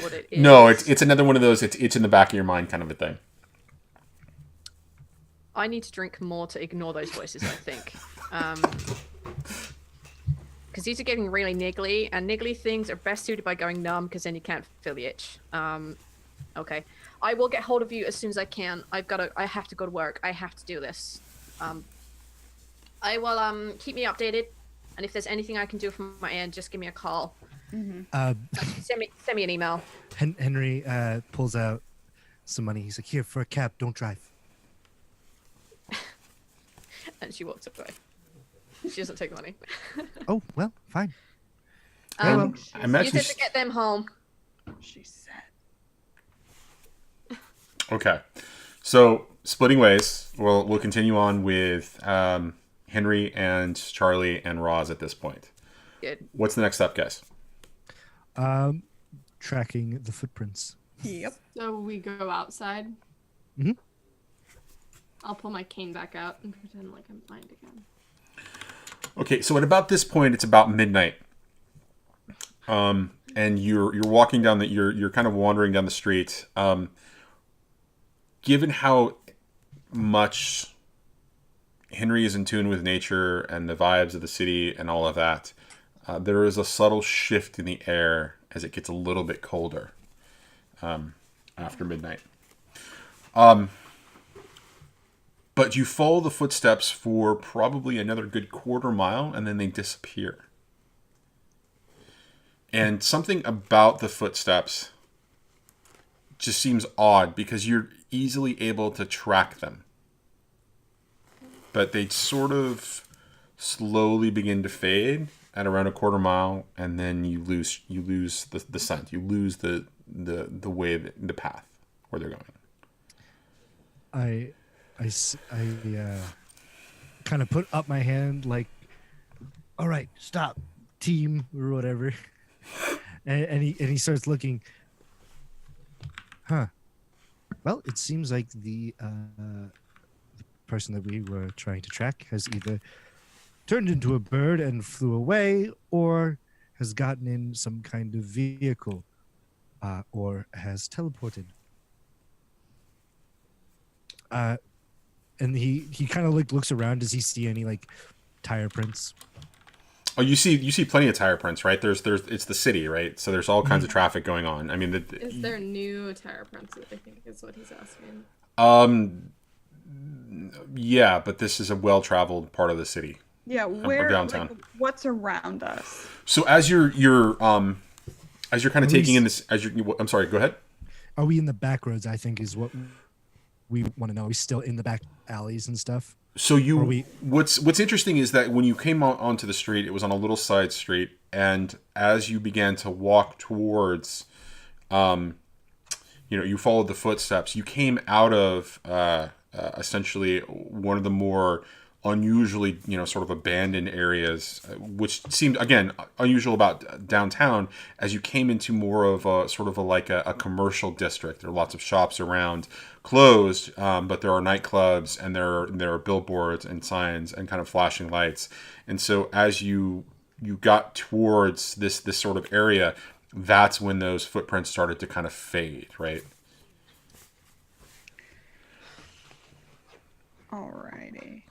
what it is? No, it's another one of those, it's in the back of your mind kind of a thing. I need to drink more to ignore those voices, I think. Because these are getting really niggly, and niggly things are best suited by going numb, because then you can't feel the itch. Okay. I will get hold of you as soon as I can. I have to go to work. I have to do this. I will keep me updated, and if there's anything I can do from my end, just give me a call. Send me an email. Henry pulls out some money. He's like, "Here for a cab. Don't drive." And she walks away. She doesn't take the money. Oh well, fine. Very well. I imagine. Use it to get them home. She said. Okay, so splitting ways. We'll continue on with Henry and Charlie and Roz at this point. Good. What's the next step, guys? Tracking the footprints. Yep. So we go outside. Mhm. I'll pull my cane back out and pretend like I'm blind again. Okay, so at about this point, it's about midnight, and you're walking down you're kind of wandering down the street. Given how much Henry is in tune with nature and the vibes of the city and all of that, there is a subtle shift in the air as it gets a little bit colder after midnight. But you follow the footsteps for probably another good quarter mile, and then they disappear. And something about the footsteps just seems odd because you're easily able to track them. But they sort of slowly begin to fade at around a quarter mile, and then you lose the scent. You lose the way, the path where they're going. I kind of put up my hand like, all right, stop, team, or whatever. and he starts looking. Huh. Well, it seems like the person that we were trying to track has either turned into a bird and flew away, or has gotten in some kind of vehicle, or has teleported. And he kind of looks around. Does he see any like tire prints? Oh, you see plenty of tire prints, right? There's it's the city, right? So there's all kinds of traffic going on. I mean, Is there new tire prints? I think is what he's asking. Yeah, but this is a well-traveled part of the city. Yeah, where downtown. like, what's around us? So as you're kind of taking in this, I'm sorry, go ahead. Are we in the back roads? I think is what we want to know? Are we still in the back alleys and stuff? So what's interesting is that when you came onto the street, it was on a little side street, and as you began to walk towards, you followed the footsteps. You came out of essentially one of the more unusually, sort of abandoned areas, which seemed, again, unusual about downtown, as you came into more of a sort of a commercial district. There are lots of shops around, closed, but there are nightclubs, and there are billboards and signs and kind of flashing lights. And so as you got towards this sort of area, that's when those footprints started to kind of fade, right? Alrighty.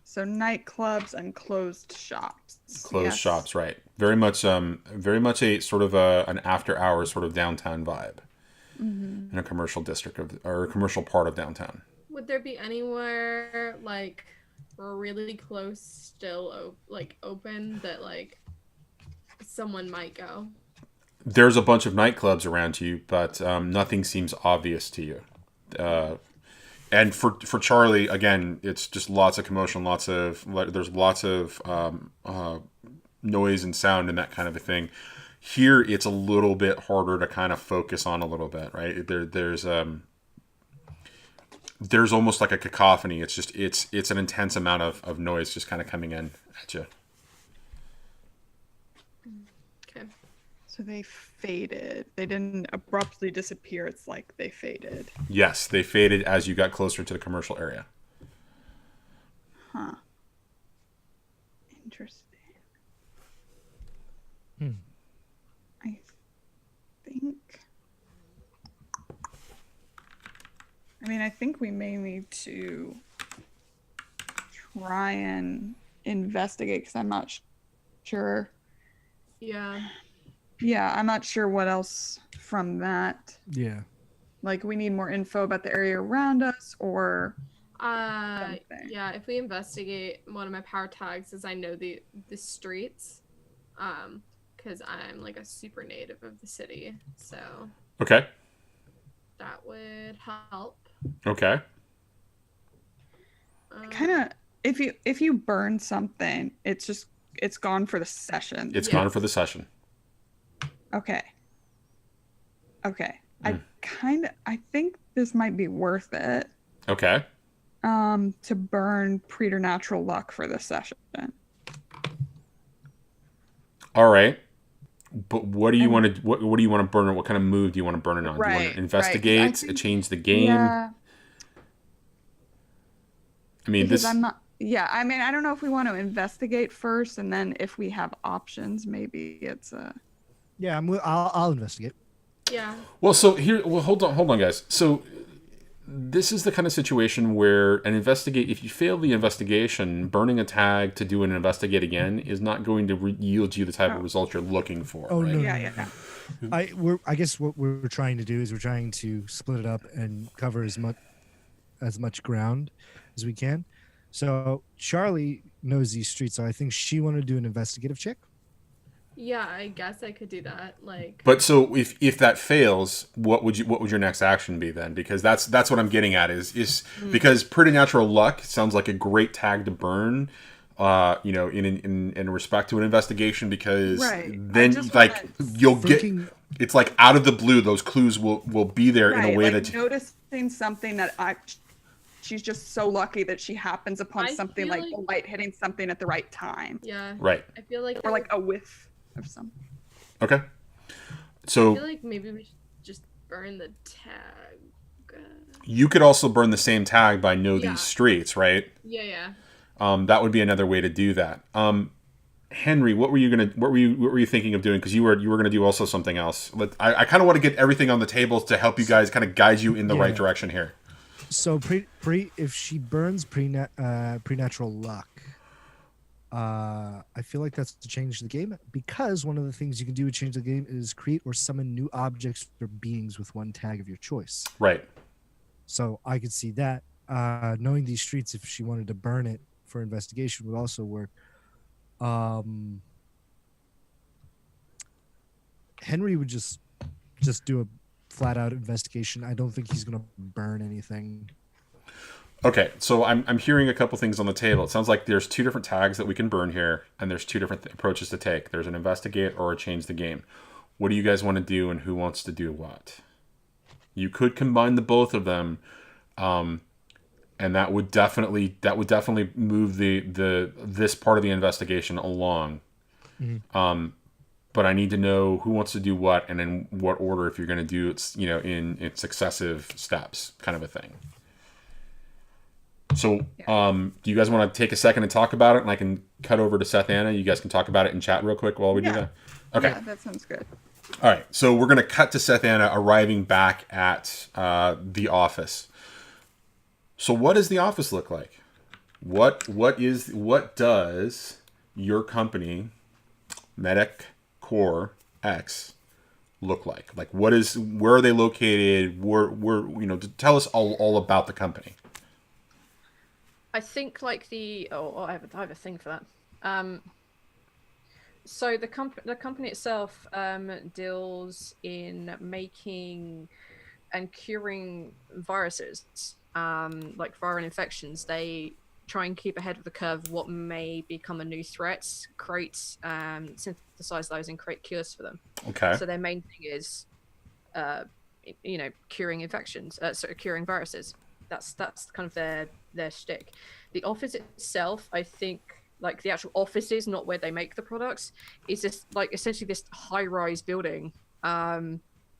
So nightclubs and closed shops. Closed shops, right? Very much a sort of an after hours sort of downtown vibe, in a commercial district or a commercial part of downtown. Would there be anywhere like really close still open that like someone might go? There's a bunch of nightclubs around you, but nothing seems obvious to you. And for Charlie, again, it's just lots of commotion, there's lots of noise and sound and that kind of a thing. Here, it's a little bit harder to kind of focus on a little bit, right? There's almost like a cacophony. It's just it's an intense amount of noise just kind of coming in at you. Okay. So they faded. They didn't abruptly disappear. It's like they faded. Yes, they faded as you got closer to the commercial area. Huh. Interesting. I think we may need to try and investigate, because I'm not sure. Yeah. Yeah, I'm not sure what else from that. Yeah. Like, we need more info about the area around us, or something. Yeah, if we investigate, one of my power tags is I know the streets, because I'm like a super native of the city, so Okay. that would help. Okay. Kind of, if you burn something, it's gone for the session. It's gone for the session. Okay. I think this might be worth it. Okay. To burn preternatural luck for this session. All right. But what do you want to what do you want to burn it? What kind of move do you want to burn it on? Do you want to investigate, change the game? Yeah. I mean, because I'm not. Yeah, I mean, I don't know if we want to investigate first, and then if we have options, maybe it's a. Yeah, I'll investigate. Yeah. Well, hold on, guys. So this is the kind of situation where if you fail the investigation, burning a tag to do an investigate again is not going to yield you the type of result you're looking for. Oh, right? no. Yeah. I guess what we're trying to do is we're trying to split it up and cover as much ground as we can. So Charlie knows these streets, so I think she wanted to do an investigative check. Yeah, I guess I could do that. But so if that fails, what would your next action be then? Because that's what I'm getting at is because preternatural luck sounds like a great tag to burn, in respect to an investigation, because then it's like out of the blue, those clues will be there in a way that noticing something that she's just so lucky that she happens upon something like the light hitting something at the right time. Yeah. Right. I feel like or like a whiff of something. Okay. So I feel like maybe we should just burn the tag. You could also burn the same tag by these streets, right? Yeah. That would be another way to do that. Henry, what were you thinking of doing? Because you were gonna do also something else. I kind of want to get everything on the table to help you guys kind of guide you in the right direction here. So if she burns preternatural luck, I feel like that's to change the game, because one of the things you can do to change the game is create or summon new objects or beings with one tag of your choice. Right. So I could see that. Knowing these streets, if she wanted to burn it for investigation, would also work. Henry would just do a flat out investigation. I don't think he's gonna burn anything. Okay, so I'm hearing a couple things on the table. It sounds like there's two different tags that we can burn here, and there's two different approaches to take. There's an investigate or a change the game. What do you guys want to do, and who wants to do what? You could combine the both of them, and that would definitely move this part of the investigation along. Mm-hmm. But I need to know who wants to do what, and in what order. If you're going to do it, in successive steps, kind of a thing. So, do you guys want to take a second and talk about it, and I can cut over to Seth Anna? You guys can talk about it in chat real quick while we do that. Okay. Yeah, that sounds good. All right. So we're going to cut to Seth Anna arriving back at the office. So what does the office look like? What does your company, Medic Core X, look like? Like, where are they located? Tell us all about the company. I think like I have a thing for that. So the company itself deals in making and curing viruses, like viral infections. They try and keep ahead of the curve of what may become a new threat, synthesize those and create cures for them. Okay. So their main thing is, curing infections, curing viruses. That's kind of their shtick. The office itself, I think, like the actual offices, not where they make the products, is just like essentially this high-rise building.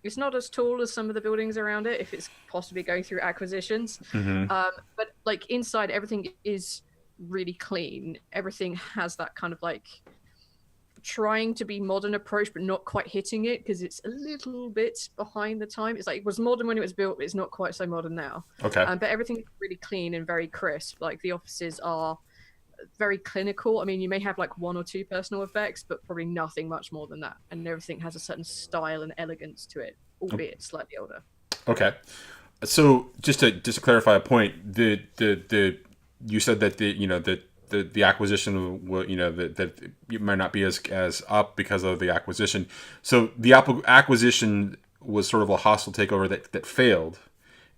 It's not as tall as some of the buildings around it, if it's possibly going through acquisitions. Mm-hmm. But like inside, everything is really clean. Everything has that kind of like trying to be modern approach, but not quite hitting it because it's a little bit behind the time. It's like it was modern when it was built, but it's not quite so modern now. Okay. But everything's really clean and very crisp. Like the offices are very clinical. I mean, you may have like one or two personal effects, but probably nothing much more than that. And everything has a certain style and elegance to it, albeit slightly older. Okay. So just to clarify a point, the you said that the acquisition that it might not be as up because of the acquisition. So the acquisition was sort of a hostile takeover that failed,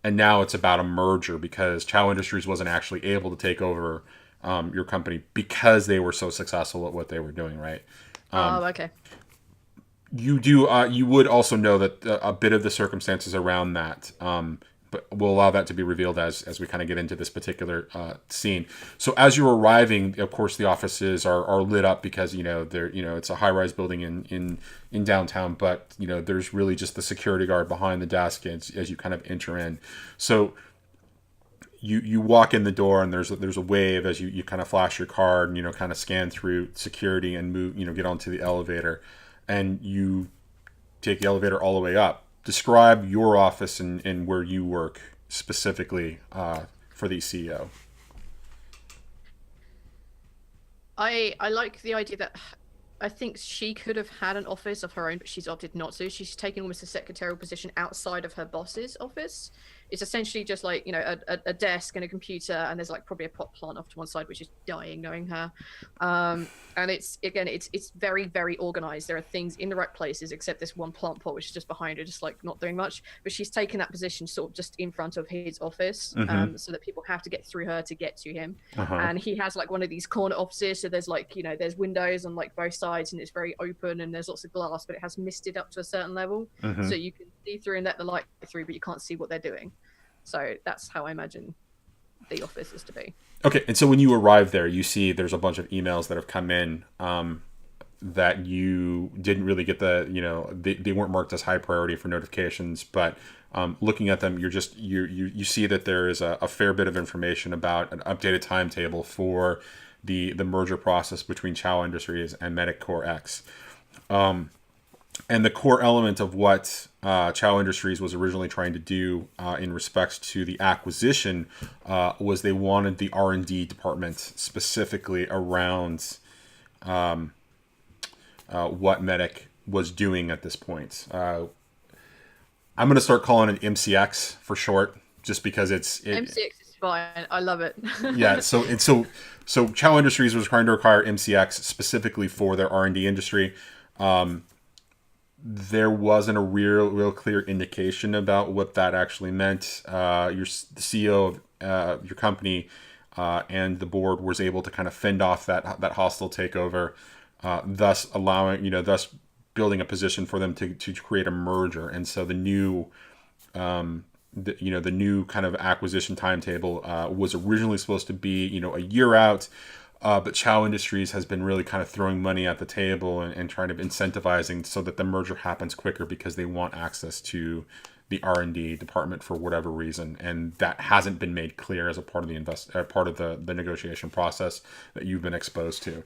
and now it's about a merger because Chow Industries wasn't actually able to take over your company because they were so successful at what they were doing, right? Okay. You would also know that a bit of the circumstances around that, but we'll allow that to be revealed as we kind of get into this particular scene. So as you're arriving, of course, the offices are lit up because it's a high-rise building in downtown, but there's really just the security guard behind the desk as you kind of enter in. So you walk in the door and there's a wave as you kind of flash your card and kind of scan through security and move get onto the elevator, and you take the elevator all the way up. Describe your office and where you work specifically for the CEO. I like the idea that I think she could have had an office of her own, but she's opted not to. She's taken almost a secretarial position outside of her boss's office. It's essentially just like, a desk and a computer, and there's like probably a pot plant off to one side, which is dying knowing her. And it's very, very organized. There are things in the right places, except this one plant pot, which is just behind her, just like not doing much. But she's taken that position sort of just in front of his office, so that people have to get through her to get to him. And he has like one of these corner offices. So there's like, there's windows on like both sides, and it's very open, and there's lots of glass, but it has misted up to a certain level. So you can see through and let the light through, but you can't see what they're doing. So that's how I imagine the office is to be. Okay, and so when you arrive there, you see there's a bunch of emails that have come in that you didn't really get they weren't marked as high priority for notifications, but looking at them, you see that there is a fair bit of information about an updated timetable for the merger process between Chow Industries and Medic Core X. And the core element of what Chow Industries was originally trying to do in respects to the acquisition was they wanted the R&D department specifically around what Medic was doing at this point. I'm going to start calling it MCX for short, just because MCX is fine. I love it. Yeah. So Chow Industries was trying to acquire MCX specifically for their R&D industry. there wasn't a real clear indication about what that actually meant. The CEO of your company and the board was able to kind of fend off that hostile takeover, thus building a position for them to create a merger. And so the new the new kind of acquisition timetable was originally supposed to be a year out. But Chow Industries has been really kind of throwing money at the table and trying to incentivizing so that the merger happens quicker because they want access to the R&D department for whatever reason, and that hasn't been made clear as a part of the negotiation process that you've been exposed to.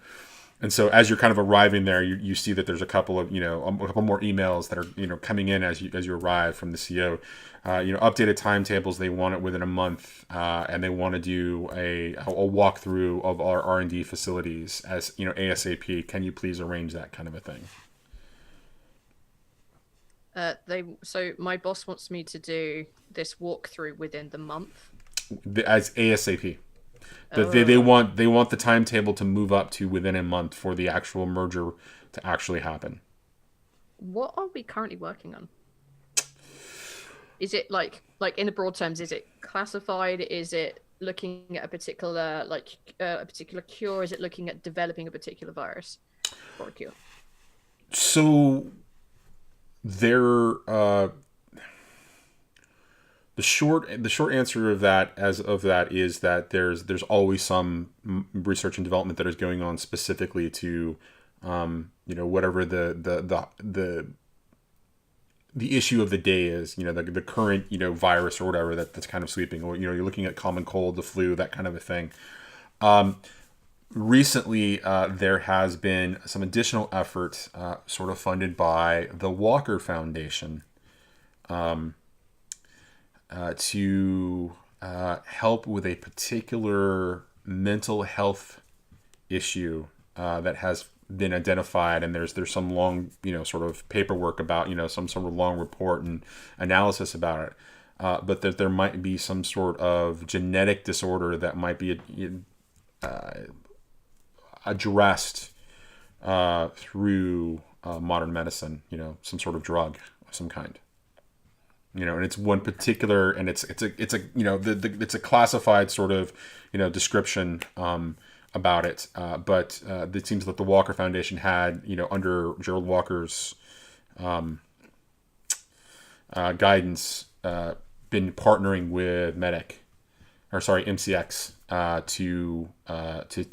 And so as you're kind of arriving there, you see that there's a couple of a couple more emails that are coming in as you arrive from the CEO. Updated timetables. They want it within a month, and they want to do a walkthrough of our R&D facilities as ASAP. Can you please arrange that kind of a thing? So my boss wants me to do this walkthrough within the month. As ASAP. They want the timetable to move up to within a month for the actual merger to actually happen. What are we currently working on? Is it like in the broad terms? Is it classified? Is it looking at a particular a particular cure? Is it looking at developing a particular virus or a cure? So there. The short answer of that is that there's always some research and development that is going on specifically to whatever the issue of the day is, the current virus or whatever that's kind of sweeping, or you're looking at common cold, the flu, that kind of a thing. Recently there has been some additional effort sort of funded by the Walker Foundation to help with a particular mental health issue that has been identified, and there's some long sort of paperwork about some sort of long report and analysis about it, but that there might be some sort of genetic disorder that might be addressed through modern medicine, some sort of drug of some kind. And it's one particular, and it's a classified sort of description about it. But it seems that the Walker Foundation had under Gerald Walker's guidance been partnering with MCX to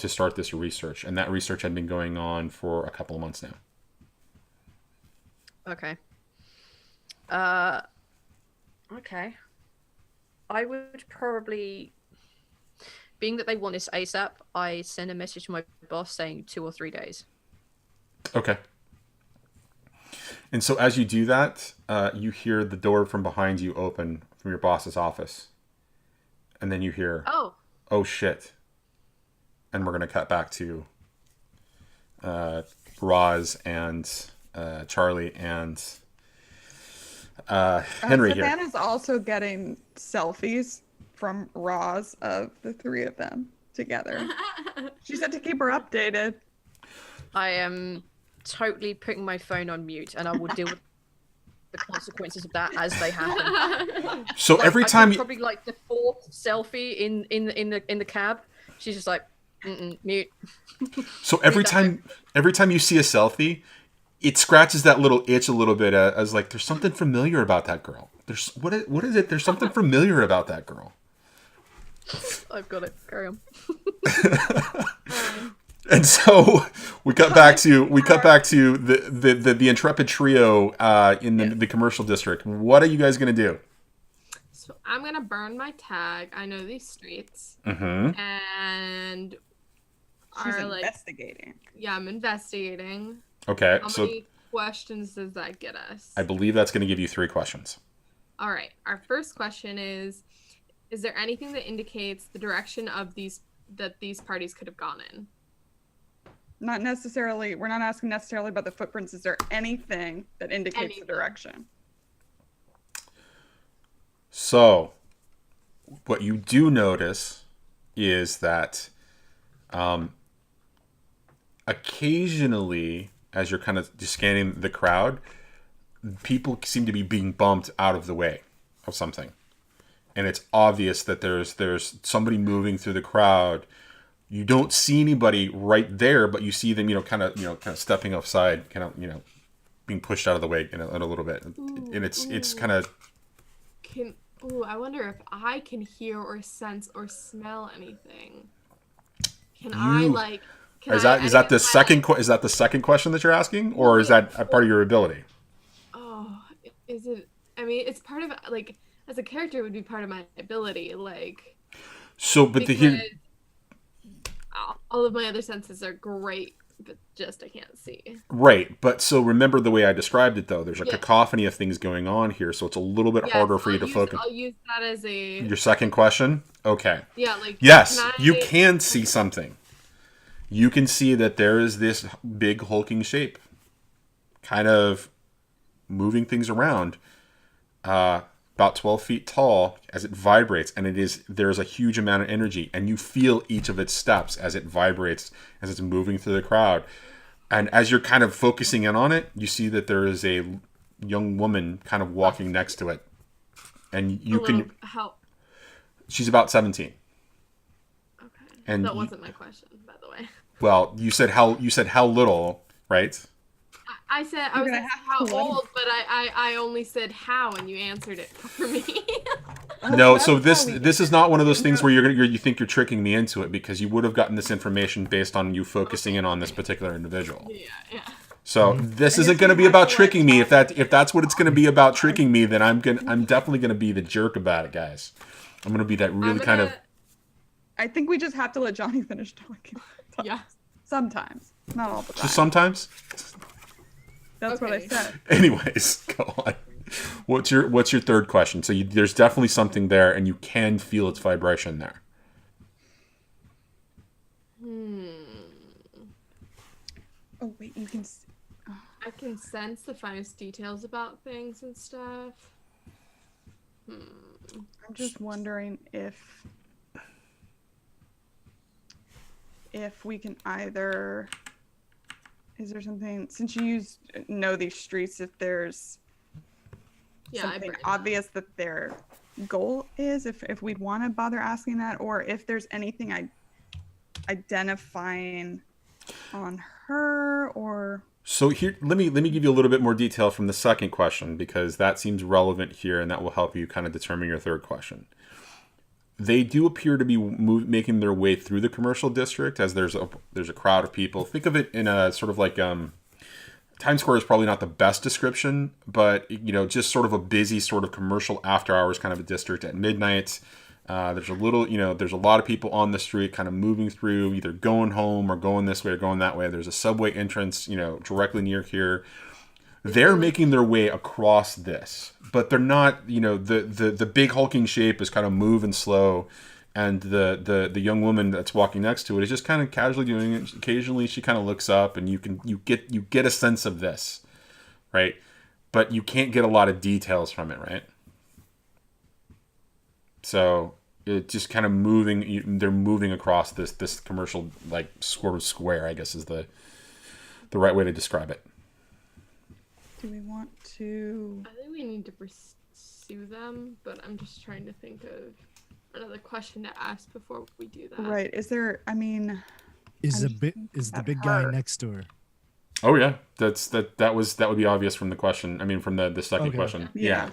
start this research, and that research had been going on for a couple of months now. Okay. Okay. I would probably, being that they want this ASAP, I send a message to my boss saying 2 or 3 days. Okay. And so as you do that, you hear the door from behind you open from your boss's office. And then you hear, oh shit. And we're going to cut back to Roz and Charlie and Henry here. Savannah's also getting selfies from Roz of the three of them together. She said to keep her updated. I am totally putting my phone on mute, and I will deal with the consequences of that as they happen. So every time probably like the 4th selfie in the cab, she's just like, mute. So every time you see a selfie, it scratches that little itch a little bit as like, there's something familiar about that girl. What is it? There's something familiar about that girl. I've got it. Carry on. And so we cut back to the intrepid trio in the commercial district. What are you guys gonna do? So I'm gonna burn my tag. I know these streets, and she's investigating. Yeah, I'm investigating. Okay, How many questions does that get us? I believe that's going to give you 3 questions. All right. Our first question is there anything that indicates the direction of these parties could have gone in? Not necessarily. We're not asking necessarily about the footprints. Is there anything that indicates the direction? So, what you do notice is that occasionally, as you're kind of just scanning the crowd, people seem to be being bumped out of the way of something. And it's obvious that there's somebody moving through the crowd. You don't see anybody right there, but you see them, kind of stepping offside, kind of, being pushed out of the way in a little bit. And it's kind of... I wonder if I can hear or sense or smell anything. Is that the second question that you're asking, or is that a part of your ability? Oh, is it? I mean, it's part of like as a character, it would be part of my ability, like. So, but all of my other senses are great, but just I can't see. Right, but so remember the way I described it, though. There's a cacophony of things going on here, so it's a little bit harder for you to focus. I'll use that as your second question. Okay. Yeah, like yes, you can see something. You can see that there is this big hulking shape, kind of moving things around, about 12 feet tall as it vibrates, and there's a huge amount of energy, and you feel each of its steps as it vibrates, as it's moving through the crowd. And as you're kind of focusing in on it, you see that there is a young woman kind of walking next to it. And you can... She's about 17. Okay. And that wasn't my question, by the way. Well, you said how little, right? I said I was how old, but I only said how, and you answered it for me. No, so this is not one of those things where you think you're tricking me into it, because you would have gotten this information based on you focusing in on this particular individual. Yeah. So this isn't going to be about tricking me. If that's what it's going to be about tricking me, then I'm definitely going to be the jerk about it, guys. I'm going to be that really kind of. I think we just have to let Johnny finish talking. Yeah. Sometimes, not all the time. Just sometimes. That's what I said. Anyways, go on. What's your third question? So there's definitely something there, and you can feel its vibration there. Oh wait, you can. I can sense the finest details about things and stuff. I'm just wondering if we can either. Is there something, since you know these streets, if there's something obvious that their goal is, if we'd want to bother asking that, or if there's anything identifying on her, or... So here, let me give you a little bit more detail from the second question, because that seems relevant here, and that will help you kind of determine your third question. They do appear to be making their way through the commercial district, as there's a crowd of people. Think of it in a sort of like Times Square is probably not the best description, but just sort of a busy sort of commercial after hours kind of a district at midnight. There's a lot of people on the street kind of moving through, either going home or going this way or going that way. There's a subway entrance, directly near here. They're making their way across this, but they're not, the big hulking shape is kind of moving slow, and the young woman that's walking next to it is just kind of casually doing it. Occasionally she kind of looks up, and you get a sense of this, right? But you can't get a lot of details from it, right? So it's just kind of moving. They're moving across this commercial like sort of square, I guess is the right way to describe it. Do we want to... I think we need to pursue them, but I'm just trying to think of another question to ask before we do that. Right. Is there... I mean... Is the big guy next door? Oh yeah, that would be obvious from the question. I mean, from the second question. Okay. Yeah,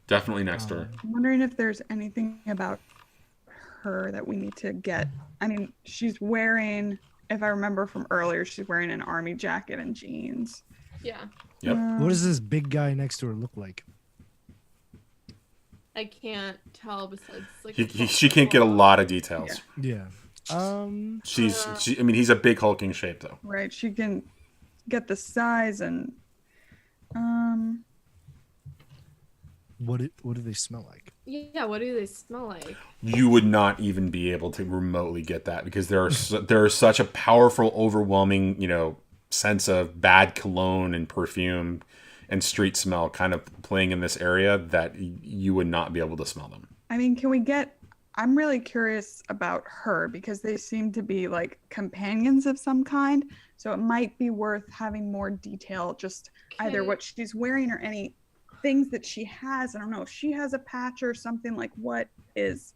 definitely next door. I'm wondering if there's anything about her that we need to get. I mean, she's wearing, if I remember from earlier, she's wearing an army jacket and jeans. Yeah. Yep. What does this big guy next to her look like? I can't tell besides like she can't get a lot of details. Yeah. He's a big hulking shape though. Right. She can get the size and what do they smell like? Yeah, what do they smell like? You would not even be able to remotely get that, because there is such a powerful, overwhelming, sense of bad cologne and perfume and street smell kind of playing in this area that you would not be able to smell them. I mean, can we get I'm really curious about her because they seem to be like companions of some kind. So it might be worth having more detail, just either Okay. what she's wearing or any things that she has. I don't know if she has a patch or something, like what is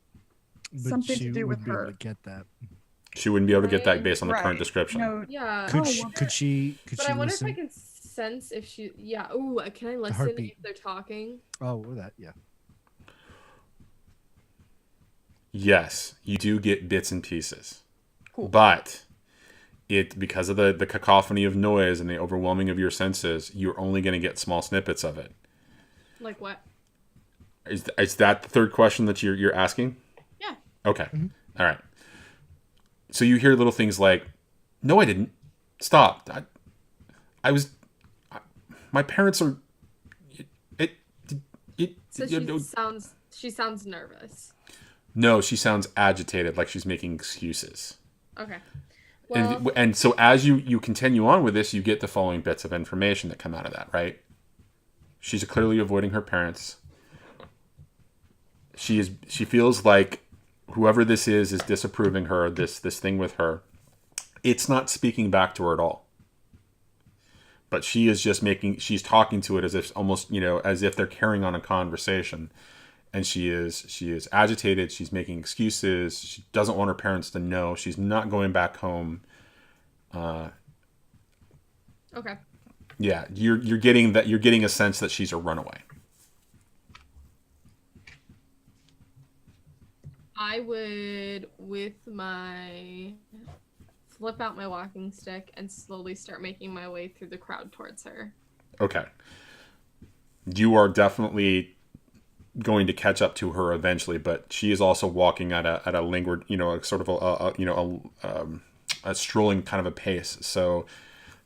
But something she to do with wouldn't be able her. to get that. She wouldn't be able to get that Right. based on the current Right. description. No. Yeah. Could Oh, she? well, Could she? Could But she I wonder if I listen? can sense if she. Yeah. Ooh, can I listen heartbeat. if they're talking? Oh, well, that yeah. Yes, you do get bits and pieces. Cool. But because of the cacophony of noise and the overwhelming of your senses, you're only going to get small snippets of it. Like what? Is that the third question that you're asking? Yeah. Okay. All right. So you hear little things like, "No, I didn't. Stop. My parents are. It. So she sounds nervous. No, she sounds agitated, like she's making excuses. Okay. Well, And so as you continue on with this, you get the following bits of information that come out of that, right? She's clearly avoiding her parents. She feels like whoever this is disapproving her, this thing with her. It's not speaking back to her at all. But she is just she's talking to it as if almost, as if they're carrying on a conversation. And she is agitated. She's making excuses. She doesn't want her parents to know. She's not going back home. okay. Yeah, you're getting a sense that she's a runaway. I would, flip out my walking stick and slowly start making my way through the crowd towards her. Okay. You are definitely going to catch up to her eventually, but she is also walking at a languid, sort of a strolling kind of a pace. So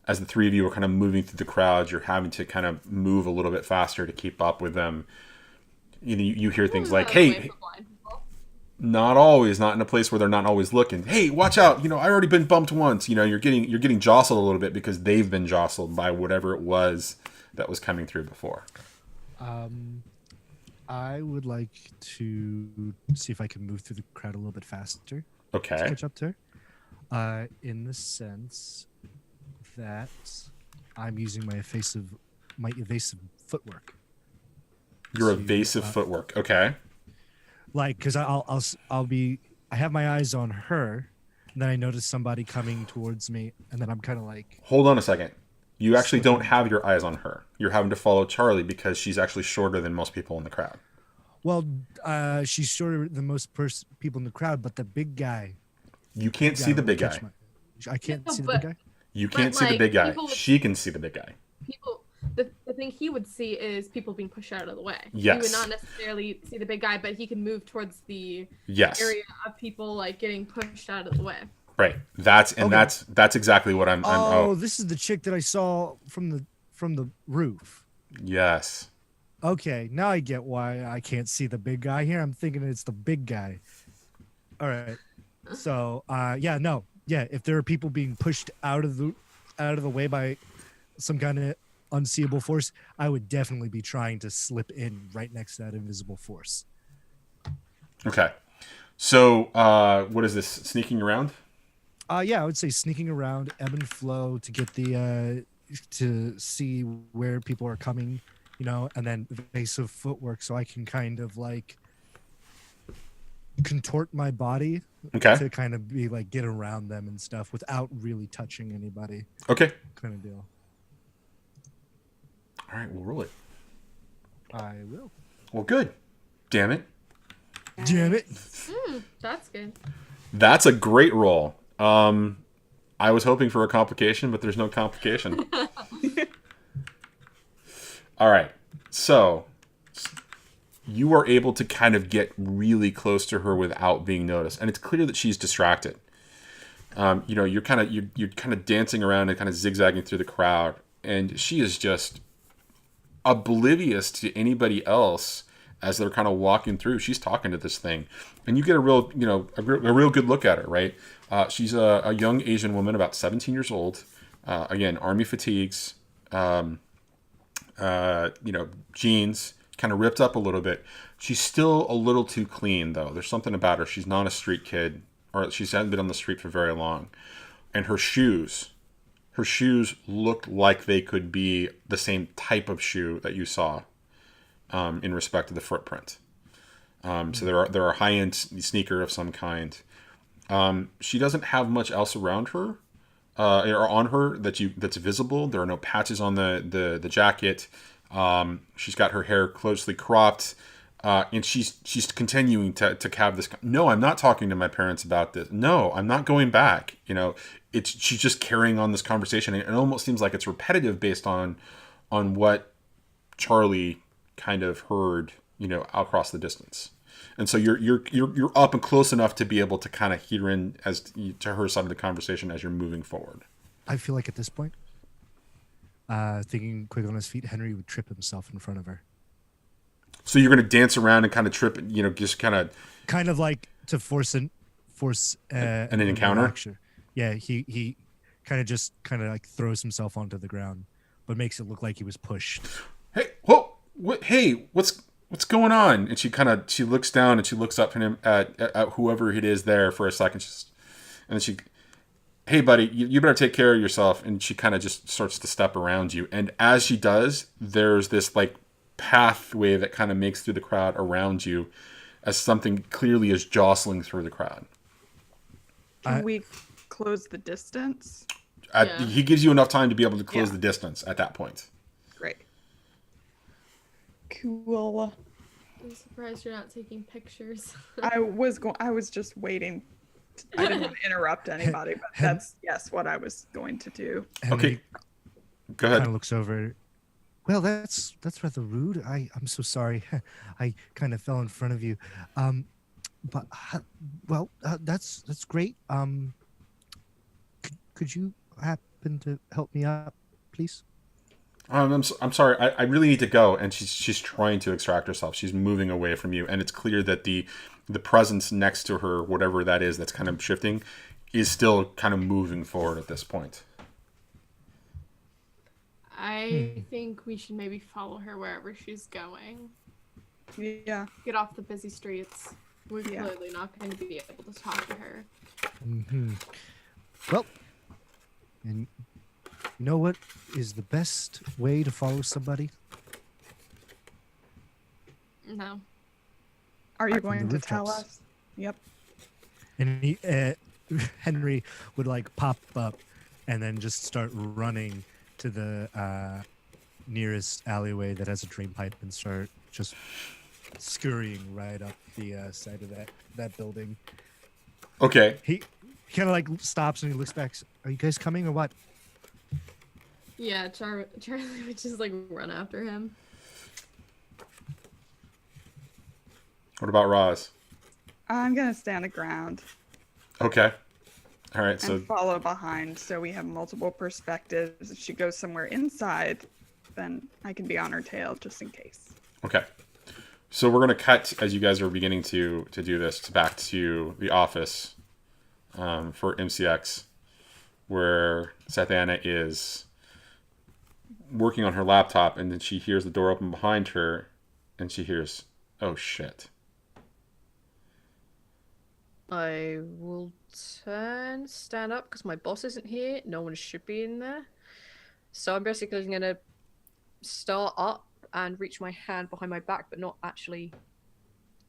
as the three of you are kind of moving through the crowd, you're having to kind of move a little bit faster to keep up with them. You hear things like, "Hey, not always, not in a place where they're not always looking. Hey, watch out! I already been bumped once. You're getting jostled a little bit because they've been jostled by whatever it was that was coming through before." I would like to see if I can move through the crowd a little bit faster to Okay. catch up to her. In the sense that I'm using my evasive footwork. Your So, evasive footwork. Okay. Like, because I have my eyes on her, and then I notice somebody coming towards me, and then I'm kind of like, Hold on a second. You actually Slipping. don't have your eyes on her. You're having to follow Charlie because she's actually shorter than most people in the crowd. well, she's shorter than most people in the crowd, but the big guy. You can't see the will big catch guy. I can't No, see the but- big guy. You can't But, see the like, big guy. people- She can see the big guy. The thing he would see is people being pushed out of the way. Yes. He would not necessarily see the big guy, but he can move towards the Yes. area of people like getting pushed out of the way. Right. That's Okay. that's exactly what I'm. Oh, this is the chick that I saw from the roof. Yes. Okay, now I get why I can't see the big guy here. I'm thinking it's the big guy. All right. So, if there are people being pushed out of the way by some kind of unseeable force, I would definitely be trying to slip in right next to that invisible force. Okay. So, what is this? Sneaking around? I would say sneaking around, ebb and flow to get the to see where people are coming, and then evasive footwork so I can kind of like contort my body Okay. to kind of be like get around them and stuff without really touching anybody, Okay. kind of deal. All right. We'll roll it. I will. Well, good. Damn it. Damn it. That's good. That's a great roll. I was hoping for a complication, but there's no complication. All right. So you are able to kind of get really close to her without being noticed, and it's clear that she's distracted. You're kind of dancing around and kind of zigzagging through the crowd, and she is just oblivious to anybody else as they're kind of walking through. She's talking to this thing, and you get a real good look at her, right? She's a young Asian woman, about 17 years old. Again, army fatigues, jeans. kind of ripped up a little bit. She's still a little too clean, though. There's something about her. She's not a street kid, or she hasn't been on the street for very long. And her shoes looked like they could be the same type of shoe that you saw in respect to the footprint. So there are high-end sneaker of some kind. She doesn't have much else around her or on her that's visible. There are no patches on the jacket. She's got her hair closely cropped, and she's continuing to have this. No, I'm not talking to my parents about this. No, I'm not going back. She's just carrying on this conversation. And it almost seems like it's repetitive based on what Charlie kind of heard, across the distance. And so you're up and close enough to be able to kind of hear in as to her side of the conversation as you're moving forward. I feel like at this point, thinking quick on his feet, Henry would trip himself in front of her. So you're going to dance around and kind of trip, just kind of like to force an encounter. Interaction. Yeah, he kind of like throws himself onto the ground, but makes it look like he was pushed. Hey, whoa, hey, what's going on? And she looks down and she looks up at whoever it is there for a second, and then she, hey buddy, you better take care of yourself. And she kind of just starts to step around you, and as she does, there's this like pathway that kind of makes through the crowd around you, as something clearly is jostling through the crowd. Can we close the distance? He gives you enough time to be able to close the distance at that point. Great. Cool. I'm surprised you're not taking pictures. I was just waiting. I didn't want to interrupt anybody, but that's what I was going to do. Okay. Go ahead. Kind of looks over. Well, that's rather rude. I'm so sorry. I kind of fell in front of you. But that's great. Could you happen to help me up, please? I'm sorry. I really need to go. And she's trying to extract herself. She's moving away from you, and it's clear that the presence next to her, whatever that is, that's kind of shifting, is still kind of moving forward at this point. I think we should maybe follow her wherever she's going. Yeah. Get off the busy streets. We're clearly not going to be able to talk to her. Mm-hmm. Well, and you know what is the best way to follow somebody? No. Are you Right from going the to tell rooftops. us? Yep. And Henry would like pop up and then just start running to the nearest alleyway that has a drain pipe and start just scurrying right up the side of that building. Okay. He kind of like stops and he looks back. Are you guys coming or what? Yeah, Charlie would just like run after him. What about Roz? I'm gonna stand the ground Okay. All right. So and follow behind, so we have multiple perspectives. If she goes somewhere inside, then I can be on her tail just in case. okay. So we're gonna cut as you guys are beginning to do this back to the office for MCX, where Satana is working on her laptop, and then she hears the door open behind her, and she hears, "Oh shit." I will stand up because my boss isn't here. No one should be in there. So I'm basically going to start up and reach my hand behind my back, but not actually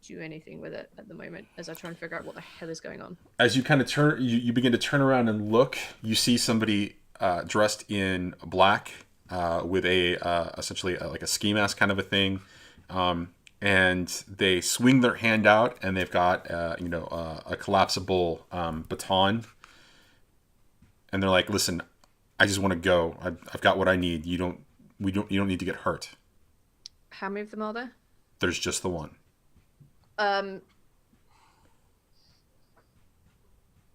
do anything with it at the moment as I try and figure out what the hell is going on. As you kind of turn, you begin to turn around and look. You see somebody dressed in black with essentially like a ski mask kind of a thing. And they swing their hand out, and they've got a collapsible baton, and they're like, "Listen, I just want to go. I've got what I need. You don't need to get hurt." How many of them are there? There's just the one. I'm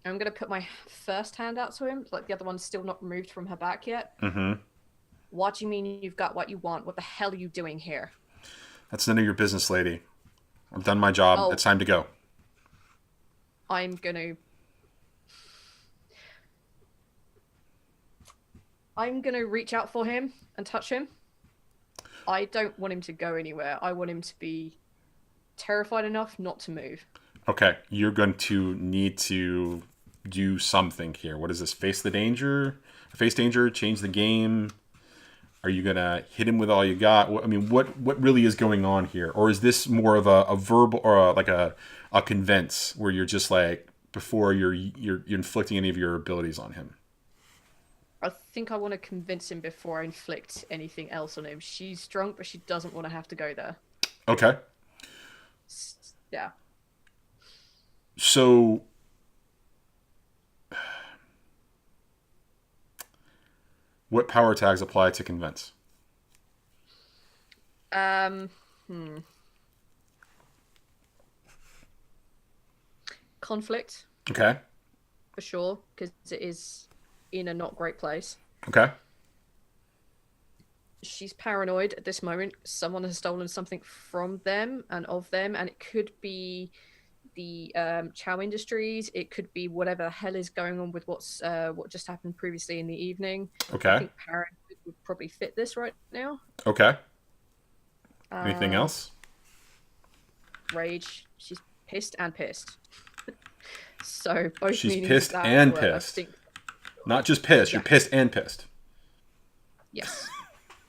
gonna put my first hand out to him, like the other one's still not removed from her back yet. Mm-hmm. What do you mean you've got what you want? What the hell are you doing here? That's none of your business, lady. I've done my job. Oh. It's time to go. I'm gonna reach out for him and touch him. I don't want him to go anywhere. I want him to be terrified enough not to move. Okay, you're going to need to do something here. What is this? Face the danger? Face danger? Change the game? Are you gonna hit him with all you got? I mean, what really is going on here? Or is this more of a verbal or like a convince where you're just like before you're inflicting any of your abilities on him? I think I want to convince him before I inflict anything else on him. She's drunk, but she doesn't want to have to go there. Okay. Yeah. So, what power tags apply to convince? Conflict, Okay. for sure, because it is in a not great place. Okay. She's paranoid at this moment. Someone has stolen something from them and of them, and it could be the Chow Industries. It could be whatever the hell is going on with what just happened previously in the evening. I Okay. think paranoid would probably fit this right now. Okay. Anything else? Rage. She's pissed and pissed. So both She's meanings pissed of that and word, pissed. I think, Not just pissed. You're Yeah. pissed and pissed. yes.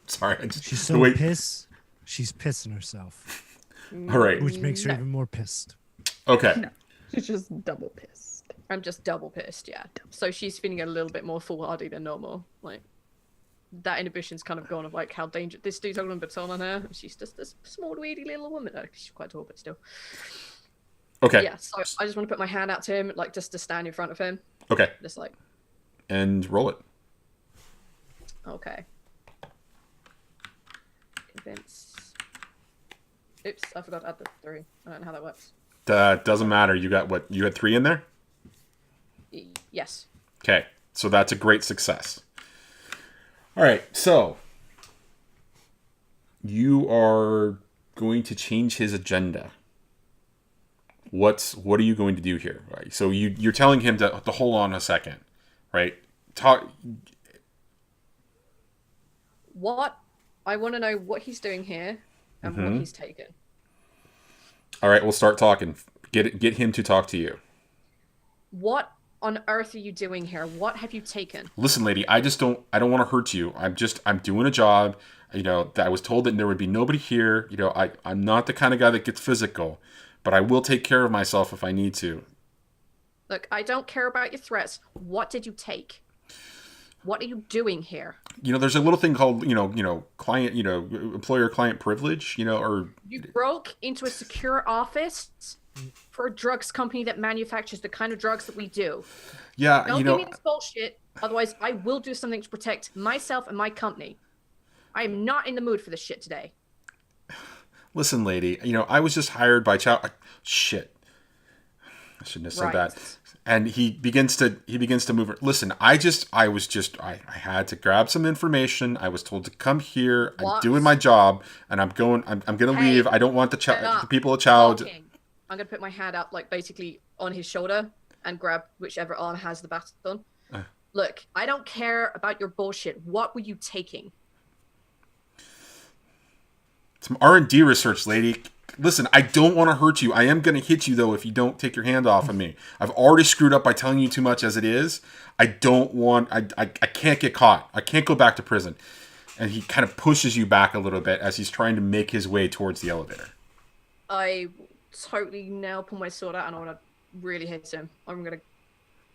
Sorry. I just, She's the so way- pissed, she's pissing herself, All right. which makes her No. even more pissed. Okay. No, she's just double pissed. I'm just double pissed, yeah. So she's feeling a little bit more foolhardy than normal. Like, that inhibition's kind of gone of like how dangerous this dude's holding a baton on her. She's just this small, weedy little woman. Oh, she's quite tall, but still. Okay. Yeah, so I just want to put my hand out to him, like just to stand in front of him. Okay. Just like, And roll it. okay. Convince. Oops, I forgot to add the 3. I don't know how that works. Doesn't matter. You got what? You had 3 in there? Yes. Okay. So that's a great success. All right. So you are going to change his agenda. What are you going to do here? Right. So you're telling him to hold on a second, right? What? I want to know what he's doing here and what he's taken. All right. We'll start talking. Get him to talk to you. What on earth are you doing here? What have you taken? Listen, lady, I don't want to hurt you. I'm doing a job. You know, that I was told that there would be nobody here. You know, I'm not the kind of guy that gets physical, but I will take care of myself if I need to. Look, I don't care about your threats. What did you take? What are you doing here? You know, there's a little thing called, client, employer-client privilege, or You broke into a secure office for a drugs company that manufactures the kind of drugs that we do. yeah, Don't give me this bullshit. Otherwise, I will do something to protect myself and my company. I am not in the mood for this shit today. Listen, lady, I was just hired by Chow. Shit, I shouldn't have said Right. that. And he begins to move. Listen, I had to grab some information. I was told to come here. I'm What? doing my job, and I'm going to Hey, leave. I don't want the enough people of Chow. talking. I'm gonna put my hand up, like basically on his shoulder, and grab whichever arm has the baton. Look, I don't care about your bullshit. What were you taking? Some R&D research, lady. Listen, I don't want to hurt you. I am going to hit you, though, if you don't take your hand off of me. I've already screwed up by telling you too much as it is. I can't get caught. I can't go back to prison. And he kind of pushes you back a little bit as he's trying to make his way towards the elevator. I totally now pull my sword out and I want to really hit him. I'm going to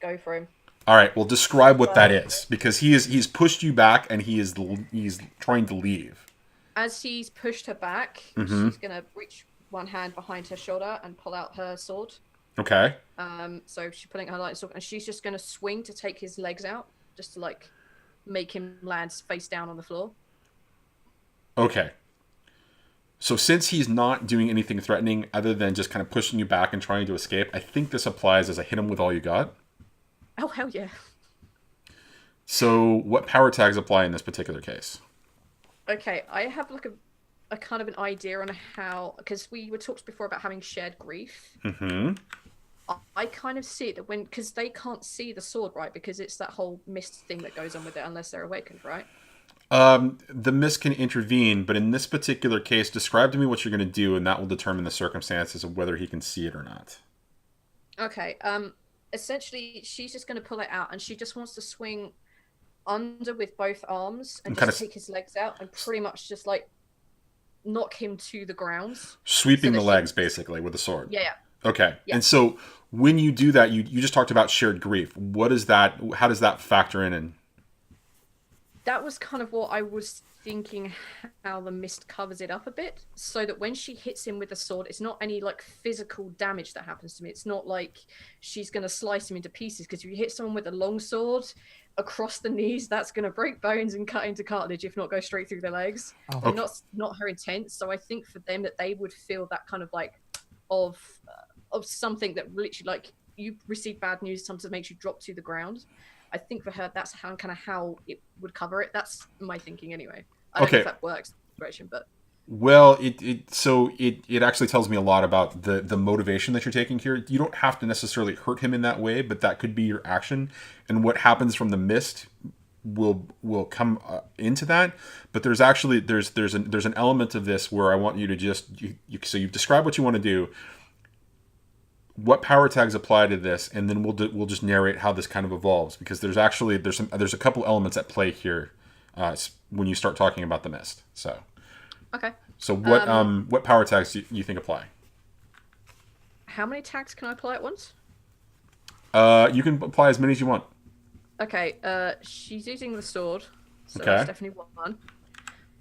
go for him. All right, well, describe what that is. Because he's pushed you back and he's trying to leave. As he's pushed her back, she's going to reach one hand behind her shoulder and pull out her sword. Okay. So she's putting her light sword and she's just going to swing to take his legs out, just to like make him land face down on the floor. Okay. So since he's not doing anything threatening other than just kind of pushing you back and trying to escape, I think this applies as a hit him with all you got. Oh, hell yeah. So what power tags apply in this particular case? Okay, I have like a kind of an idea on how, because we were talked before about having shared grief. Mm-hmm. I kind of see it that because they can't see the sword, right? Because it's that whole mist thing that goes on with it unless they're awakened, right? The mist can intervene, but in this particular case, describe to me what you're going to do, and that will determine the circumstances of whether he can see it or not. Okay. Essentially, she's just going to pull it out, and she just wants to swing under with both arms and just take his legs out and pretty much just like knock him to the ground. Sweeping the legs, basically, with a sword. Yeah. Okay. Yeah. And so when you do that, you just talked about shared grief. What is that? How does that factor in? And that was kind of what I was thinking, how the mist covers it up a bit, so that when she hits him with the sword, it's not any like physical damage that happens to me. It's not like she's going to slice him into pieces, because if you hit someone with a long sword across the knees, that's going to break bones and cut into cartilage, if not go straight through the legs. Okay. Not her intent. So I think for them that they would feel that kind of like of something that literally, like, you receive bad news, sometimes makes you drop to the ground. I think for her, that's how it would cover it. That's my thinking anyway. I don't know if that works, but well, it actually tells me a lot about the motivation that you're taking here. You don't have to necessarily hurt him in that way, but that could be your action, and what happens from the mist will come into that. But there's actually there's an element of this where I want you to just so you've described what you want to do. What power tags apply to this, and then we'll just narrate how this kind of evolves, because there's a couple elements at play here when you start talking about the mist. So okay. So what power tags do you think apply? How many tags can I apply at once? You can apply as many as you want. Okay. She's using the sword, so okay. That's definitely one.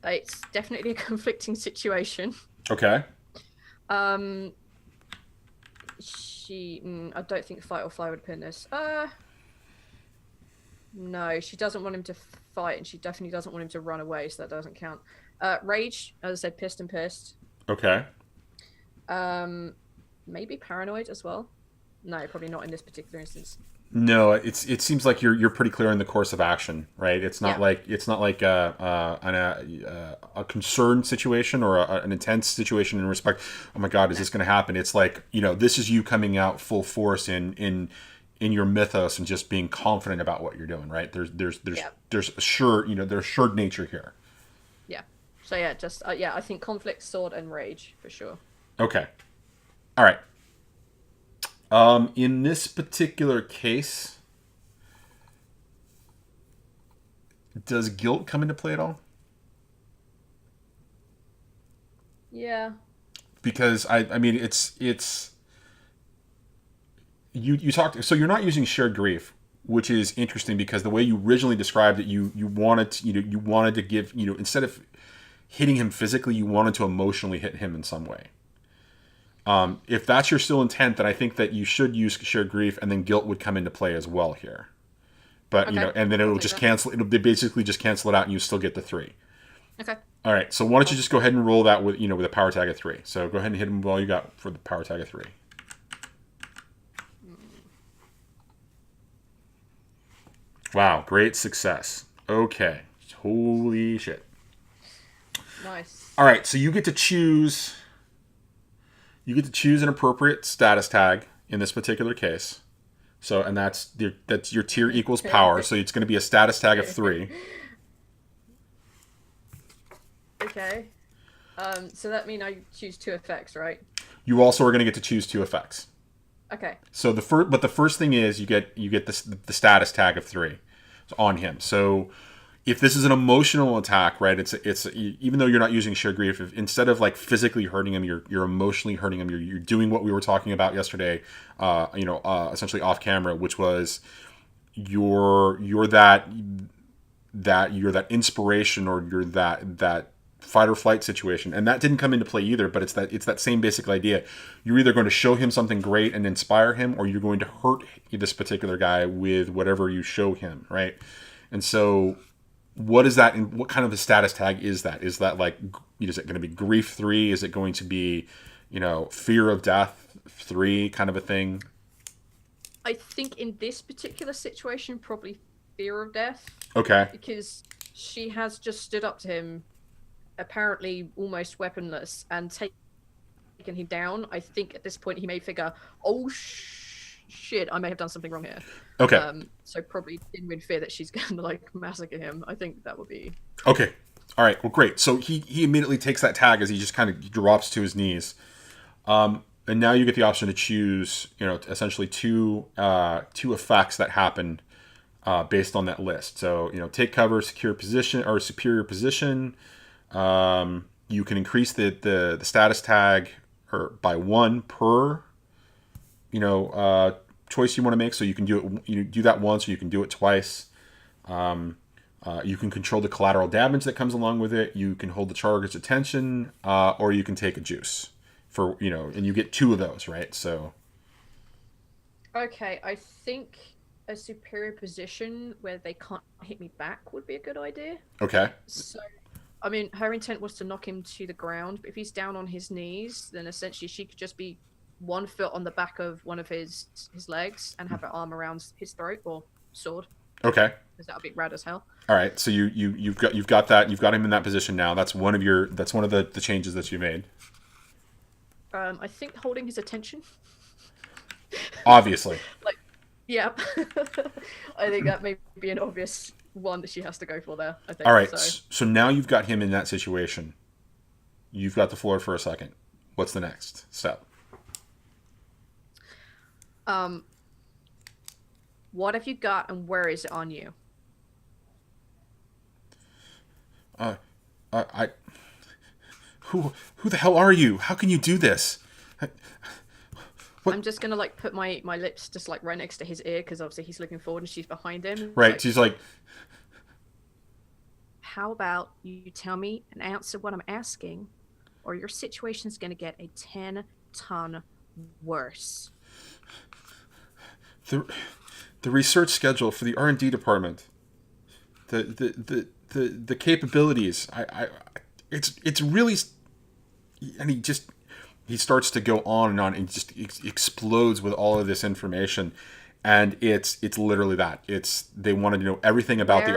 It's definitely a conflicting situation. Okay. I don't think fight or fly would pin this. No, she doesn't want him to fight, and she definitely doesn't want him to run away, so that doesn't count. Rage, as I said, pissed and pissed. Okay. Maybe paranoid as well. No, probably not in this particular instance. No, it seems like you're pretty clear in the course of action, right? It's not like a concerned situation or an intense situation in respect. Oh my God, is this going to happen? It's like, this is you coming out full force in your mythos and just being confident about what you're doing, right? There's assured nature here. Yeah. So yeah, just I think conflict, sword, and rage for sure. Okay. All right. In this particular case, does guilt come into play at all? Yeah. Because I mean it's you talked, so you're not using shared grief, which is interesting, because the way you originally described it, you wanted to give, instead of hitting him physically, you wanted to emotionally hit him in some way. If that's your still intent, then I think that you should use shared grief, and then guilt would come into play as well here. But okay. And then it'll just cancel. It'll basically just cancel it out, and you still get the 3. Okay. All right. So why don't you just go ahead and roll that with with a power tag of 3. So go ahead and hit him with all you got for the power tag of 3. Wow, great success. Okay. Holy shit. Nice. All right, so you get to choose. You get to choose an appropriate status tag in this particular case. So, and that's your tier equals power. So it's going to be a status tag of 3. Okay. So that means I choose 2 effects, right? You also are going to get to choose 2 effects. Okay. So the first thing is you get the status tag of 3 on him. So if this is an emotional attack, right? It's even though you're not using shared grief, instead of like physically hurting him, you're emotionally hurting him. You're doing what we were talking about yesterday, essentially off camera, which was you're that inspiration, or you're that fight or flight situation, and that didn't come into play either. But it's that same basic idea. You're either going to show him something great and inspire him, or you're going to hurt this particular guy with whatever you show him, right? And so, what is that? And what kind of a status tag is that? Is that like, is it going to be grief 3? Is it going to be, fear of death 3 kind of a thing? I think in this particular situation, probably fear of death. Okay. Because she has just stood up to him, apparently almost weaponless, and taken him down. I think at this point he may figure, oh shit, I may have done something wrong here. Okay. So probably genuine fear that she's gonna like massacre him. I think that would be Okay. All right. Well, great. So he immediately takes that tag as he just kind of drops to his knees. And now you get the option to choose, essentially two effects that happen based on that list. So, take cover, secure position, or superior position. You can increase the status tag by 1 per, choice you want to make. So you can do it. You do that once, or you can do it twice. You can control the collateral damage that comes along with it. You can hold the target's attention, or you can take a juice. And you get 2 of those, right? So. okay. I think a superior position where they can't hit me back would be a good idea. Okay. So, I mean, her intent was to knock him to the ground, but if he's down on his knees, then essentially she could just be 1 foot on the back of one of his legs and have her arm around his throat or sword. Okay. Because that would be rad as hell. All right. So you've got that. You've got him in that position now. That's one of the changes that you made. I think holding his attention. Obviously. Yep. I think that may be an obvious one that she has to go for there. I think. All right. So. So now you've got him in that situation. You've got the floor for a second. What's the next step? What have you got, and where is it on you? Who the hell are you? How can you do this? What? I'm just gonna put my lips just right next to his ear because obviously he's looking forward and she's behind him. Right. She's like, how about you tell me and answer what I'm asking, or your situation's gonna get a 10-ton worse. The research schedule for the R&D department. The capabilities. It's really, and he starts to go on and just explodes with all of this information, and it's literally that. They wanted to know everything about the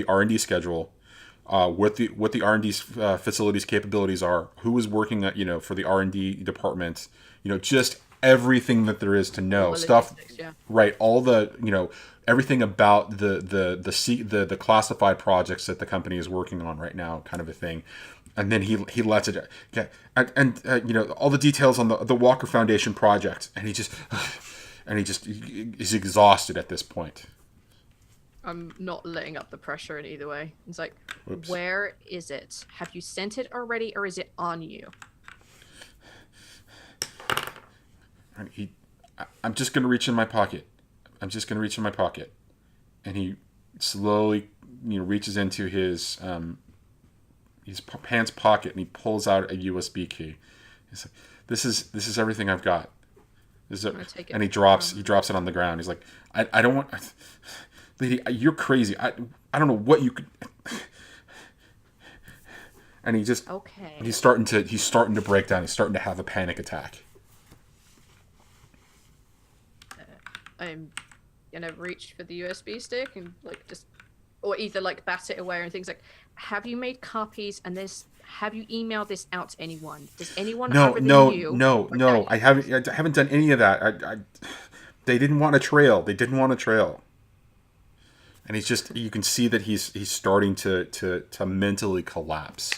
R&D schedule, what the R&D facilities capabilities are, who is working at for the R&D department, just everything that there is to know. Stuff, yeah. Right? All the everything about the classified projects that the company is working on right now, kind of a thing. And then he lets it, and all the details on the Walker Foundation project, and he just is exhausted at this point. I'm not letting up the pressure in either way. It's like, Oops. Where is it? Have you sent it already, or is it on you? I'm just gonna reach in my pocket. And he slowly, reaches into his pants pocket, and he pulls out a USB key. He's like, "This is everything I've got." And he drops it on the ground. He's like, "I don't want, lady. You're crazy. I don't know what you could." And he just okay. He's starting to break down. He's starting to have a panic attack. I'm gonna reach for the USB stick and or either bat it away and things like. Have you made copies and have you emailed this out to anyone? Does anyone other than you? No. I haven't done any of that. They didn't want a trail. And you can see that he's starting to mentally collapse.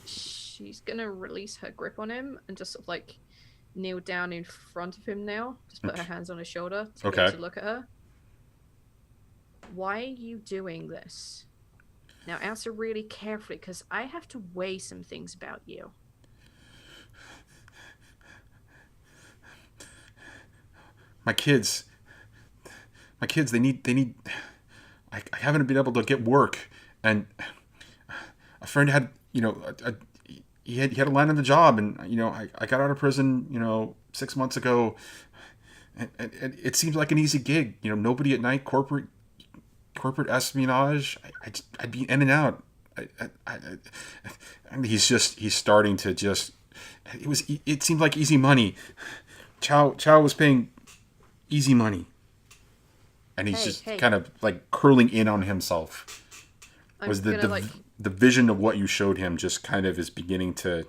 She's gonna release her grip on him and just sort of kneel down in front of him now. Just put her hands on his shoulder to be able to look at her. Why are you doing this? Now answer really carefully, because I have to weigh some things about you. My kids, they need. I haven't been able to get work, and a friend had, he had to land on the job, and I got out of prison, 6 months ago, and it seems like an easy gig, nobody at night, corporate espionage. I'd be in and out. And he's starting to just. It seemed like easy money. Chow was paying easy money, and he's kind of curling in on himself. Was the vision of what you showed him just kind of is beginning to,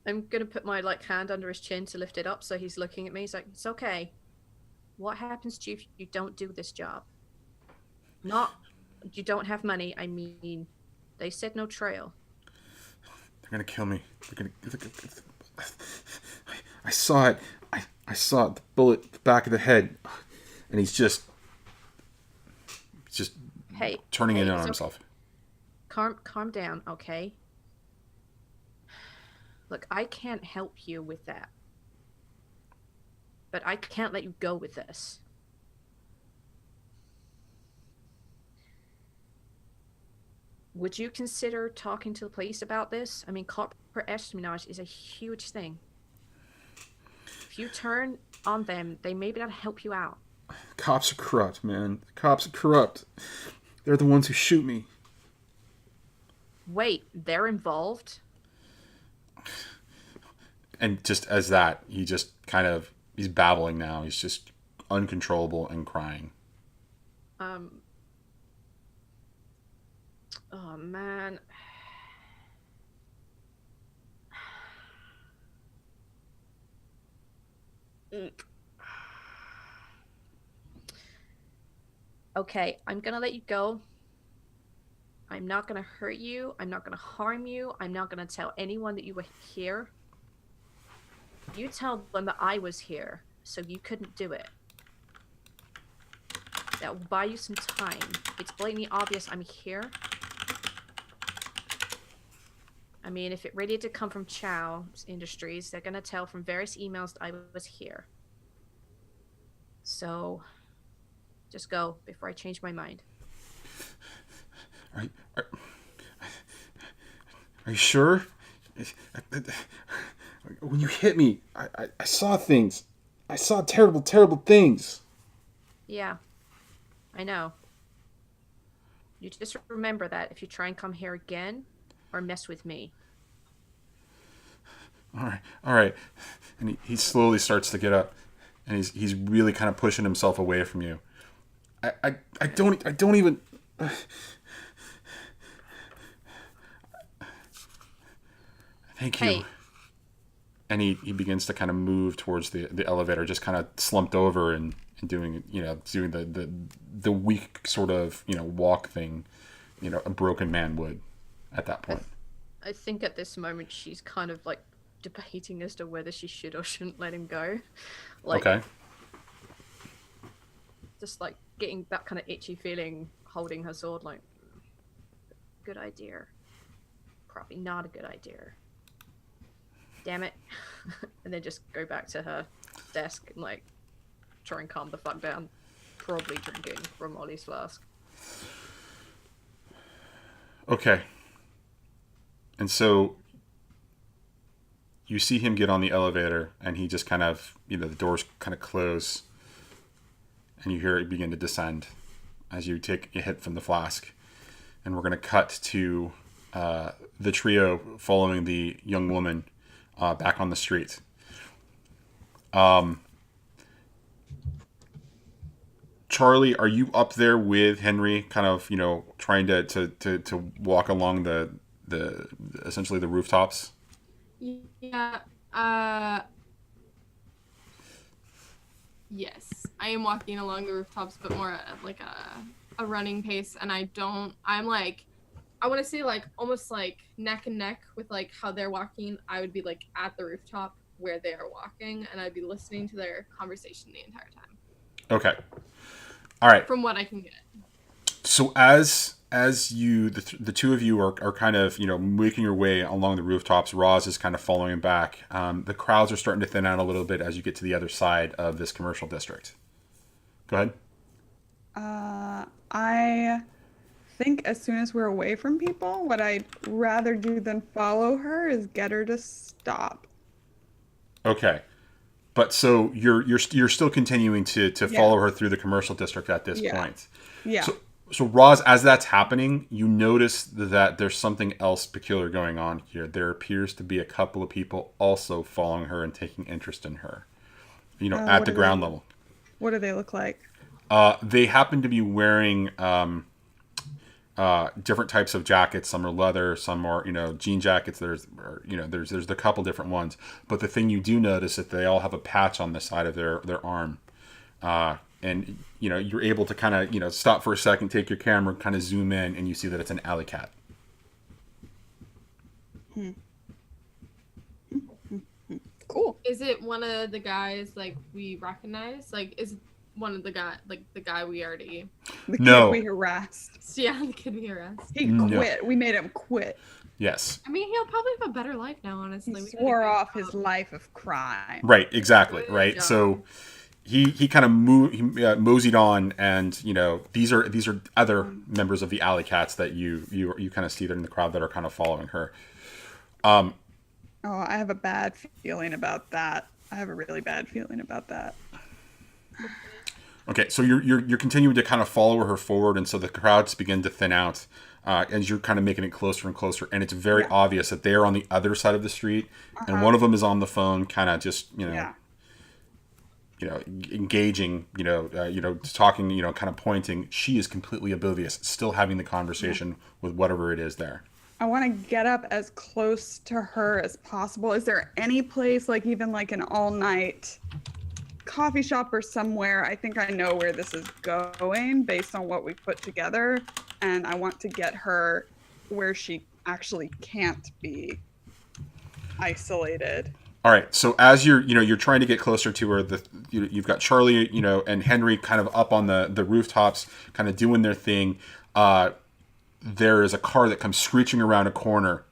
I'm gonna put my like hand under his chin to lift it up, so he's looking at me. He's like, "It's okay. What happens to you if you don't do this job? Not you don't have money. I mean, they said no trail." They're gonna kill me. I saw it. I saw it. The bullet, the back of the head, and he's just Hey, turning in on it's himself. Okay. Calm down, okay? Look, I can't help you with that, but I can't let you go with this. Would you consider talking to the police about this? I mean, corporate espionage is a huge thing. If you turn on them, they may be able to help you out. Cops are corrupt, man. The cops are corrupt. They're the ones who shoot me. Wait, they're involved? And just as that, he just kind of, he's babbling now. He's just uncontrollable and crying. Oh, man. Okay, I'm gonna let you go. I'm not gonna hurt you. I'm not gonna harm you. I'm not gonna tell anyone that you were here. You tell them that I was here, so you couldn't do it. That will buy you some time. It's blatantly obvious I'm here. I mean, if it really did come from Chow Industries, they're gonna tell from various emails that I was here. So, just go before I change my mind. Are you sure? When you hit me, I saw things. I saw terrible, terrible things. Yeah, I know. You just remember that if you try and come here again or mess with me. All right. And he slowly starts to get up, and he's really kind of pushing himself away from you. I don't even. Thank you. Hey. And he begins to kind of move towards the elevator, just kind of slumped over and doing the weak sort of walk thing, a broken man would at that point. I think at this moment she's kind of like debating as to whether she should or shouldn't let him go. Like, okay. Just like getting that kind of itchy feeling holding her sword, like, good idea. Probably not a good idea. Damn it. And then just go back to her desk and like try and calm the fuck down. Probably drinking from Ollie's flask. Okay. And so you see him get on the elevator, and he just kind of, the doors kind of close, and you hear it begin to descend as you take a hit from the flask. And we're going to cut to the trio following the young woman back on the street. Charlie, are you up there with Henry, kind of, trying to walk along the essentially the rooftops? Yeah. Yes, I am walking along the rooftops, but more at like a running pace, and I'm like, I want to say like almost like neck and neck with like how they're walking. I would be like at the rooftop where they are walking, and I'd be listening to their conversation the entire time. Okay. All right. From what I can get. So as you the two of you are kind of making your way along the rooftops, Roz is kind of following back. The crowds are starting to thin out a little bit as you get to the other side of this commercial district. Go ahead. I think as soon as we're away from people, what I'd rather do than follow her is get her to stop. Okay. But so you're still continuing to follow her through the commercial district at this point. Yeah. So Roz, as that's happening, you notice that there's something else peculiar going on here. There appears to be a couple of people also following her and taking interest in her. At the ground level. What do they look like? They happen to be wearing different types of jackets. Some are leather, some are, jean jackets. There's a couple different ones. But the thing you do notice is that they all have a patch on the side of their arm. And, you're able to kind of, stop for a second, take your camera, kind of zoom in, and you see that it's an alley cat. Cool. Is it one of the guys like we recognize? Like, is it one of the guy we already? The No. kid we harassed. Yeah, the kid we harassed. He No. quit. We made him quit. Yes. I mean, he'll probably have a better life now. Honestly, He We did a swore good off job. his life of crime. Right. Exactly. Good Right. job. So he kind of moseyed on, and these are other members of the alley cats that you kind of see there in the crowd that are kind of following her. Oh, I have a bad feeling about that. I have a really bad feeling about that. Okay, so you're continuing to kind of follow her forward, and so the crowds begin to thin out as you're kind of making it closer and closer, and it's very obvious that they are on the other side of the street, and one of them is on the phone, kind of just engaging, talking, kind of pointing. She is completely oblivious, still having the conversation with whatever it is there. I want to get up as close to her as possible. Is there any place, like even like an all-night coffee shop or somewhere? I think I know where this is going based on what we put together, and I want to get her where she actually can't be isolated. All right. So as you're trying to get closer to her, you've got Charlie, and Henry kind of up on the rooftops, kind of doing their thing. There is a car that comes screeching around a corner,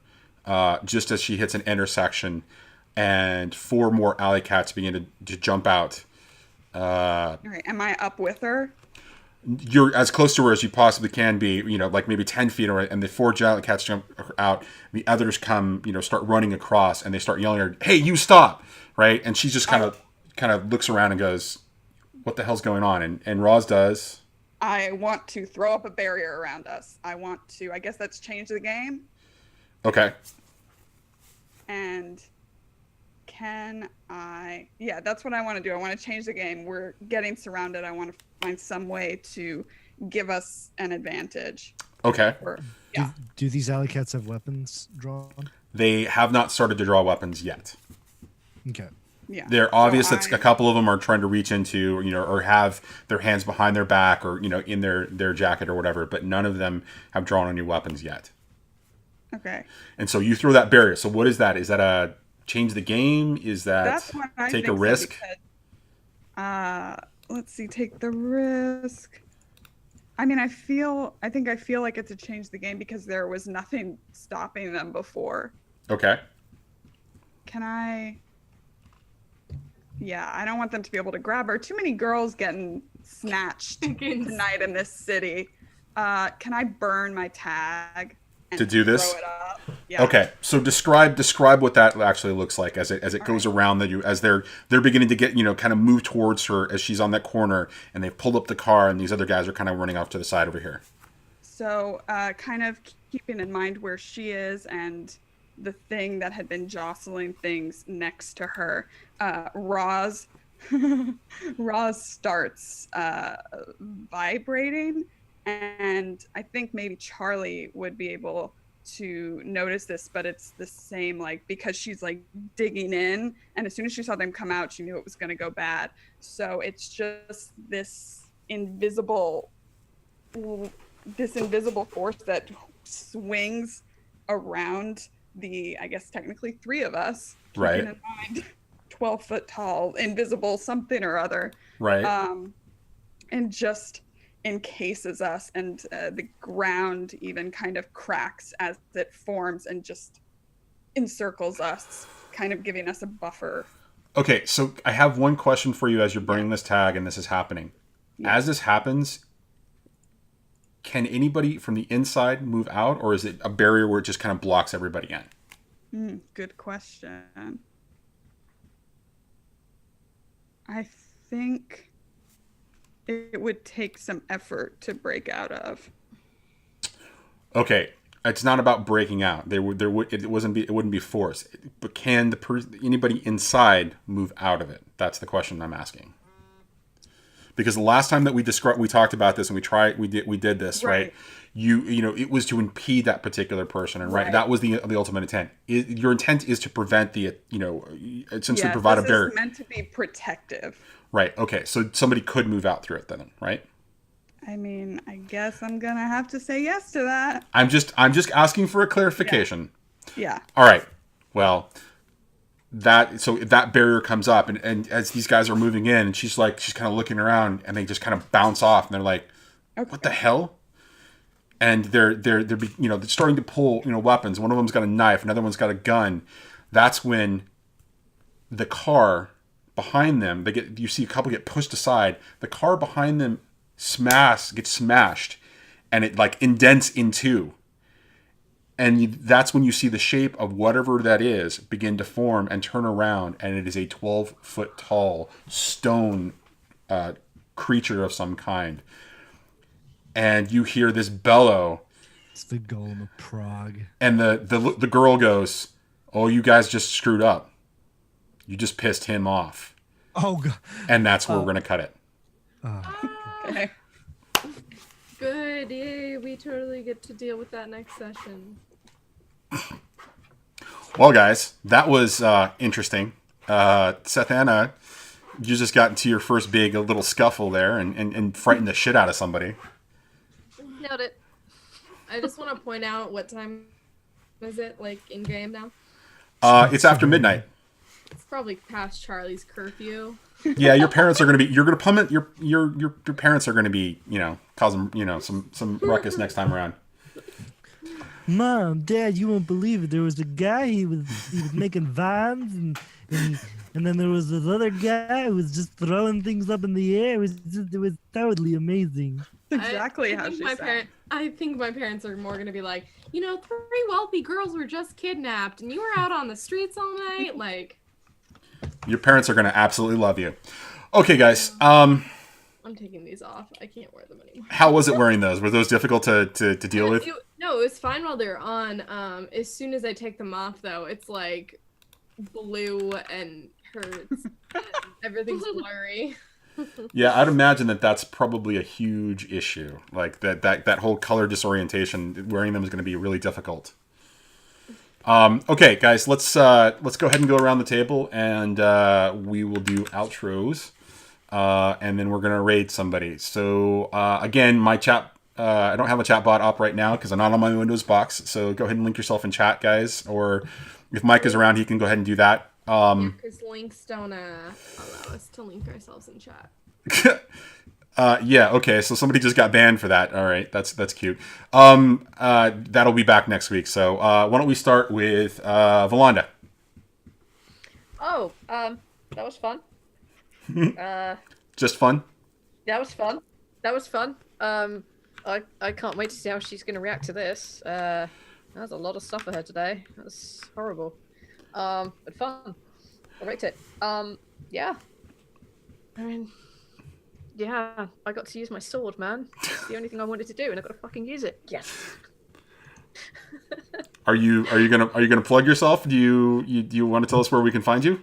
just as she hits an intersection, and 4 more alley cats begin to jump out. All right, am I up with her? You're as close to her as you possibly can be, like maybe 10 feet away, and the 4 giant cats jump out. The others come, start running across, and they start yelling at her, "Hey, you stop!" Right? And she just kind of looks around and goes, "What the hell's going on?" And Roz does. I want to throw up a barrier around us. I guess that's change the game. Okay. And that's what I want to do. I want to change the game. We're getting surrounded. I want to find some way to give us an advantage. Okay. Do these alley cats have weapons drawn? They have not started to draw weapons yet. Okay. Yeah. They're obvious that a couple of them are trying to reach into, or have their hands behind their back, or, in their jacket or whatever, but none of them have drawn any weapons yet. Okay. And so you throw that barrier. So what is that? Is that a change the game? Is that That's what I take think a risk? So because, let's see, take the risk. I mean, I feel like it's a change the game because there was nothing stopping them before. Okay. Can I? Yeah, I don't want them to be able to grab her. Too many girls getting snatched tonight in this city. Can I burn my tag and to do this? Throw it up? Yeah. Okay, so describe what that actually looks like as it goes around as they're beginning to get kind of move towards her as she's on that corner, and they've pulled up the car, and these other guys are kind of running off to the side over here. So kind of keeping in mind where she is and the thing that had been jostling things next to her, Roz starts vibrating, and I think maybe Charlie would be able to notice this, but it's the same, like, because she's like digging in, and as soon as she saw them come out, she knew it was going to go bad. So it's just this invisible force that swings around the, I guess technically 3 of us, right? Keeping in mind 12 foot tall, invisible something or other, right? And just encases us, and the ground even kind of cracks as it forms and just encircles us, kind of giving us a buffer. Okay, so I have one question for you as you're burning this tag and this is happening. Yeah. As this happens, can anybody from the inside move out, or is it a barrier where it just kind of blocks everybody in? Good question. I think it would take some effort to break out of. Okay, it's not about breaking out. It wouldn't be force. But can anybody inside move out of it? That's the question I'm asking. because the last time that we talked about this and we did this, right? You know, it was to impede that particular person, and that was the ultimate intent. Your intent is to prevent the, you know, essentially provide a barrier. This is meant to be protective. Right. Okay. So somebody could move out through it then, right? I mean, I guess I'm gonna have to say yes to that. I'm just asking for a clarification. Yeah. All right. Well, that barrier comes up, and as these guys are moving in, and she's kind of looking around, and they just kind of bounce off, and they're like, "What the hell?" And they're you know, they're starting to pull, you know, weapons. One of them's got a knife, another one's got a gun. That's when the car behind them, you see a couple get pushed aside. The car behind them gets smashed, and it like indents in two. And that's when you see the shape of whatever that is begin to form and turn around, and it is a 12-foot tall stone creature of some kind. And you hear this bellow. It's the Golem of Prague. And the girl goes, "Oh, you guys just screwed up. You just pissed him off." Oh, God. And that's where we're going to cut it. Okay. Good. Yay, we totally get to deal with that next session. Well, guys, that was interesting. Seth Anna, you just got into your first big little scuffle there and frightened the shit out of somebody. Nailed it. I just want to point out, what time is it, like, in game now? It's after midnight. It's probably past Charlie's curfew. Yeah, your parents are going to be. You're going to plummet. Your parents are going to be, you know, causing, you know, some ruckus next time around. Mom, Dad, you won't believe it. There was a guy. He was making vines, and then there was this other guy who was just throwing things up in the air. It was totally amazing. Exactly how she said. I think my parents are more going to be like, you know, 3 wealthy girls were just kidnapped, and you were out on the streets all night, like. Your parents are going to absolutely love you. Okay, guys. I'm taking these off. I can't wear them anymore. How was it wearing those? Were those difficult to deal with? No, it was fine while they're on. As soon as I take them off, though, it's like blue and hurts. And everything's blurry. Yeah, I'd imagine that's probably a huge issue. Like that whole color disorientation, wearing them is going to be really difficult. Okay, guys, let's go ahead and go around the table, and we will do outros, and then we're gonna raid somebody. So again, my chat, I don't have a chat bot up right now because I'm not on my Windows box. So go ahead and link yourself in chat, guys. Or if Mike is around, he can go ahead and do that. Because links don't allow us to link ourselves in chat. Yeah, okay, so somebody just got banned for that. All right, that's cute. That'll be back next week. So why don't we start with Valanda? Oh, that was fun. Just fun? That was fun. That was fun. I can't wait to see how she's going to react to this. There's a lot of stuff for her today. That's horrible. But fun. I liked it. Yeah. I mean, yeah, I got to use my sword, man. It's the only thing I wanted to do, and I got to fucking use it. Yes. Are you gonna plug yourself? Do you want to tell us where we can find you?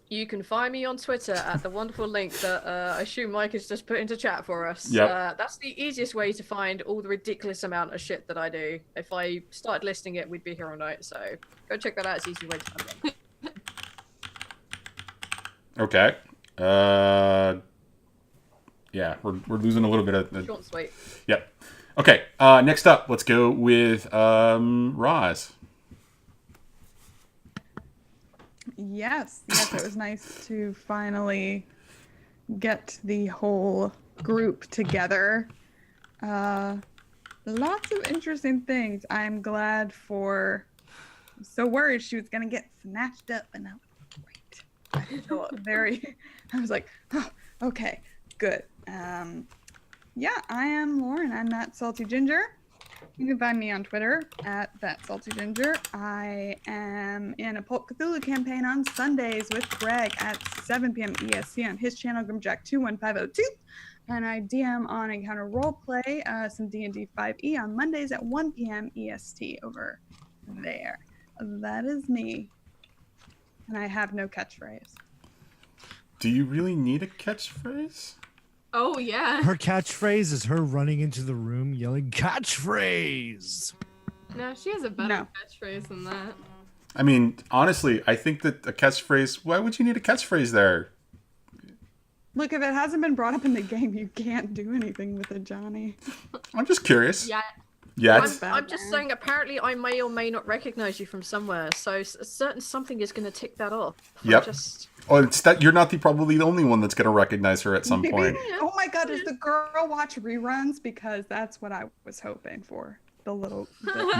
You can find me on Twitter at the wonderful link that I assume Mike has just put into chat for us. Yeah. That's the easiest way to find all the ridiculous amount of shit that I do. If I started listing it, we'd be here all night. So go check that out. It's the easy way to find me. Okay. Yeah, we're losing a little bit of. Short and sweet. Yep. Okay. Next up, let's go with Roz. Yes, it was nice to finally get the whole group together. Lots of interesting things. I'm glad for. I'm so worried she was gonna get snatched up, and I was great. I felt very. I was like, oh, okay, good. Yeah, I am Lauren. I'm that salty ginger. You can find me on Twitter at thatsaltyginger. I am in a Pulp Cthulhu campaign on Sundays with Greg at 7 p.m. EST on his channel, Grimjack21502. And I DM on Encounter Roleplay, some D&D 5e on Mondays at 1 p.m. EST over there. That is me. And I have no catchphrase. Do you really need a catchphrase? Oh yeah. Her catchphrase is her running into the room yelling, "Catchphrase!" No, she has a better No. catchphrase than that. I mean, honestly, I think that a catchphrase. Why would you need a catchphrase there? Look, if it hasn't been brought up in the game, you can't do anything with it, Johnny. I'm just curious. Yeah. Yeah. I'm just saying, apparently I may or may not recognize you from somewhere, so a certain something is going to tick that off. Yep. Just... Oh, it's that you're not probably the only one that's going to recognize her at some Maybe- point. Oh my god, does the girl watch reruns? Because that's what I was hoping for. The little.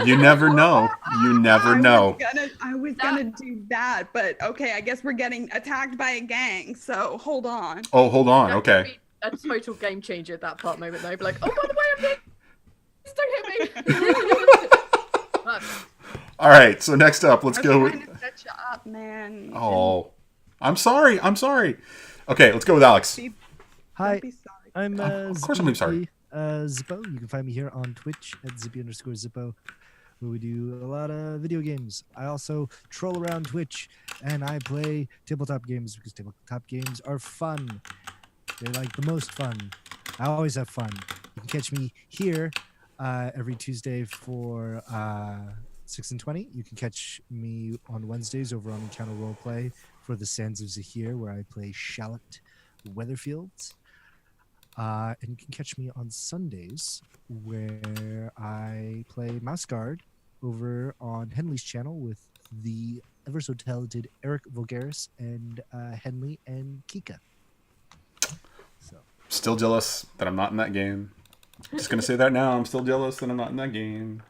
You never know. You never know. I was gonna do that, but okay, I guess we're getting attacked by a gang, so hold on. Oh, hold on. that could Okay. be a total game changer at that part moment, though. Be like, oh, by the way, I'm dead. Don't hit me. But All right. So next up, let's I was go with. trying to set you up, man. Oh, I'm sorry. I'm sorry. Okay, let's go with Alex. Hi, Don't be sorry. I'm Of course I'm sorry. Zippo. You can find me here on Twitch at Zippy_Zippo, where we do a lot of video games. I also troll around Twitch and I play tabletop games because tabletop games are fun. They're like the most fun. I always have fun. You can catch me here every Tuesday for 6 and 20. You can catch me on Wednesdays over on Encounter Roleplay for the Sands of Zahir, where I play Shallot Weatherfields. And you can catch me on Sundays where I play Mouse Guard over on Henley's channel with the ever so talented Eric Vulgaris and Henley and Kika. So Still jealous that I'm not in that game. Just gonna say that now. I'm still jealous that I'm not in that game.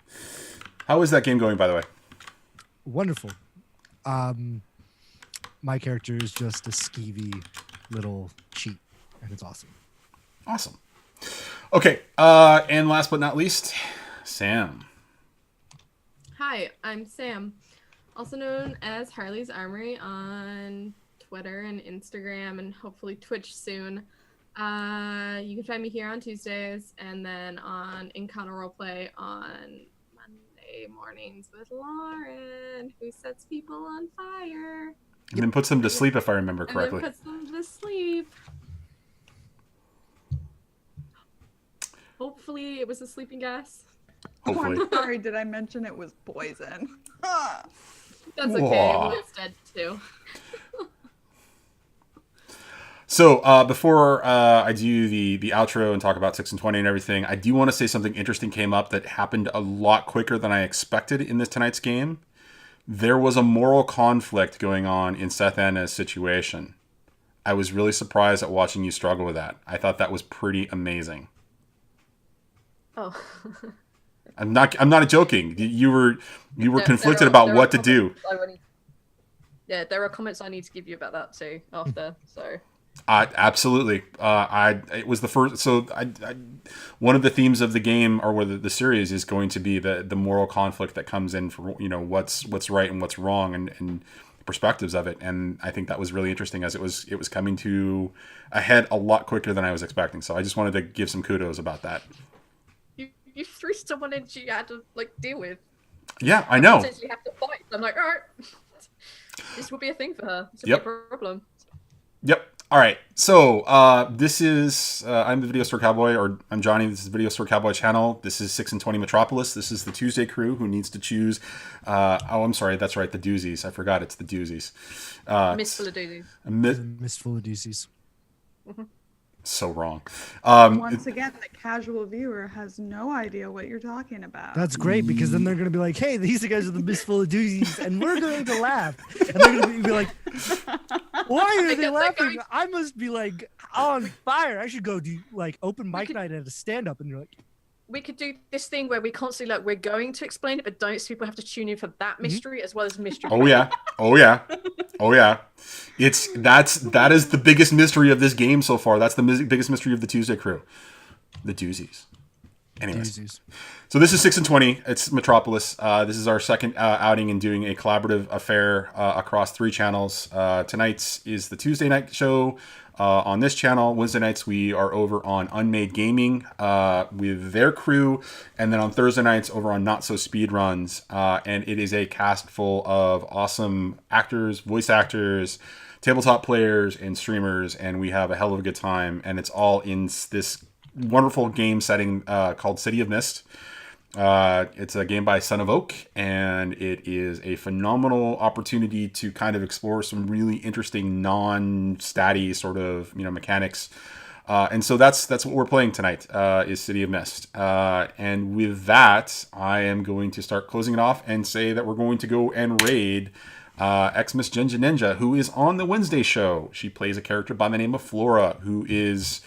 How is that game going, by the way? wonderful. My character is just a skeevy little cheat, and it's awesome. Awesome. Okay, and last but not least, Sam. Hi, I'm Sam, also known as Harley's Armory on Twitter and Instagram and hopefully Twitch soon. You can find me here on Tuesdays and then on Encounter Roleplay on Monday mornings with Lauren, who sets people on fire. And then puts them to sleep, if I remember correctly. And then puts them to sleep. Hopefully it was a sleeping gas. Oh, Hopefully. I'm sorry, did I mention it was poison? That's okay. Whoa. Will's dead too. So before I do the outro and talk about 6 and 20 and everything, I do want to say something interesting came up that happened a lot quicker than I expected in this tonight's game. There was a moral conflict going on in Seth Anna's situation. I was really surprised at watching you struggle with that. I thought that was pretty amazing. Oh. I'm not joking. You were There- conflicted there are- about there are what to do. comments I really- Yeah, there are comments I need to give you about that too after. So Absolutely. It was the first. So one of the themes of the game or whether the series is going to be the moral conflict that comes in for what's right and what's wrong and perspectives of it. And I think that was really interesting as it was coming to a head a lot quicker than I was expecting. So I just wanted to give some kudos about that. you threw someone in you had to deal with. Yeah, I know. Potentially have to fight. I'm like, all right, this will be a thing for her. This will Yep. be a problem. Yep. All right. So this is I'm the Video Store Cowboy, or I'm Johnny. This is the Video Store Cowboy channel. This is 6 and 20 Metropolis. This is the Tuesday crew who needs to choose. I'm sorry. That's right. The doozies. I forgot. It's the doozies. Miss full of doozies. Mistful of doozies. So wrong. Once again, the casual viewer has no idea what you're talking about. That's great because then they're gonna be like, "Hey, these guys are the Mistful of doozies," and we're going to laugh, and they're gonna be like, "Why are they They're laughing? going- I must be on fire. I should go do open mic night at a stand up." And you're like, We could do this thing where we constantly we're going to explain it, but don't so people have to tune in for that mystery as well as mystery. Oh yeah. Oh yeah. Oh yeah. That is the biggest mystery of this game so far. That's the biggest mystery of the Tuesday crew. The doozies. Anyways. "Doozies." So this is 6 and 20. It's Metropolis. This is our second outing in doing a collaborative affair across 3 channels. Tonight's is the Tuesday night show on this channel. Wednesday nights we are over on UnMadeGaming with their crew, and then on Thursday nights over on NotSoSpeedRuns. And it is a cast full of awesome actors, voice actors, tabletop players and streamers, and we have a hell of a good time. And it's all in this wonderful game setting called City of Mist. It's a game by Son of Oak, and it is a phenomenal opportunity to kind of explore some really interesting non-statty sort of mechanics. And so that's what we're playing tonight, is City of Mist. And with that, I am going to start closing it off and say that we're going to go and raid Xmas Jinja Ninja, who is on the Wednesday show. She plays a character by the name of Flora, who is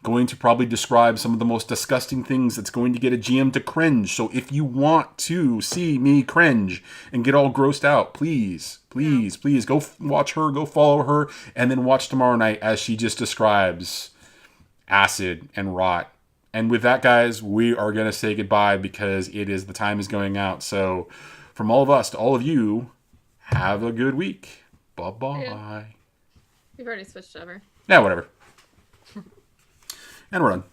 going to probably describe some of the most disgusting things that's going to get a GM to cringe. So if you want to see me cringe and get all grossed out, please go watch her, go follow her, and then watch tomorrow night as she just describes acid and rot. And with that, guys, we are going to say goodbye because the time is going out. So from all of us to all of you, have a good week. Bye-bye. Yeah. We've already switched over. Yeah, whatever. And we're done.